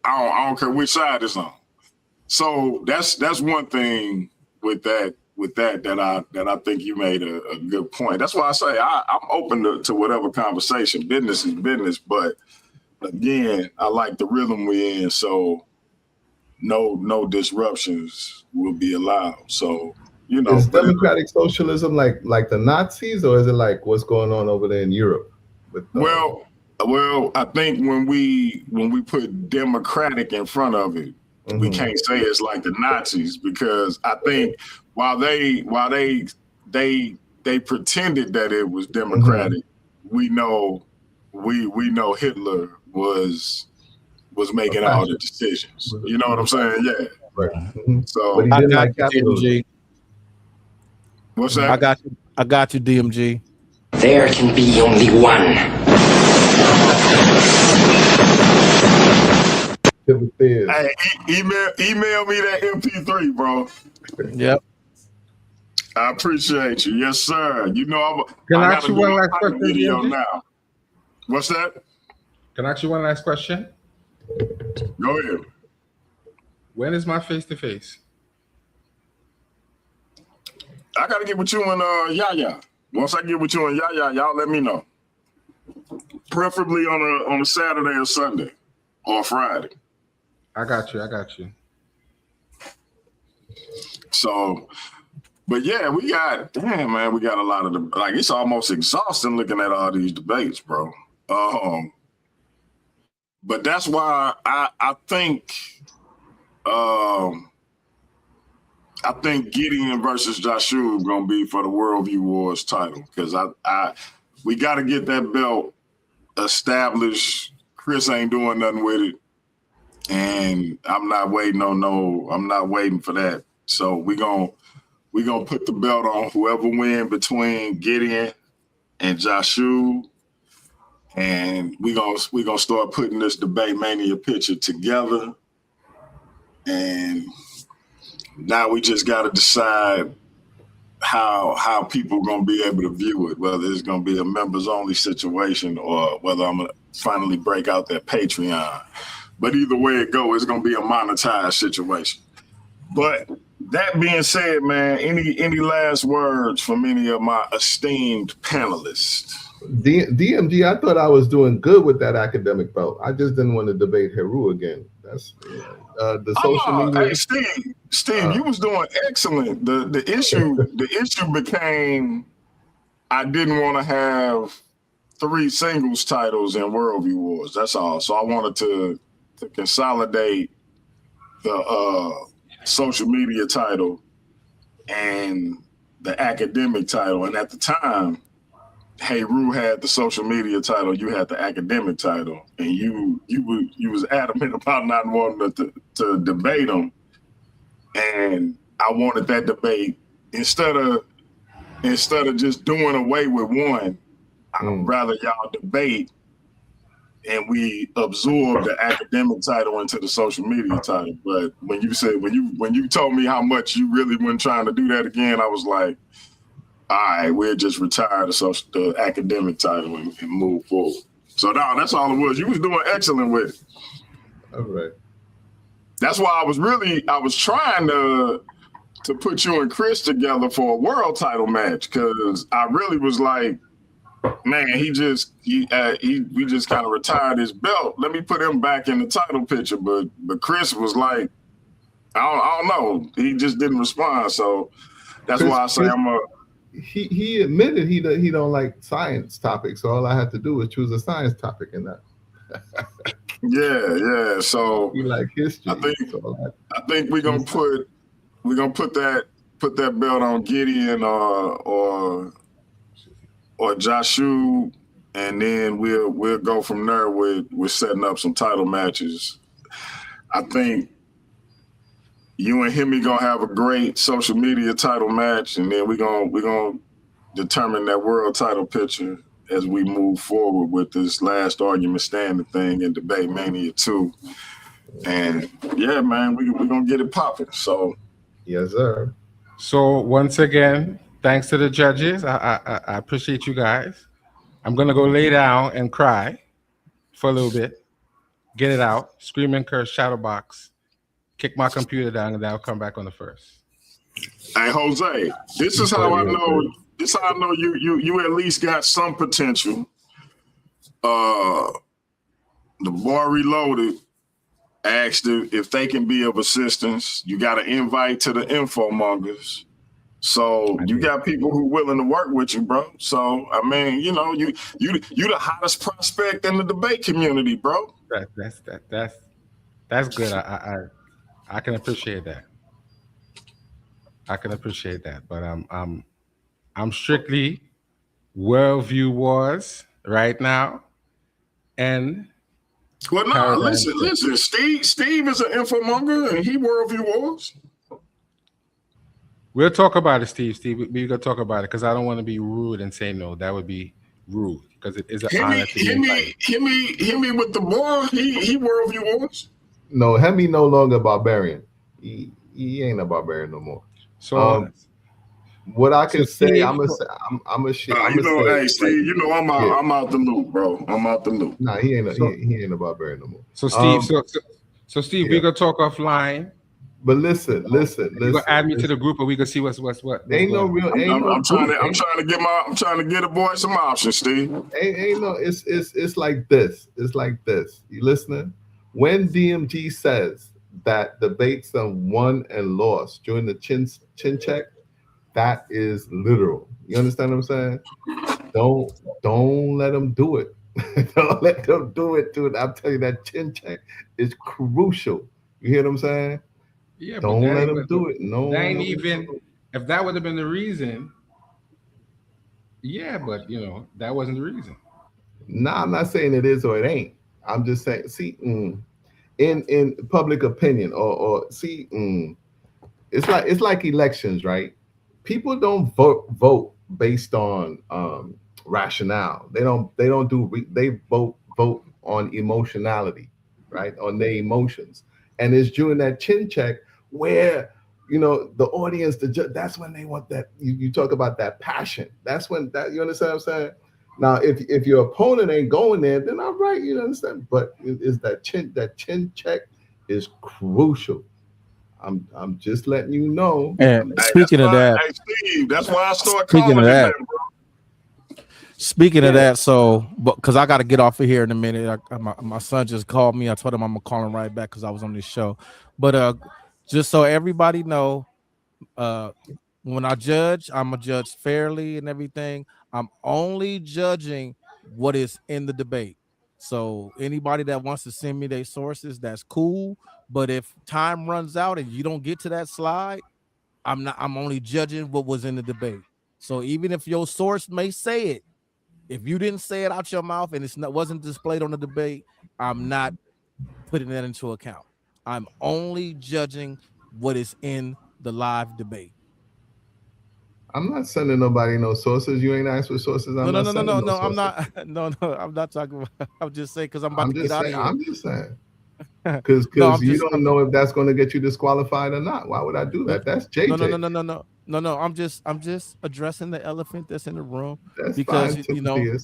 I don't care which side it's on. So that's one thing with that I think you made a good point. That's why I say I'm open to whatever conversation. Business is business, but again, I like the rhythm we're in, so no disruptions will be allowed. So, is democratic socialism like the Nazis, or is it like what's going on over there in Europe? Well, I think when we put democratic in front of it, we can't say it's like the Nazis, because I think while they pretended that it was democratic, we know Hitler was making all the decisions. You know what I'm saying? Yeah. Right. So but he didn't like capitalism. What's that? I got you, DMG. There can be only one. tip of stairs. Hey, email me that MP3, bro. Yep. I appreciate you. Yes, sir. You know Can I I ask gotta you do one a last pilot question, video DMG? now. What's that? Can I ask you one last question? Go ahead. When is my face-to-face? I gotta get with you and Yaya. Once I get with you and Yaya, y'all let me know. Preferably on a Saturday or Sunday or Friday. I got you. So, but yeah, we got a lot of them. Like, it's almost exhausting looking at all these debates, bro. But that's why I think Gideon versus Joshua gonna be for the Worldview Wars title, because we got to get that belt established. Chris ain't doing nothing with it, and I'm not waiting for that. So we gonna put the belt on whoever win between Gideon and Joshua, and we gonna start putting this Debate Mania picture together. And now we just got to decide how people are going to be able to view it, whether it's going to be a members only situation or whether I'm going to finally break out that Patreon. But either way it goes, it's going to be a monetized situation. But that being said, man, any last words from any of my esteemed panelists? DMG, I thought I was doing good with that academic belt. I just didn't want to debate Heru again. That's the social media. Hey, Steve, you was doing excellent. The issue became I didn't want to have 3 singles titles in Worldview Wars. That's all. So I wanted to consolidate the social media title and the academic title. And at the time, Heru had the social media title, you had the academic title, and you was adamant about not wanting to debate them. And I wanted that debate instead of just doing away with one. I'd rather y'all debate and we absorb the academic title into the social media title. But when you told me how much you really weren't trying to do that again, I was like, all right, we'll just retire the academic title and move forward. So no, that's all it was. You was doing excellent with it. All right. That's why I was trying to put you and Chris together for a world title match, because I really was like, man, we just kind of retired his belt. Let me put him back in the title picture. But Chris was like, I don't know. He just didn't respond. So that's why I say He admitted he don't like science topics, so all I had to do was choose a science topic in that. Yeah. So he like history. I think we're gonna put that belt on Gideon or Joshua, and then we'll go from there with setting up some title matches. I think you and Hemi gonna have a great social media title match, and then we're gonna determine that world title picture as we move forward with this last argument standing thing in Debate Mania 2. And yeah, man, we're gonna get it popping. So yes, sir. So once again, thanks to the judges. I appreciate you guys. I'm gonna go lay down and cry for a little bit, get it out, scream and curse, shadow box, kick my computer down, and then I'll come back on the first. Hey, Jose, this is how I know. This is how I know you at least got some potential. The Bar Reloaded asked if they can be of assistance. You got an invite to the info mongers. So you got people who willing to work with you, bro. So I mean, you the hottest prospect in the debate community, bro. That's good. I can appreciate that. But I'm strictly Worldview Wars right now. And well, no, listen. Steve is an infomonger, and he Worldview Wars. We'll talk about it, Steve. We're gonna talk about it because I don't want to be rude and say no. That would be rude because it is an honor to be invited. Hit me with the bar. He Worldview Wars. No, Hemi no longer barbarian. He ain't a barbarian no more. So, What I so can say, Steve, I'm gonna say, I'm a shit. I'm You gonna know, say, hey, Steve, you know yeah. I'm out the loop, bro. I'm out the loop. Nah, he ain't a, so, he ain't a barbarian no more. so Steve, so Steve, we Yeah. gonna talk offline. But listen. You gonna add me to the group, and we can see what's Ain't no going on. real, I'm trying group. I'm trying to get a boy some options, Steve. Ain't no. It's like this. It's like this. You listening? When DMG says that debates done won and lost during the chin check, that is literal. You understand what I'm saying? Don't let them do it. Don't let them do it, dude. I'm telling you that chin check is crucial. You hear what I'm saying? Yeah, but Don't let them do it. No, that ain't even. If that would have been the reason, yeah, but that wasn't the reason. Nah, I'm not saying it is or it ain't. I'm just saying. See, in public opinion, or see, it's like elections, right? People don't vote based on rationale. They don't they vote on emotionality, right? On their emotions, and it's during that chin check where the audience, that's when they want that. You talk about that passion. That's when that you understand what I'm saying. Now, if your opponent ain't going there, then all right, you understand. But is that chin check is crucial. I'm just letting you know. And speaking of that, hey Steve, that's why I started speaking calling of it that, that, bro. speaking of that, so because I got to get off of here in a minute. My son just called me. I told him I'm gonna call him right back because I was on this show. But just so everybody know, when I judge, I'm a judge fairly and everything. I'm only judging what is in the debate. So anybody that wants to send me their sources, that's cool. But if time runs out and you don't get to that slide, I'm only judging what was in the debate. So even if your source may say it, if you didn't say it out your mouth and wasn't displayed on the debate, I'm not putting that into account. I'm only judging what is in the live debate. I'm not sending nobody no sources. You ain't asked for sources. I'm not sending no sources. I'm not. No, I'm not talking about. I'm just saying because I'm about to get out of here. I'm just saying. Because you don't know if that's going to get you disqualified or not. Why would I do that? That's JJ. No. I'm just addressing the elephant that's in the room. That's because fine.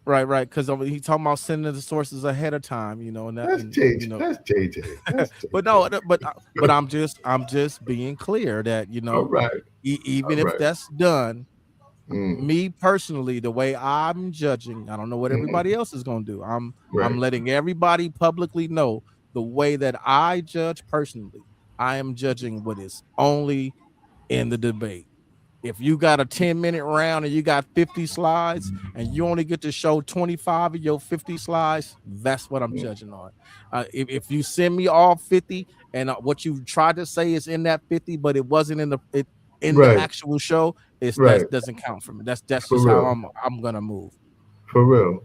Right. Because he's talking about sending the sources ahead of time. And that's JJ. That's JJ. That's JJ. but I'm just being clear that all right. Even if that's done. Me personally, the way I'm judging, I don't know what everybody else is going to do. I'm letting everybody publicly know the way that I judge personally. I am judging what is only in the debate. If you got a 10-minute round and you got 50 slides and you only get to show 25 of your 50 slides, that's what I'm judging on. If you send me all 50 and what you tried to say is in that 50, but it wasn't in the actual show, that doesn't count for me. That's just how I'm gonna move. For real.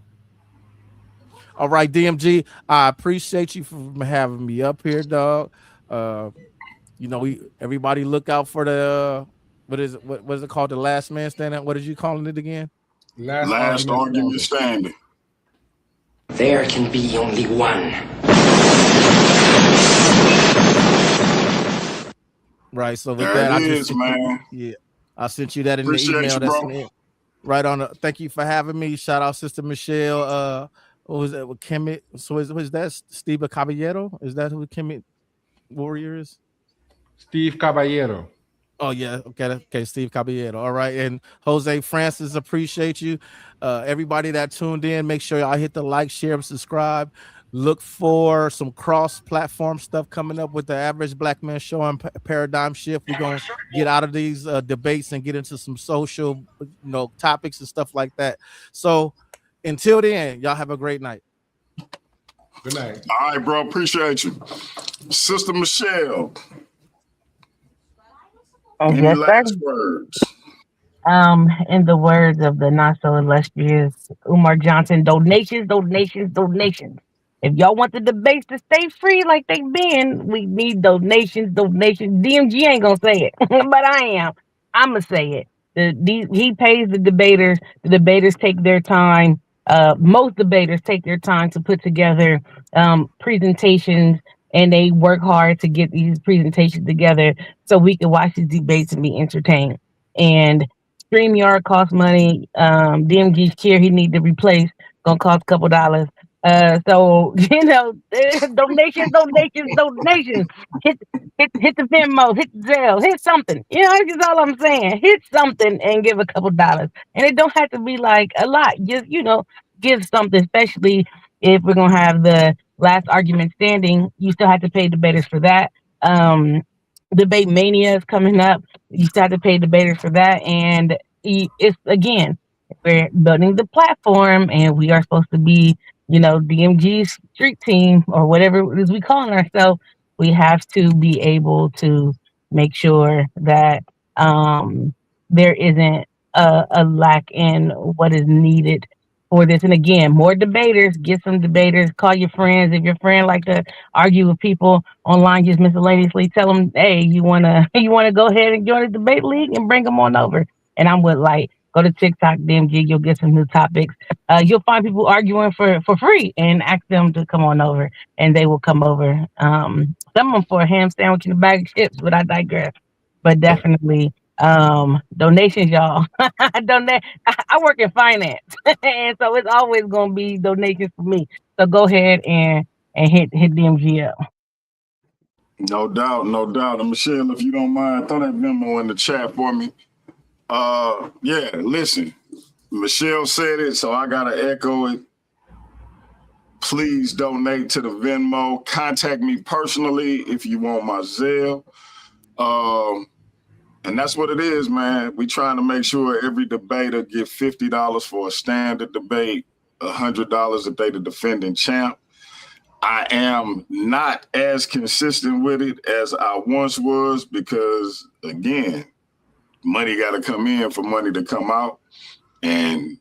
All right, DMG, I appreciate you for having me up here, dog. Everybody look out for the what is it called? The last man standing. What did you calling it again? Last argument standing. There can be only one. Right. So with there that, I sent you that in Appreciate the email. That's right on. Thank you for having me. Shout out, Sister Michelle. What was that? Kemet? So is that Steve Caballero? Is that who Kemet Warrior is? Steve Caballero. Oh yeah, okay, Steve Caballero. All right, and Jose Francis, appreciate you. Everybody that tuned in, make sure y'all hit the like, share, and subscribe. Look for some cross-platform stuff coming up with the Average Black Man Show and Paradigm Shift. We're gonna get out of these debates and get into some social, topics and stuff like that. So until then, y'all have a great night. Good night. All right, bro. Appreciate you, Sister Michelle. Any last words? In the words of the not so illustrious Umar Johnson, donations. If y'all want the debates to stay free like they've been, we need donations. DMG ain't gonna say it, but I am. I'm gonna say it. He pays the debaters. The debaters take their time. Most debaters take their time to put together presentations and they work hard to get these presentations together so we can watch these debates and be entertained. And StreamYard costs money. DMG's chair he need to replace gonna cost a couple dollars. So donations. Hit the Venmo, hit the Zelle, hit something. That's just all I'm saying. Hit something and give a couple dollars. And it don't have to be like a lot. Just give something, especially if we're gonna have the last argument standing. You still have to pay debaters for that. Debate Mania is coming up. You still have to pay debaters for that. And it's again, we're building the platform and we are supposed to be, DMG's street team or whatever it is we calling ourselves. We have to be able to make sure that there isn't a lack in what is needed for this. And again, more debaters, get some debaters, call your friends. If your friend like to argue with people online just miscellaneously, tell them, hey, you wanna go ahead and join the debate league and bring them on over. And I'm with go to TikTok, DMG, you'll get some new topics. You'll find people arguing for free and ask them to come on over and they will come over. Some of them for a ham sandwich and a bag of chips, but I digress. But definitely donations, y'all. I work in finance and so it's always gonna be donations for me. So go ahead and hit DMG up. No doubt, no doubt. And Michelle, if you don't mind, throw that memo in the chat for me. Yeah, listen, Michelle said it, so I gotta echo it. Please donate to the Venmo. Contact me personally if you want my Zelle. And that's what it is, man. We trying to make sure every debater get $50 for a standard debate, $100 if they the defending champ. I am not as consistent with it as I once was because, again, money got to come in for money to come out. And,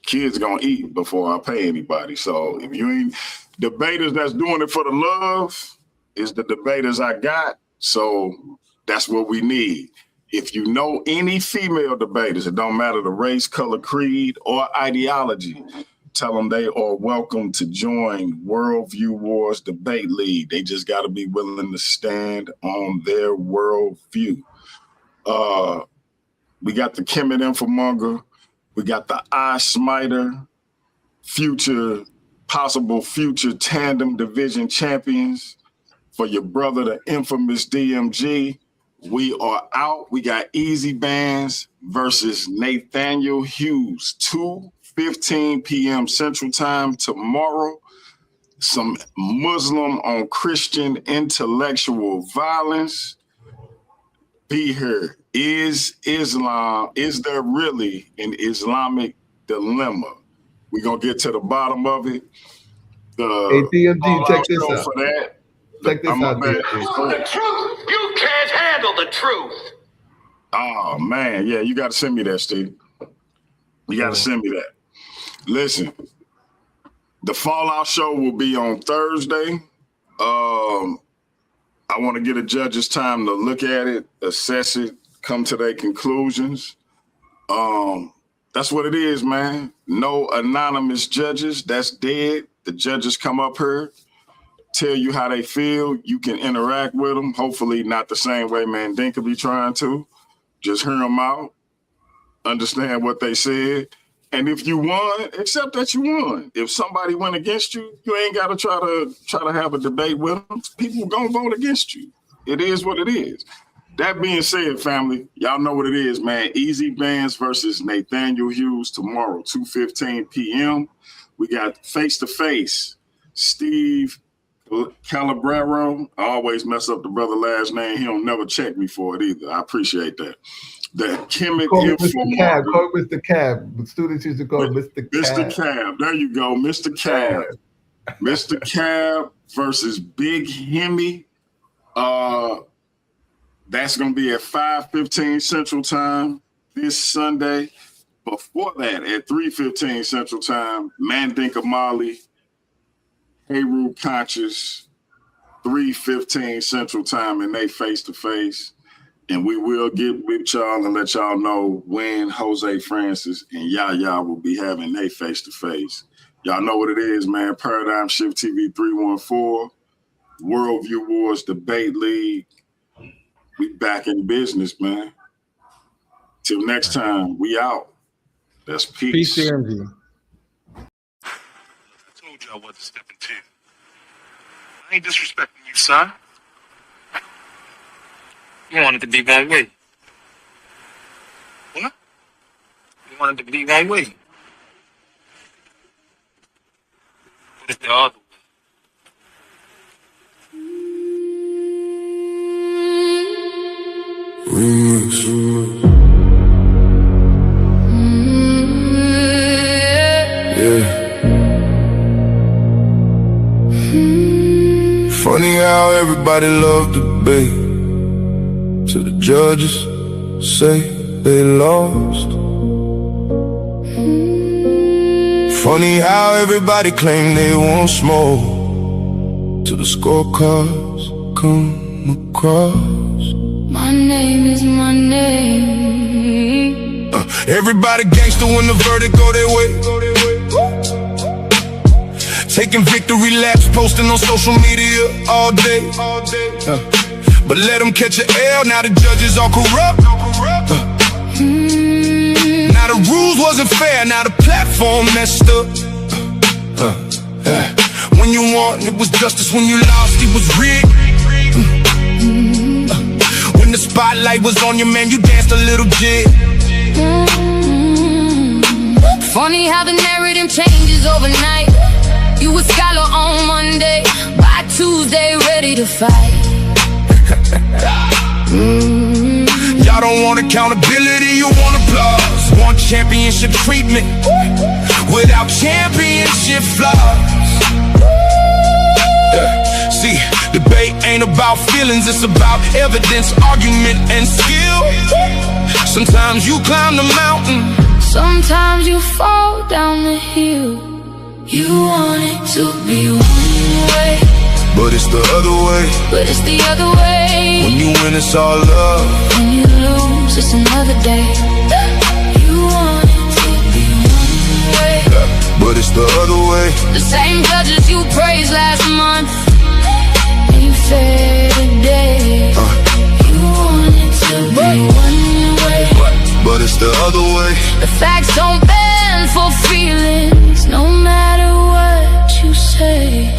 kids going to eat before I pay anybody. So if you ain't debaters that's doing it for the love is the debaters I got. So that's what we need. If you know any female debaters, it don't matter the race, color, creed, or ideology, tell them they are welcome to join Worldview Wars Debate League. They just got to be willing to stand on their worldview. We got the Kemet Infomonger. We got the Eye Smiter, possible future tandem division champions. For your brother, the infamous DMG, we are out. We got Easy Bands versus Nathaniel Hughes, 2:15 p.m. Central Time tomorrow. Some Muslim on Christian intellectual violence. Be here. Is there really an Islamic dilemma? We're going to get to the bottom of it. Hey, DMG, check this out. For that. Check this out, DMG. The truth! You can't handle the truth! Oh, man. Yeah, you got to send me that, Steve. You got to send me that. Listen, the Fallout show will be on Thursday. I want to get a judge's time to look at it, assess it, come to their conclusions. That's what it is, man. No anonymous judges. That's dead. The judges come up here, tell you how they feel. You can interact with them. Hopefully not the same way Mandinka be trying to. Just hear them out, understand what they said. And if you won, accept that you won. If somebody went against you, you ain't got to try to have a debate with them. People gonna vote against you. It is what it is. That being said, family, y'all know what it is, man. Easy Bands versus Nathaniel Hughes tomorrow, 2:15 p.m. We got face-to-face Steve Calabrero. I always mess up the brother last name. He don't never check me for it either. I appreciate that. The Kemet Mr. Cab. Call Mr. Cab. Students used to call Mr. Cab. Mr. Cab. There you go, Mr. Cab. Mr. Cab versus Big Hemi. That's going to be at 5:15 Central Time this Sunday. Before that, at 3:15 Central Time, Mandinka Mali, Heru Conscious, 3:15 Central Time, and they face-to-face. And we will get with y'all and let y'all know when Jose Francis and Yaya will be having their face-to-face. Y'all know what it is, man. Paradigm Shift TV 314. Worldview Wars Debate League. We back in business, man. Till next time, we out. That's peace. Peace, DMG. I told you I wasn't stepping to. I ain't disrespecting you, son. You wanted to be one way. What? You wanted to be one way. But it's the other way. Funny how everybody loved the debate till the judges say they lost. Funny how everybody claim they want smoke till the scorecards come across. My name is my name. Everybody gangster when the verdict go their way. Taking victory laps, posting on social media all day. But let them catch an L, now the judges all corrupt. Now the rules wasn't fair, now the platform messed up. When you won, it was justice. When you lost, it was rigged. When the spotlight was on you, man, you danced a little jig. Funny how the narrative changes overnight. You a scholar on Monday, by Tuesday ready to fight. Y'all don't want accountability, you want applause. Want championship treatment without championship flaws. See, debate ain't about feelings, it's about evidence, argument, and skill. Sometimes you climb the mountain, sometimes you fall down the hill. You want it to be one way, but it's the other way. but it's the other way. When you win, it's all love. When you lose, it's another day. You want it to be one way, but it's the other way. the same judges you praised last month ain't fair today. You want it to be one way, but it's the other way. the facts don't bend for feelings, no matter what you say.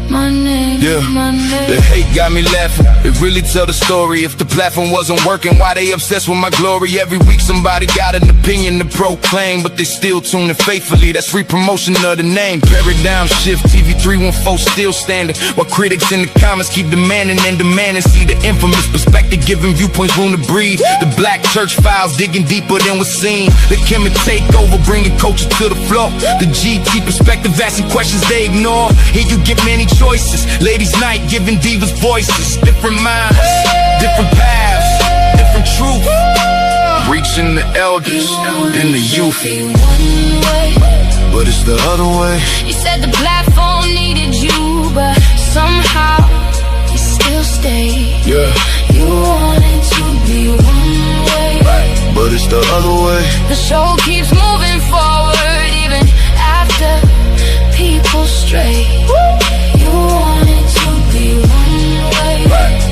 My name, My name. The hate got me laughing. It really tell the story. If the platform wasn't working, why they obsessed with my glory? Every week somebody got an opinion to proclaim, but they still tune in faithfully. That's free promotion of the name. Paradigm shift, TV 314 still standing, while critics in the comments keep demanding and demanding. See the infamous perspective, giving viewpoints room to breathe. The black church files digging deeper than was seen. The Kim take over, bringing culture to the floor. The GT perspective, asking questions they ignore. Here you get many choices. Ladies' night, giving divas voices. Different minds, different paths, different truth. Reaching the elders and the youth. But it's the other way. You said the platform needed you, but somehow you still stayed. Yeah. You wanted to be one way, but it's the other way. The show keeps moving forward even after people stray. You wanted to be one way,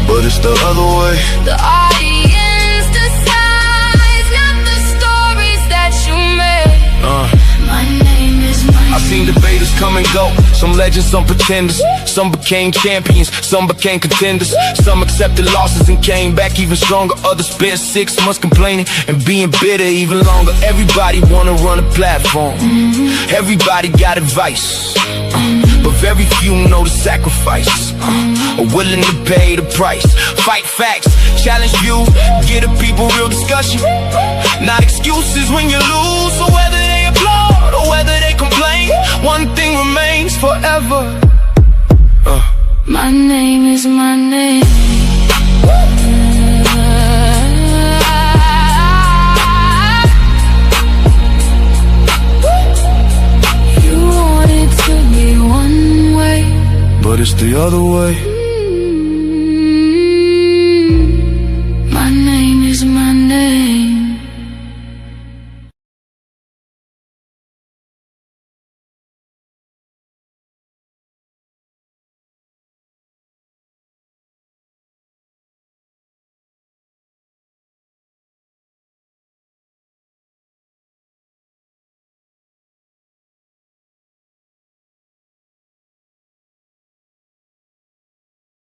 but it's the other way. The audience decides, not the stories that you made. My name is my I've seen debaters come and go. Some legends, some pretenders. Some became champions, some became contenders. Some accepted losses and came back even stronger. Others spent 6 months complaining and being bitter even longer. Everybody wanna run a platform. Everybody got advice, but very few know the sacrifice, are willing to pay the price. Fight facts, challenge views, give the people real discussion. Not excuses when you lose, so whether they applaud or whether they complain, one thing remains forever. My name is my name. But it's the other way.